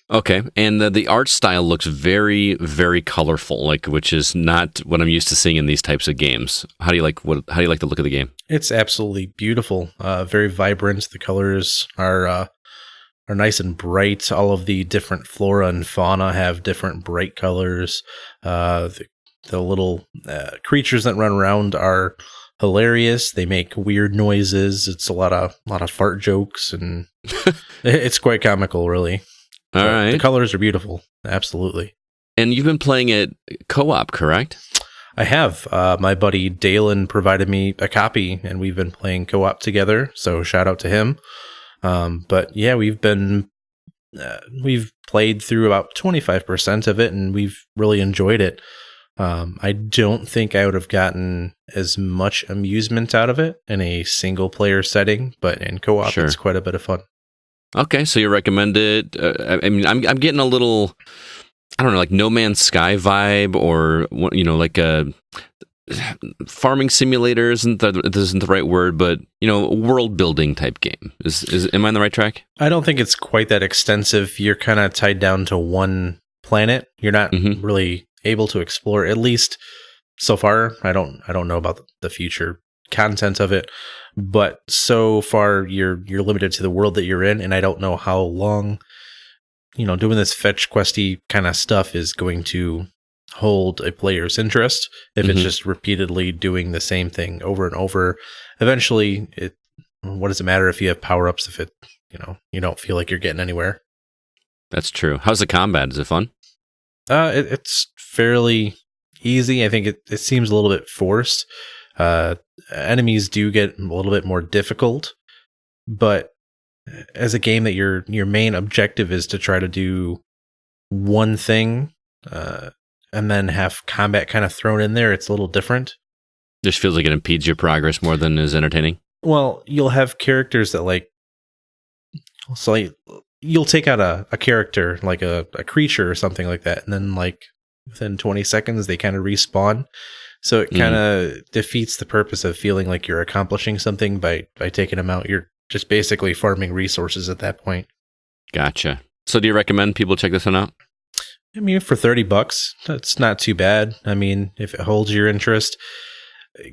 Okay, and the art style looks very, very colorful, which is not what I'm used to seeing in these types of games. How do you like the look of the game? It's absolutely beautiful, very vibrant. The colors are nice and bright. All of the different flora and fauna have different bright colors. The little creatures that run around are hilarious. They make weird noises. It's a lot of fart jokes, and it's quite comical, really. All right. The colors are beautiful. Absolutely. And you've been playing it co-op, correct? I have. My buddy Dalen provided me a copy, and we've been playing co-op together. So shout out to him. But yeah, we've played through about 25% of it, and we've really enjoyed it. I don't think I would have gotten as much amusement out of it in a single player setting, but in co-op, It's quite a bit of fun. Okay, so you recommend it. I mean, I'm getting a little, I don't know, like No Man's Sky vibe, or like a farming simulator isn't the right word, but world building type game. Am I on the right track? I don't think it's quite that extensive. You're kind of tied down to one planet. You're not really able to explore, at least so far. I don't know about the future content of it, but so far you're limited to the world that you're in, and I don't know how long doing this fetch questy kind of stuff is going to hold a player's interest if it's just repeatedly doing the same thing over and over. Eventually, what does it matter if you have power-ups if it you don't feel like you're getting anywhere? That's true. How's the combat? Is it fun? It's fairly easy. I think it seems a little bit forced. Enemies do get a little bit more difficult, but as a game that your main objective is to try to do one thing, and then have combat kind of thrown in there, it's a little different. Just feels like it impedes your progress more than is entertaining. Well, you'll have characters that you'll take out a character, like a creature or something like that, and then within 20 seconds they kind of respawn. So it kind of defeats the purpose of feeling like you're accomplishing something by taking them out. You're just basically farming resources at that point. Gotcha. So do you recommend people check this one out? I mean, for $30, that's not too bad. I mean, if it holds your interest,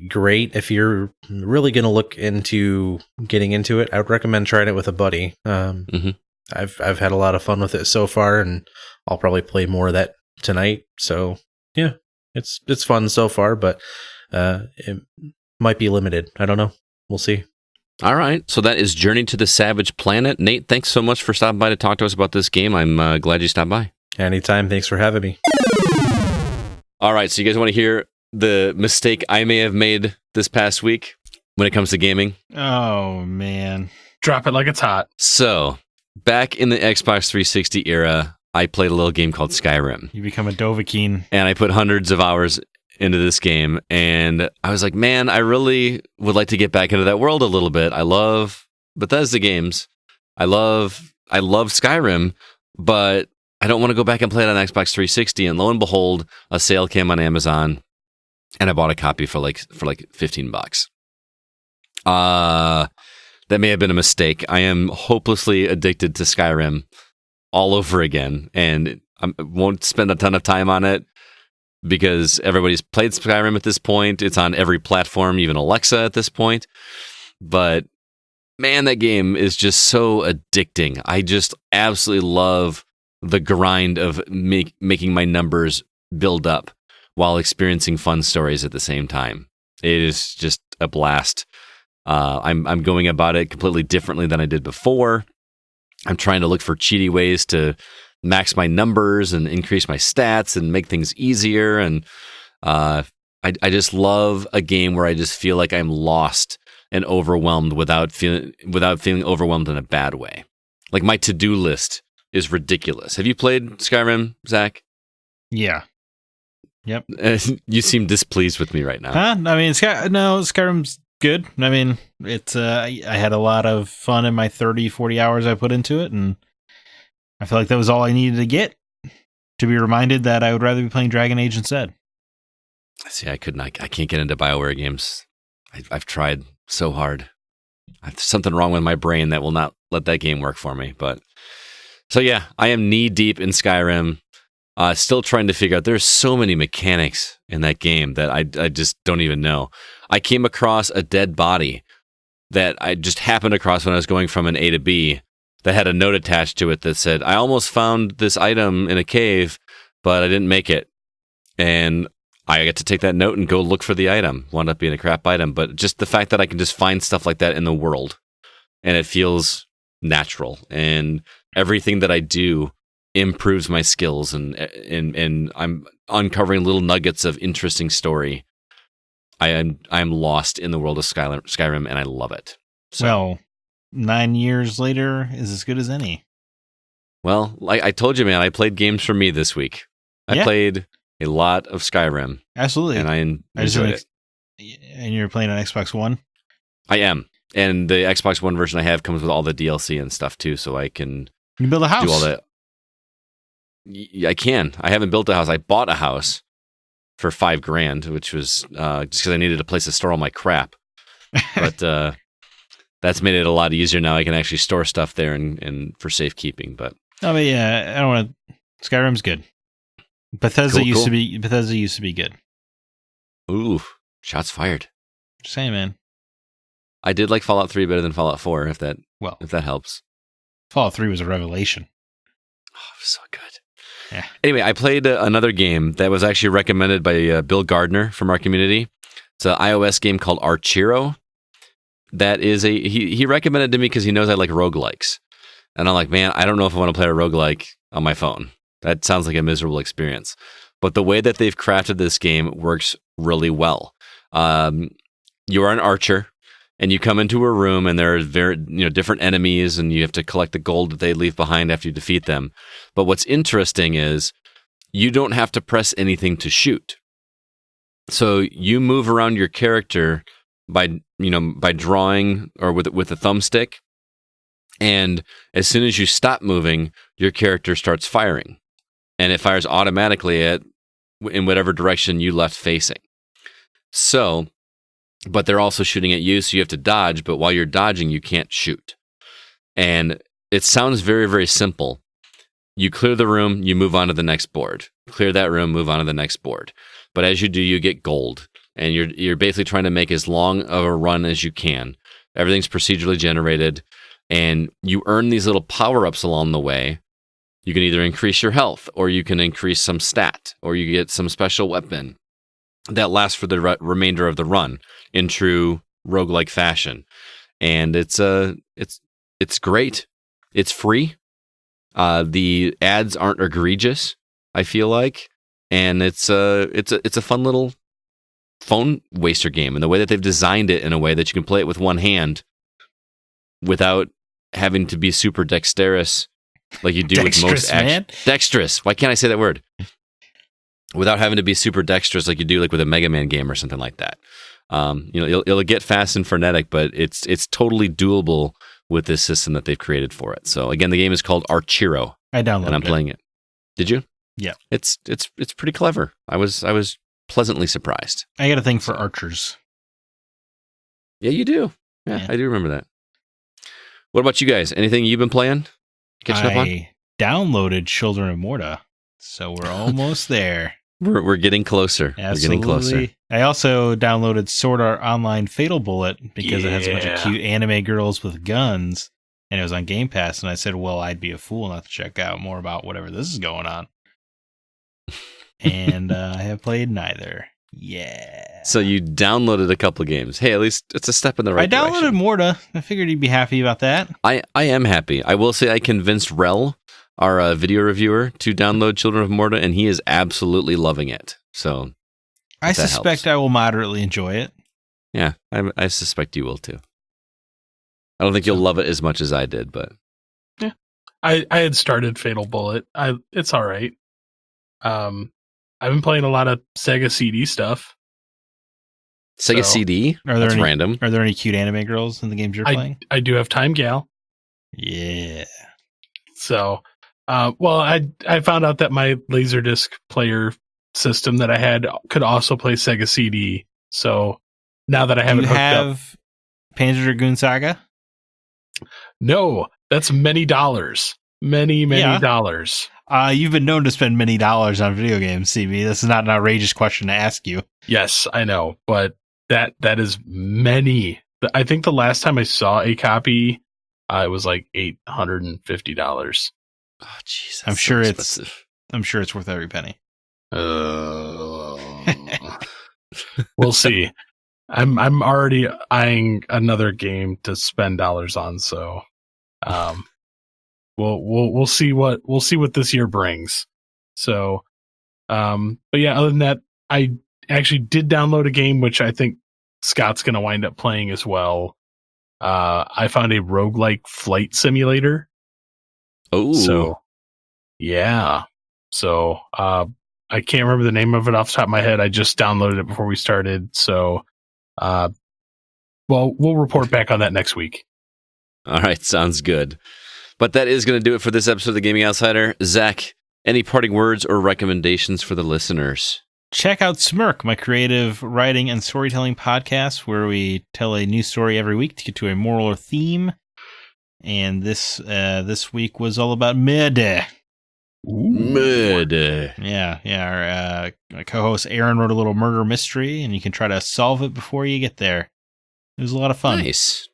great. If you're really going to look into getting into it, I would recommend trying it with a buddy. I've had a lot of fun with it so far, and I'll probably play more of that tonight. So yeah, it's fun so far, but it might be limited. I don't know. We'll see. All right. So that is Journey to the Savage Planet. Nate, thanks so much for stopping by to talk to us about this game. I'm glad you stopped by. Anytime. Thanks for having me. All right. So you guys want to hear the mistake I may have made this past week when it comes to gaming? Oh, man. Drop it like it's hot. So back in the Xbox 360 era, I played a little game called Skyrim. You become a Dovahkiin. And I put hundreds of hours into this game, and I was like, man, I really would like to get back into that world a little bit. I love Bethesda games. I love Skyrim, but I don't want to go back and play it on Xbox 360. And lo and behold, a sale came on Amazon, and I bought a copy for like $15. That may have been a mistake. I am hopelessly addicted to Skyrim all over again, and I won't spend a ton of time on it because everybody's played Skyrim at this point. It's on every platform, even Alexa at this point. But man, that game is just so addicting. I just absolutely love the grind of making my numbers build up while experiencing fun stories at the same time. It is just a blast. I'm going about it completely differently than I did before. I'm trying to look for cheaty ways to max my numbers and increase my stats and make things easier. And I just love a game where I just feel like I'm lost and overwhelmed without feeling overwhelmed in a bad way. Like my to-do list is ridiculous. Have you played Skyrim, Zach? Yeah. Yep. You seem displeased with me right now. Huh? I mean, Skyrim's good. I mean, it's I had a lot of fun in my 30, 40 hours I put into it, and I feel like that was all I needed to get to be reminded that I would rather be playing Dragon Age instead. See, I can't get into BioWare games. I've tried so hard. There's something wrong with my brain that will not let that game work for me. But so yeah, I am knee deep in Skyrim. Still trying to figure out. There's so many mechanics in that game that I just don't even know. I came across a dead body that I just happened across when I was going from an A to B that had a note attached to it that said, "I almost found this item in a cave, but I didn't make it." And I get to take that note and go look for the item. Wound up being a crap item, but just the fact that I can just find stuff like that in the world, and it feels natural, and everything that I do improves my skills, and I'm uncovering little nuggets of interesting story. I'm lost in the world of Skyrim, and I love it. So, Well, 9 years later is as good as any. well, like I told you, man, I played games for me this week. I Yeah. played a lot of Skyrim, Absolutely. and I just enjoyed it. And you're playing on Xbox One? I am, and the Xbox One version I have comes with all the DLC and stuff too, so I can You build a house. do all that. I can. I haven't built a house. I bought a house for $5,000, which was just because I needed a place to store all my crap. But that's made it a lot easier now. I can actually store stuff there and for safekeeping. But Oh, but yeah, I don't want to. Skyrim's good. Bethesda Cool, used cool. to be. Bethesda used to be good. ooh, shots fired. Just saying, man. I did like Fallout 3 better than Fallout 4, if that helps. Fallout 3 was a revelation. Oh, it was so good. Yeah. Anyway, I played another game that was actually recommended by Bill Gardner from our community. It's an iOS game called Archero. That is he recommended to me because he knows I like roguelikes. And I'm like, man, I don't know if I want to play a roguelike on my phone. That sounds like a miserable experience. But the way that they've crafted this game works really well. You are an archer, and you come into a room, and there are different enemies, and you have to collect the gold that they leave behind after you defeat them. But what's interesting is you don't have to press anything to shoot. So you move around your character by drawing or with a thumbstick, and as soon as you stop moving, your character starts firing, and it fires automatically in whatever direction you left facing. So, but they're also shooting at you, so you have to dodge, but while you're dodging, you can't shoot. And it sounds very, very simple. You clear the room, you move on to the next board. Clear that room, move on to the next board. But as you do, you get gold, and you're basically trying to make as long of a run as you can. Everything's procedurally generated, and you earn these little power-ups along the way. You can either increase your health, or you can increase some stat, or you get some special weapon that lasts for the remainder of the run in true roguelike fashion. And it's great. It's free. The ads aren't egregious, I feel like, and it's a fun little phone waster game. And the way that they've designed it in a way that you can play it with one hand without having to be super dexterous like you do with most action. Dexterous. Why can't I say that word? Without having to be super dexterous like you do like with a Mega Man game or something like that. It'll get fast and frenetic, but it's totally doable with this system that they've created for it. So again, the game is called Archero. I downloaded it. And I'm playing it. Did you? Yeah. It's pretty clever. I was pleasantly surprised. I got a thing for archers. Yeah, you do. Yeah, I do remember that. What about you guys? Anything you've been playing? Catching up on? I downloaded Children of Morta, so we're almost there. We're getting closer. Absolutely. We're getting closer. I also downloaded Sword Art Online Fatal Bullet because it has a bunch of cute anime girls with guns, and it was on Game Pass, and I said, well, I'd be a fool not to check out more about whatever this is going on. And I have played neither. Yeah. So you downloaded a couple of games. Hey, at least it's a step in the right direction. I downloaded Morta. I figured you'd be happy about that. I am happy. I will say I convinced Rel, our video reviewer, to download Children of Morta, and he is absolutely loving it. So I suspect I will moderately enjoy it. Yeah, I suspect you will too. I don't think you'll love it as much as I did, but yeah, I had started Fatal Bullet. It's all right. I've been playing a lot of Sega CD stuff. Sega So, CD? Are there That's any, random. Are there any cute anime girls in the games you're playing? I do have Time Gal. Yeah. So, well, I found out that my Laserdisc player system that I had could also play Sega CD. So now that I have Do it you hooked up, have Panzer Dragoon Saga? no, that's many dollars, many Yeah. dollars. You've been known to spend many dollars on video games, CB. This is not an outrageous question to ask you. Yes, I know, but that is many. I think the last time I saw a copy, it was like $850. Oh, jeez. I'm sure it's worth every penny. We'll see. I'm already eyeing another game to spend dollars on, so we'll see what this year brings. So but yeah, other than that, I actually did download a game which I think Scott's gonna wind up playing as well. I found a roguelike flight simulator. Oh, So yeah. So I can't remember the name of it off the top of my head. I just downloaded it before we started. So well, we'll report back on that next week. all right. Sounds good. But that is going to do it for this episode of The Gaming Outsider. Zach, any parting words or recommendations for the listeners? Check out Smirk, my creative writing and storytelling podcast, where we tell a new story every week to get to a moral or theme. And this week was all about murder. Murder. Yeah. Our co-host Aaron wrote a little murder mystery, and you can try to solve it before you get there. It was a lot of fun. Nice.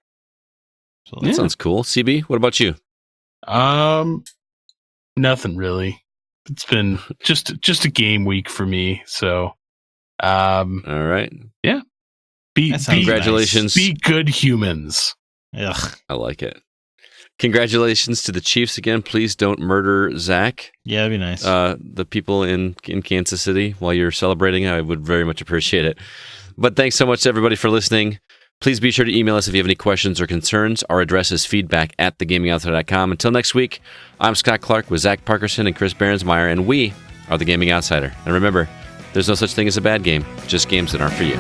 So That sounds cool. CB, what about you? Nothing really. It's been just a game week for me. So, All right. That sounds Congratulations. Be good humans. Ugh. I like it. Congratulations to the Chiefs again. Please don't murder Zach. Yeah, that'd be nice. The people in Kansas City while you're celebrating. I would very much appreciate it. But thanks so much to everybody for listening. Please be sure to email us if you have any questions or concerns. Our address is feedback@thegamingoutsider.com. Until next week, I'm Scott Clark with Zach Parkerson and Chris Behrensmeyer, and we are The Gaming Outsider. And remember, there's no such thing as a bad game, just games that aren't for you.